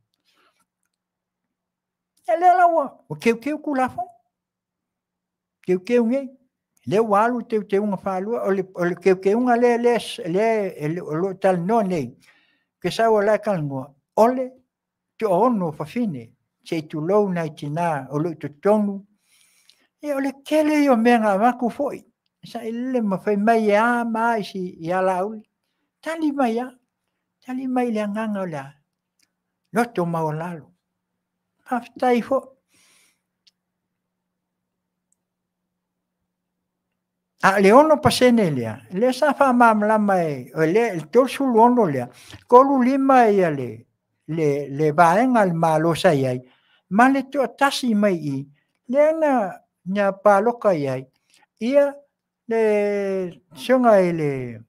E le lawa. O keu kulafo. Keu ngai. Le walu te unga whalua. O le keu nga le lo tal no nei. Ke sa o lai kalangua. Ole te ono whawhine. Se tu lou nai tina o lo tu tonu. E o le kele i o mea ngā waku foi. Sa ile ma whai mai a mai si i ala uli. Tali mai a. Tali mai le nganga o lea. Loto mau lalo. Haftai fo. A le ono pasene lea. Le sa wha mamlama e. O le tol sulu ono lea. Kolu lima e le vaenga le malo sa iai. Ma le to tasi mai i. Le na paloka iai. Ia le sunga e le.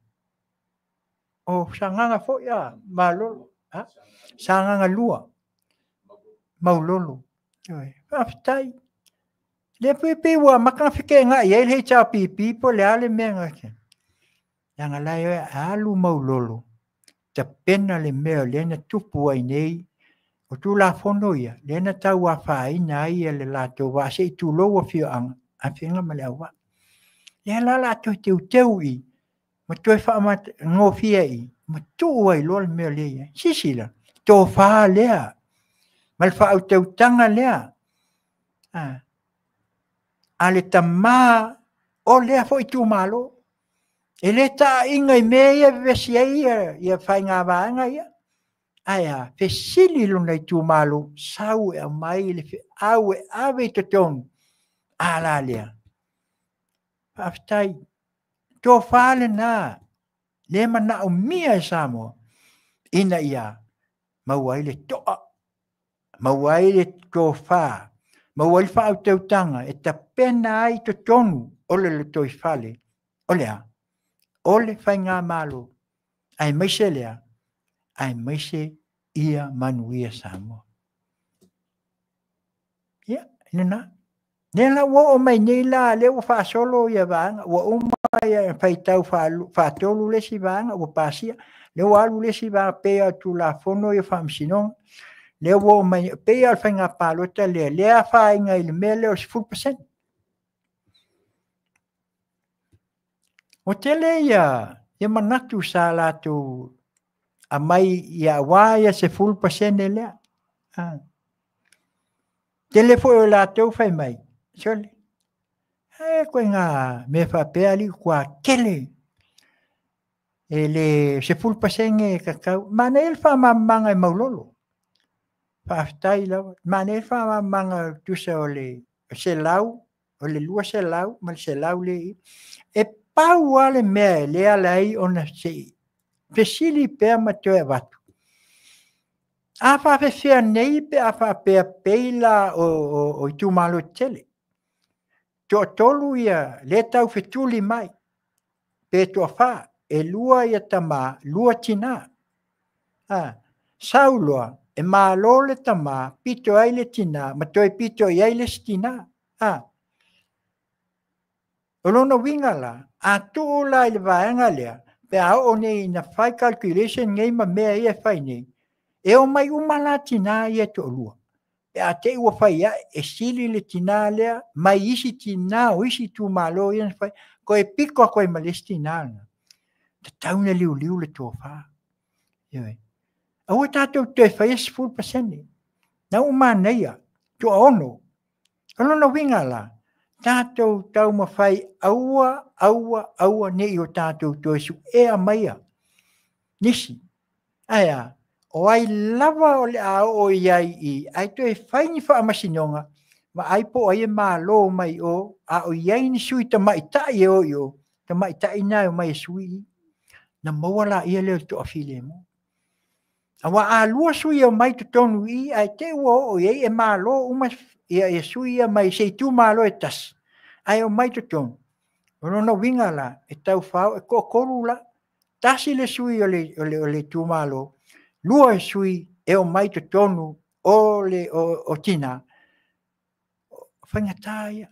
O sanganga fo ia. Malolo. Sanganga lua. Maulolo. Haftai. Le pipi wa maka fike nga ia le cha pipi po le ale menga ke. Yang ala ia alu maulolo. Ta pena le mea le na tupu ai nei. O tu la fono ia. Le na tau a whai na ia le lato wa se tu loa fio anga. A whinga ma le awa. Le la lato teu i. Ma toi wha ma ngofia i. Ma tu ai loa le mea le ia. Sisila. Tō wha lea. Mal wha au teu tanga lea. Ale tama o lea fo i tu malo. E le ta inga i mea ia vesi ia whai ngā vāanga ia. Aia, fe sili luna i tu malo, sau e mai le fe au e ave i tonu. Ala lea. Haftai, tō whale nā, le mana o mia e Samoa. Ina ia, mauai le toa, mauai le tō whā. Ma wai wha au teu tanga, e ta pena ai to tonu, ole le toi whale. Olea, ole whai ngā malo. Ai maise lea, ai maise ia manuia Samoa. Ia, nena. Nela wa o mai nei la, le wa wha solo ia vanga, wa o mai whai tau wha tolu le si vanga, wa pasia, le wa alu le si vanga pea tu la fono ia wha msinong, le wo mai pe al fanga palota le a fa inga il mele os 4%. O tele ya manatu sala tu a mai ya wa ya se 4% le. Tele fo la tu fai mai. Sole. Ko nga me fa pe ali kwa kele. Ele se 4% e kakau. Manel fa mamanga maulolo. Paftai la mane fa manga tu se ole se lau ole lua se lau mal se lau le e pa wale me le alai ona se pesili per ma to e vatu a fa fe nei pe a fa pe peila o tu malo tele to tolu ia le tau fe tuli mai pe to fa e lua ia tama lua tina sauloa e malo le tama, pito ai le tina, ma toi pito ai le stina. O lona winga la, a tu la le vaenga lea, pe a o nei na fai calculation ngai ma mea ia fai nei. E o mai umala tina ia to lua. Pe a te ua fai ia, e sili le tina lea, mai isi tina o isi tu malo ia fai, ko e piko a koe ma le stina. Ta tauna liu le tō wha. Ioi. Awa tātou te whai 4%. Na umana ia, tu ono. Ono na winga la, tātou tau ma whai aua ne i o tātou tu esu e a maia. Nisi. Aia, o ai lava o le a o iai I ai to e whaini wha amasinonga ma ai po ai e malo mai o a o iai ni sui ta mai tai o yo ta mai tai nai o mai sui na mawala ia leo to afile mo awa a lua sui o mai to tonu I ai te o iai e malo uma ia e sui mai sei tu malo e tas ai o mai to tonu ono no winga la e tau whao e kokoru la tasi le sui o le tu malo lua e sui e o mai to tonu o le o tina whangata ia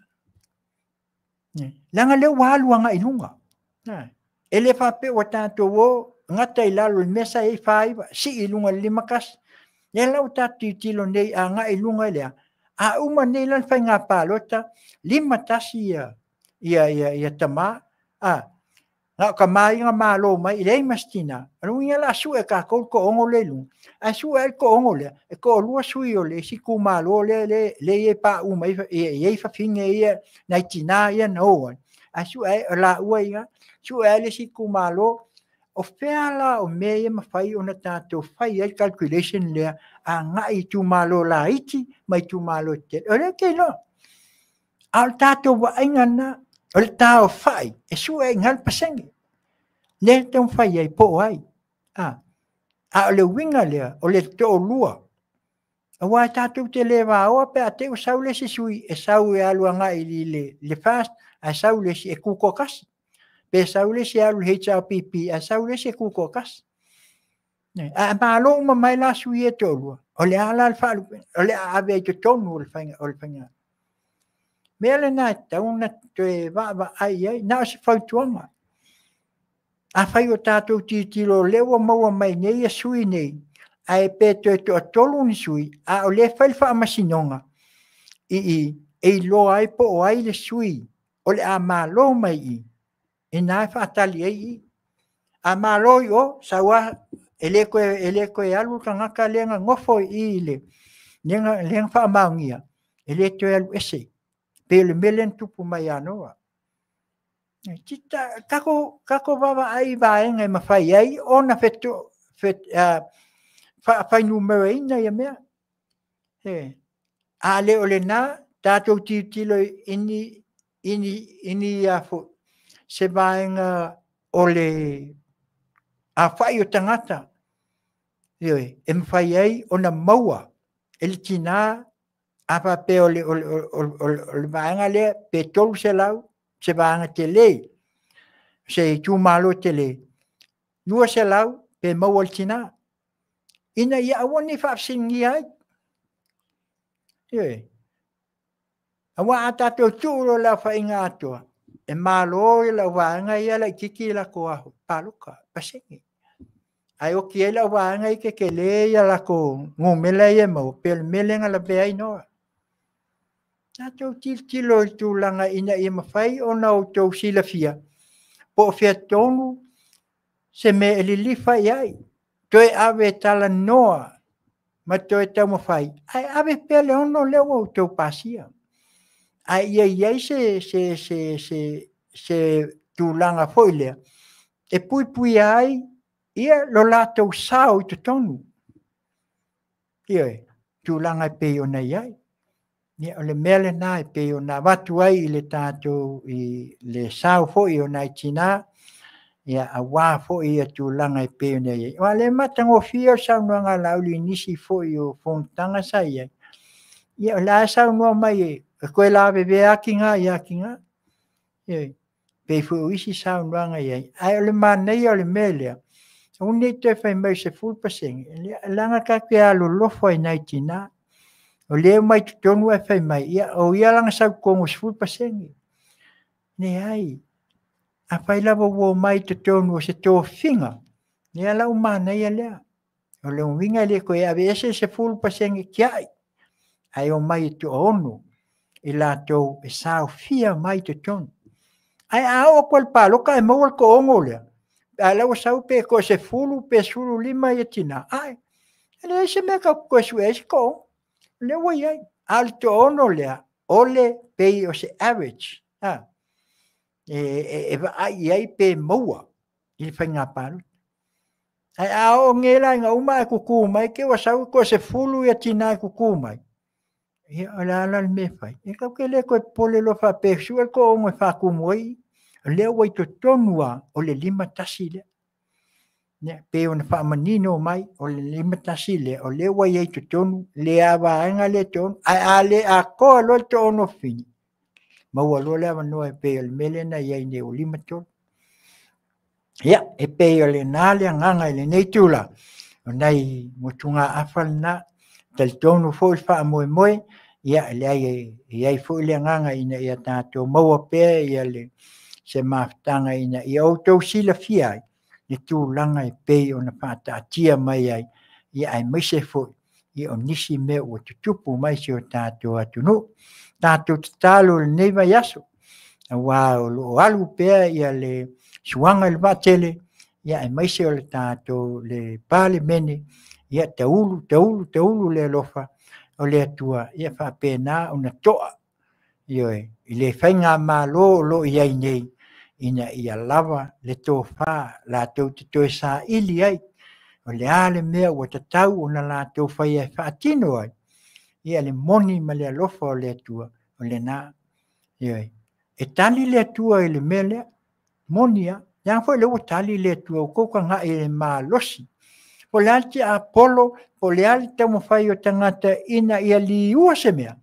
langa leo waluanga inunga e le whape o tātou o ngata I lalo I mesa e whaiva si I lunga limakas e lau tātou tilo nei a ngā I lunga lea a uma nei lan whainga pālota lima tasi ia tama ngā ka mai ngā mālo mai I rei mastina anunga la su e ka ko ongo le lunga a su e ko ongo le e ko lua sui o le si ku mālo le e pa uma e whawhinga ia nai tina ia no a su e la ua ia su e le si ku mālo o whēala o mea mawhai o na tātou whai ai calculation lea a ngai tu mālo la iti mai tu mālo te o le ke no al tātou wa aingana o le tāo whai e su e ngal pasengi le tau whai ai po ai a o le winga lea o le to lua a wai tātou te le wāoa pe a te o sau le si sui e sau e alua ngai le fast a sau le si e kuko kasi pe saule se alu HRPP a saule se kuko kas a malo ma mai la sui e tolu o le ala fa o le ave to tonu o fanga me le na ta una te va ai na se fa tuanga a fai o tato ti lo lewa mo mai nei e sui nei ai pe to tolu ni sui a o le fa masinonga e lo ai po ai le sui o le a malo mai e nai whaatali ei a maroi o sawa ele koe alu ka ngaka lenga ngofo I le lenga wha maungia ele to alu ese pe le melen tupu mai anoa tita kako wawa ai vaenga I mawhai ai ona feto whai numero ina ia mea a le o le na tātou tilo ini a fo se vaenga o le a whai o tangata e mwhai ai o na maua e le tina a pape o le vaenga le pe tolu se lau se vaenga te le se tu malo te le lua se lau pe maua le tina ina ia awani whapsingi ai awa atato tūro la whainga atua e malo I la wanga ia la kiki la koa paluka pasengi ai o ki la wanga I ke le ia la ko ngumela ia mo pel melenga la be ai no tato tilo tu langa ina I mawhai o na o tau sila fia po fia tonu se me elilifa ai toi ave tala noa ma toi tau mawhai ai ave pele ono leo o tau pasia ai ia se tulanga foilea e pui ai ia lo latou sao I te tonu ia tulanga pe ona ai ia o le mele na pe ona watu ai I le tātou I le sao foi ona I tina ia a wā foi ia tulanga pe ona ai o le matango fia sao nga lauli nisi foi o fontanga sai ia la sao no mai koe la bebe akinga pe fu isi sao nwanga ia ai le manei o le melea uni te fai mai se full paseng langa ka ke alo lofo I nai tina o le mai tonu e fai mai ia o ia langa sao kongo se full paseng ne ai a fai lava wo mai tonu se to finga ne ala manei lea o le winga le koe ave se full paseng kiai ai o mai to ono I latou e sao fia mai te tonu. Ai a o kwal palo ka e mawal ko ongo lea. A lau sau pe ko se fulu pe sulu lima e tina. Ai, ele se meka ko su e ko. Le wai ai. Al to ono lea. Ole pe o se average. Ai pe maua. I whainga palo. ai ao ngela nga uma ku mai ke wa sau ko se fulu ya tina ku mai ia ala me fai e ka ke le ko pole lo fa pe su ko mo fa ku moi le wa to tonua o le lima tasile ne pe ona fa manino mai o le lima tasile o le wa ye to tonu le ava nga le ton ai ale a ko lo to no fini ma wa lo le no e pe el melena ye ne o lima ton ia e pe o le nale nganga le nei tula nei mo tunga afalna tel tonu fo fa mo ia le ai fo le nganga ina ia tato mo pe ia le se maftanga ina ia auto sila fia ni tu langa e pe ona pata tia mai ai ia ai mai se fo ia onisi me o tupu mai se o tato atunu tato talo nei vai aso wa o alu pe ia le suanga le batele ia ai mai se o tato le pale mene ia taulu le lofa o le tua ia fa pena una toa ia le fainga malo lo ia nei ina ia lava le tofa la to sa ili ai o le ale mea o tatau ona la to fa ia fa tino ai ia le moni ma le lofa o le tua o le na ia e tali le tua i le mele monia ya foi le tali le tua ko ka e ma losi o le alti apolo o le alti mo fai o tangata ina ia li ua mea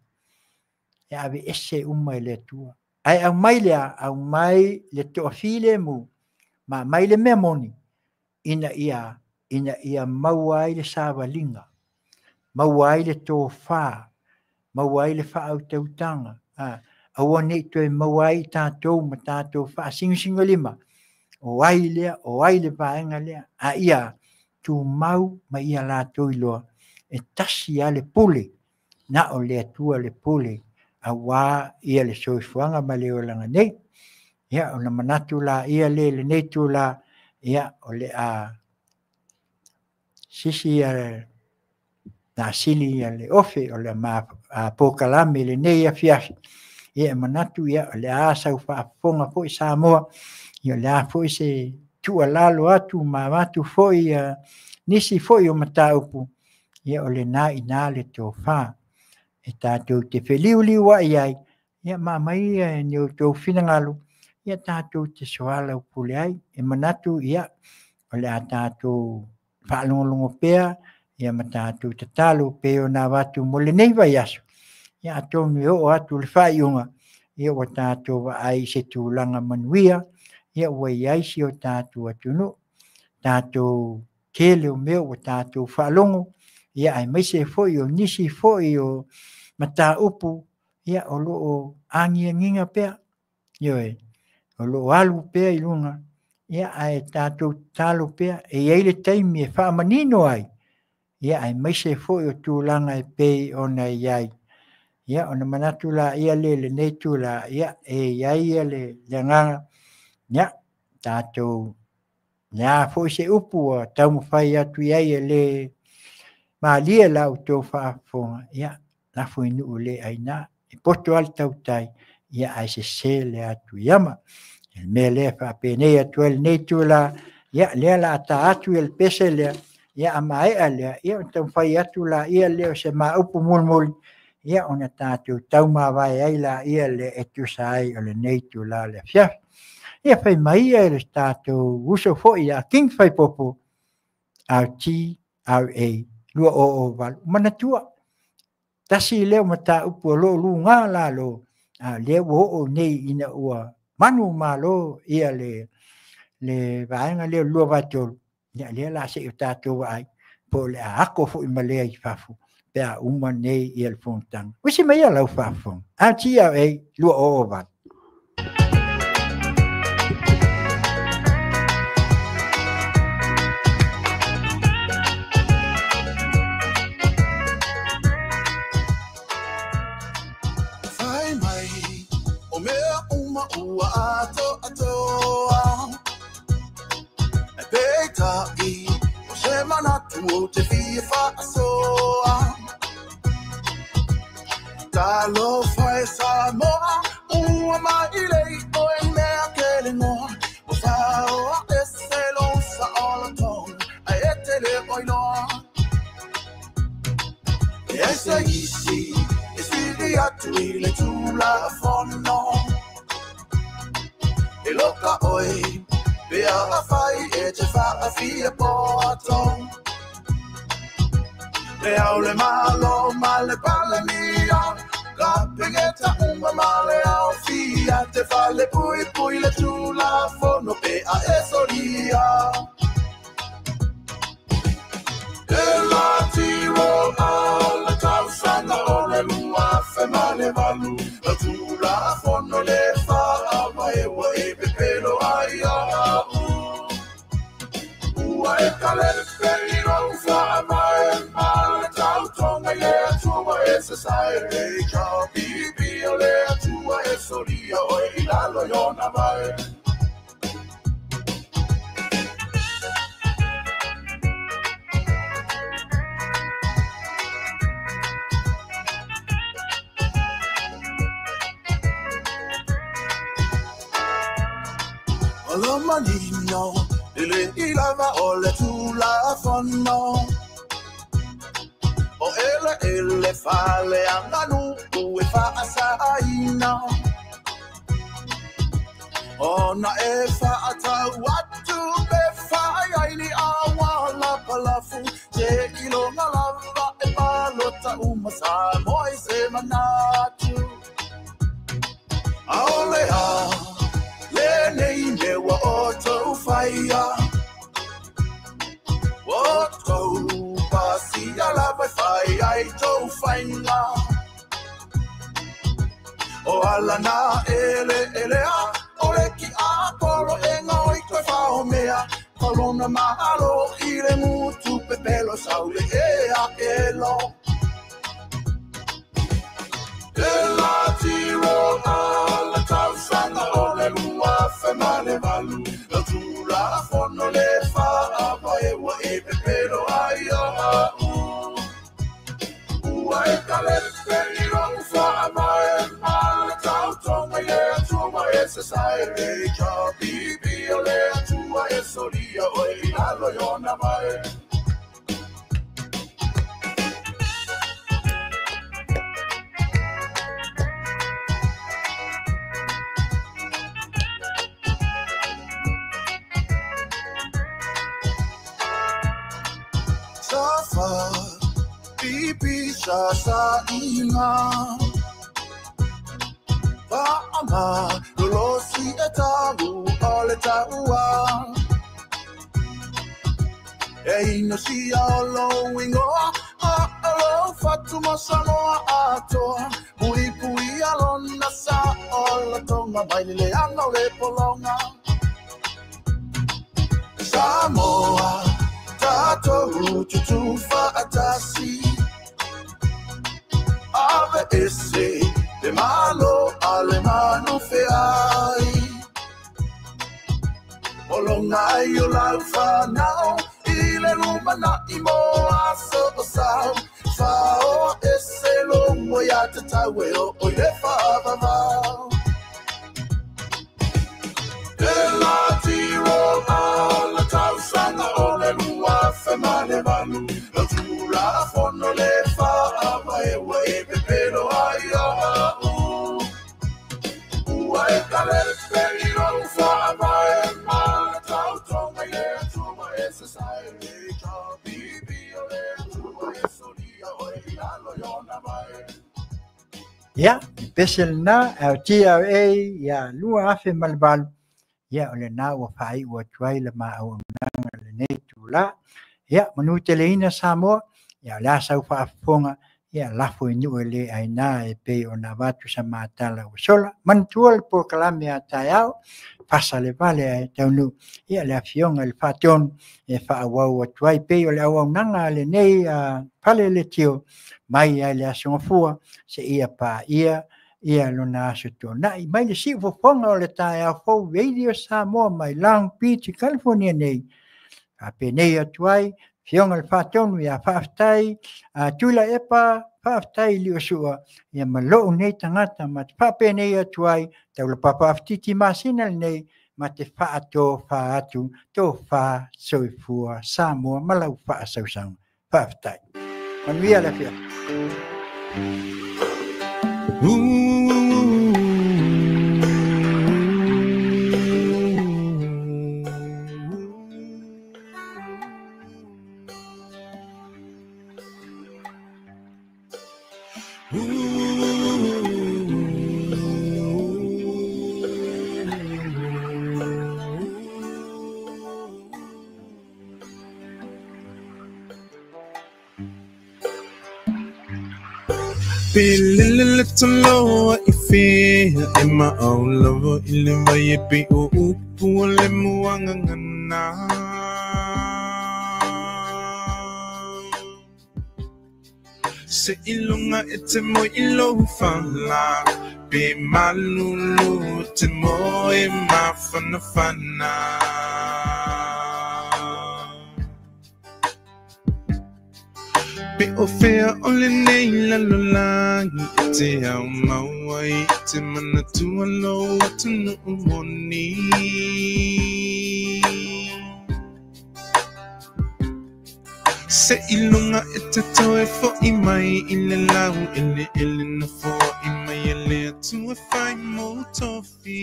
e ave ese uma le tua ai au mai le to file mu ma mai le memoni ina ia mauai le savalinga mauai le to fa mauai le fa au tautanga au nei to mauai tato ma tato fa singa lima o ai le vaenga le a ia tu mau ma ia la toilo e tasi ale pule na o le tua le pule awa ia le soifuanga ma le olanga nei ia ona manatu la ia le nei tu la ia o le a sisi ia na sili ia le ofe o le ma a pokalame le nei a fiasi ia manatu ia o le a sau fa fonga po sa moa ia le a fo se tu alalo atu ma matu fo ia nisi fo o mataupu ia o le na ina le tofa e tātou te wheliuli wa iai ia mai ni o tō whinangalu ia tātou te soala upule ai e manatu ia o le a tātou whaalongolongo pēa ia ma tātou te talo pēo nā watu mo le nei vai aso ia atonu o atu le whaiunga ia o tātou wa ai se tūlanga manuia ia wa iai si o tātou atunu tātou kele o meo o tātou whaalongo ia ai mai se foi o nisi foi o mata upu ia o lo angia nginga pea yoe o lo alu pea i lunga ia ai tātou talo pea e eile taimi e wha manino ai ia ai mai se foi o tūlanga e pei ona iai ia ona manatu la ia le nei tūla ia e iai ia le nganga ia tātou ia foi se upu o tau mwhai atu iai le ma lia la o tō whaafonga ia la foi nu le aina e poto al tautai ia ai se le atu iama me le fa pene atu el nei tula ia le la ata atu el pese le ia mai ale ia tau fai atu la ia le se ma upu mulmul ia ona tatu tau ma vai ai la ia le etu sai o le nei tula le fia ia fai mai e le tatu uso fo ia king fai popo RTA lua o val manatua tasi leo mata upu lo lu nga la lo le wo nei ina ua manu malo ia le vaenga le lua vatol ia le la se tato ai po le ako fo imale ai fafu pe a uma nei ia le fontang wisi mai ala fafu atia e lua o val O te fifa soa talo fai sa moa uma mai o me aquele no o fa o esse lo sa all ton ai Mai sa isi, isi atu I le tula fono. E loka oi, pe a fai e te wha fia poto. Le au le malo, ma le pale mia. Ka pingeta ma le au fia. Te wha pui pui le tula fono pe a esoria. E la tiro ala tausanga o le lua fe ma le valu. La tula fono le wha ma e wa e pe pelo ai a u. Ua e kalele peiro wha ma e ma le tau tonga le atua e society. Ka bibi o le atua e soria o e lalo yona mai. Olo manino, ile ilava o le tula fono. O ele fale anganu, ue fa asaina. Ona e fa ata watu be fa yaini awala palafu. Te ilonga lava e palota umasa moi se manatu. Aolea. Lenei me wa oto fire. Oto pasi ala vai fai ai to fainga. O ala na ele a ole ki a polo enga oi ko fa o mea. Kolona mahalo ile mutu pepelo saule e a elo. Ela tiro ala tausanga o le lua fe male valu. La tula fono le fa apa e wa e pepelo ai a u. Ua e kalele peiro fa ama e ma tau tonga e atua e society. Ka bibi o le atua e soria o e lalo yona mai. Pipi sa inga Paama lolosi e tabu ole taua E ino si alo ingoa alo fatuma sanoa atoa Pui pui alona sa ola tonga Baile le anga le polonga Samoa Tato rutu fa atasi Ave esse de malo alemano feai Olonga io la fa now Ile lumana imo aso sao Fa o esse lo moya tatawe o ye fa baba Ela tiro ala tausanga o le lua fe male valu La tula fono le fa ama e wa e pepero ai a u Ua e kalele peiro fa ama e ma tau tonga e tuma e society Ka bibi o le tuma e soria o e lalo yona mai Ya, pesel na au tia e ya lua afe malbal. Ya ole na wa fai wa tuai le ma au nanga le nei tula. Ya manu teleina samo ya la sa fa fonga ya la fo ni ole ai na e pe ona vatu sa matala o sola man tuol por kalame atayao pasa le vale ai taunu ya le afion el fation e fa wa wa tuai pe ole au nanga le nei pale le tio mai ai le aso fua se ia pa ia lona se to na mai le si fo fonga o le taia fo radio sa mo mai Long Beach California nei a pe nei atuai fiong al faton ya faftai tula epa faftai li osua ya malo nei tangata mat pape nei atuai tau papa aftiti masinal nei mate fa ato fa atu to fa soifua samo malau fa sausang faftai Manuia le fia. Feeling a little lower, you feel in my own lover. Ilima yepi o upu ole muangangana. Se ilunga ete mo ilo fala, be malulu te mo e mafana fana. Be ofea ole nei la lolangi te au mawai te mana tua lo atu no umoni. Se ilunga ete toe fo imai ile lau ile na fo imai ele atu e fai mo tofi.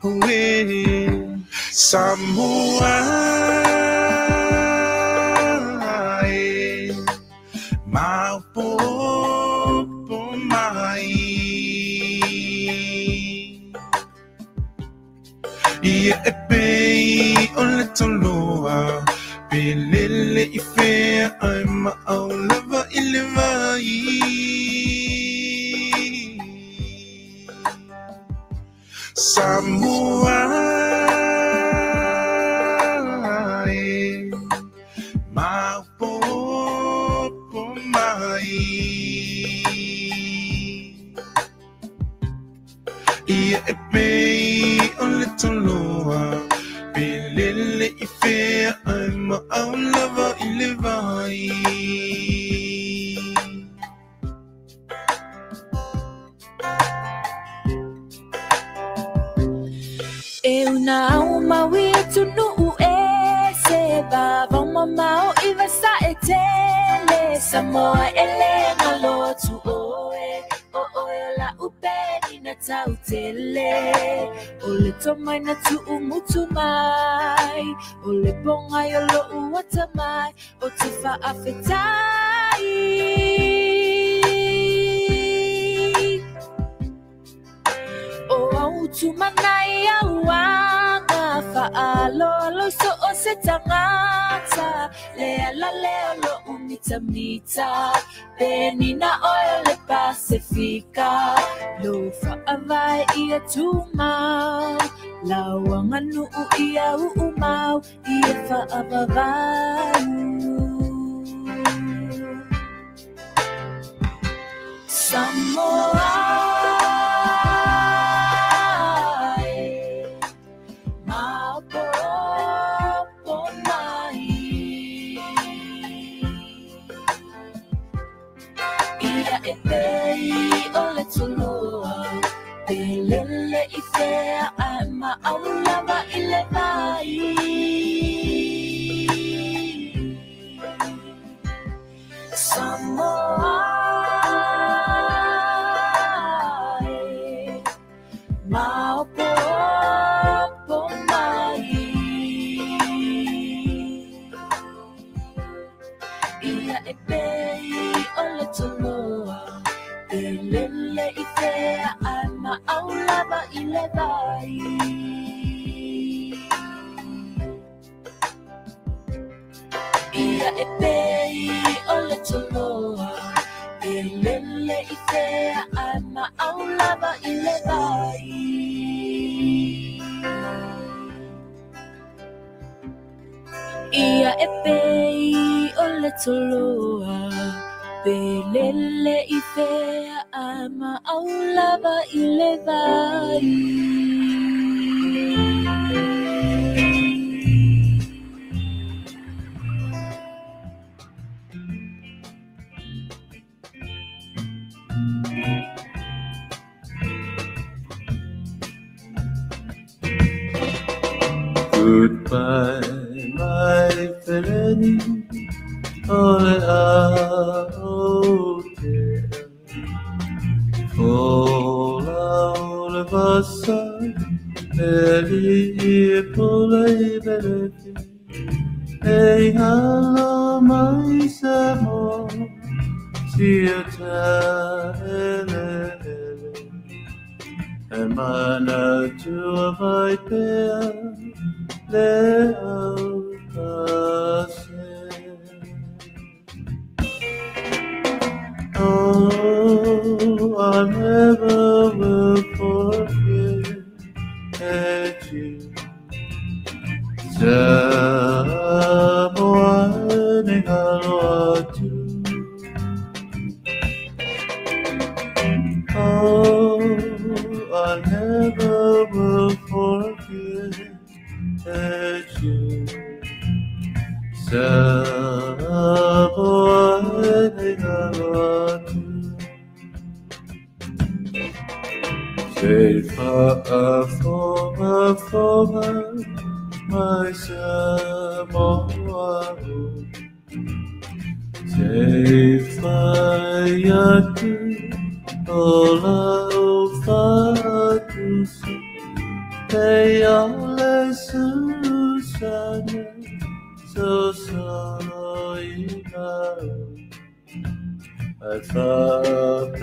Oe Samoa Maupopo mai Ia e pei o le toloa Pelele I fea ai maau lava I le vai Samoa Maupopo mai Ia e pei o le toloa Pelele I fea ai maau lava I le vai E una maui tunu e se va vama mau I vasa e tele Samoa ele ngalo tu oe o oe la upeni na tau tele o le tomai na tu umutu mai o le bongai o lo uata mai o te whaafetai o au tu manai au anga whaalo so o se tangata lea la leo lo umita mita penina o le Pasifika lo whaavai ia tu mau lauanga nuu ia uumau ia whaavavau Samoa Ole toloa Pelele I fea ai maau lava I le vai Samoa Maupopo mai Ia e pei ole toloa Pelele I fea ai maau lava I le vai Ia e pei ole toloa Pelele I fea ai maau lava I le vai Ia e pei ole toloa Pelele I fea ai maau lava I le vai Goodbye, my friend ole aote ola ole vasa eli polei beleki ei halo mai samo siata ele and mana tua vai pea le autase. Oh, I never will forget you. Samoane haloatu. Oh, I never will forget you. Samoane haloatu. Say for my Samoahu. Say fayatu ola ufatusu. Say ole susana so solo inau. I thought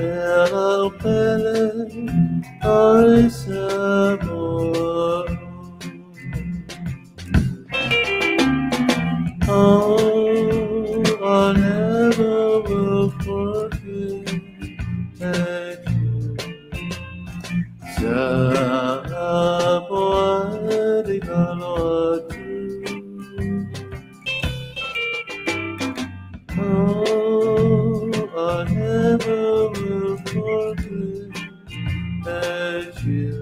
I'll pele I sabor. Oh, I never will forget you. Samoane haloatu. Oh, I never will forget you.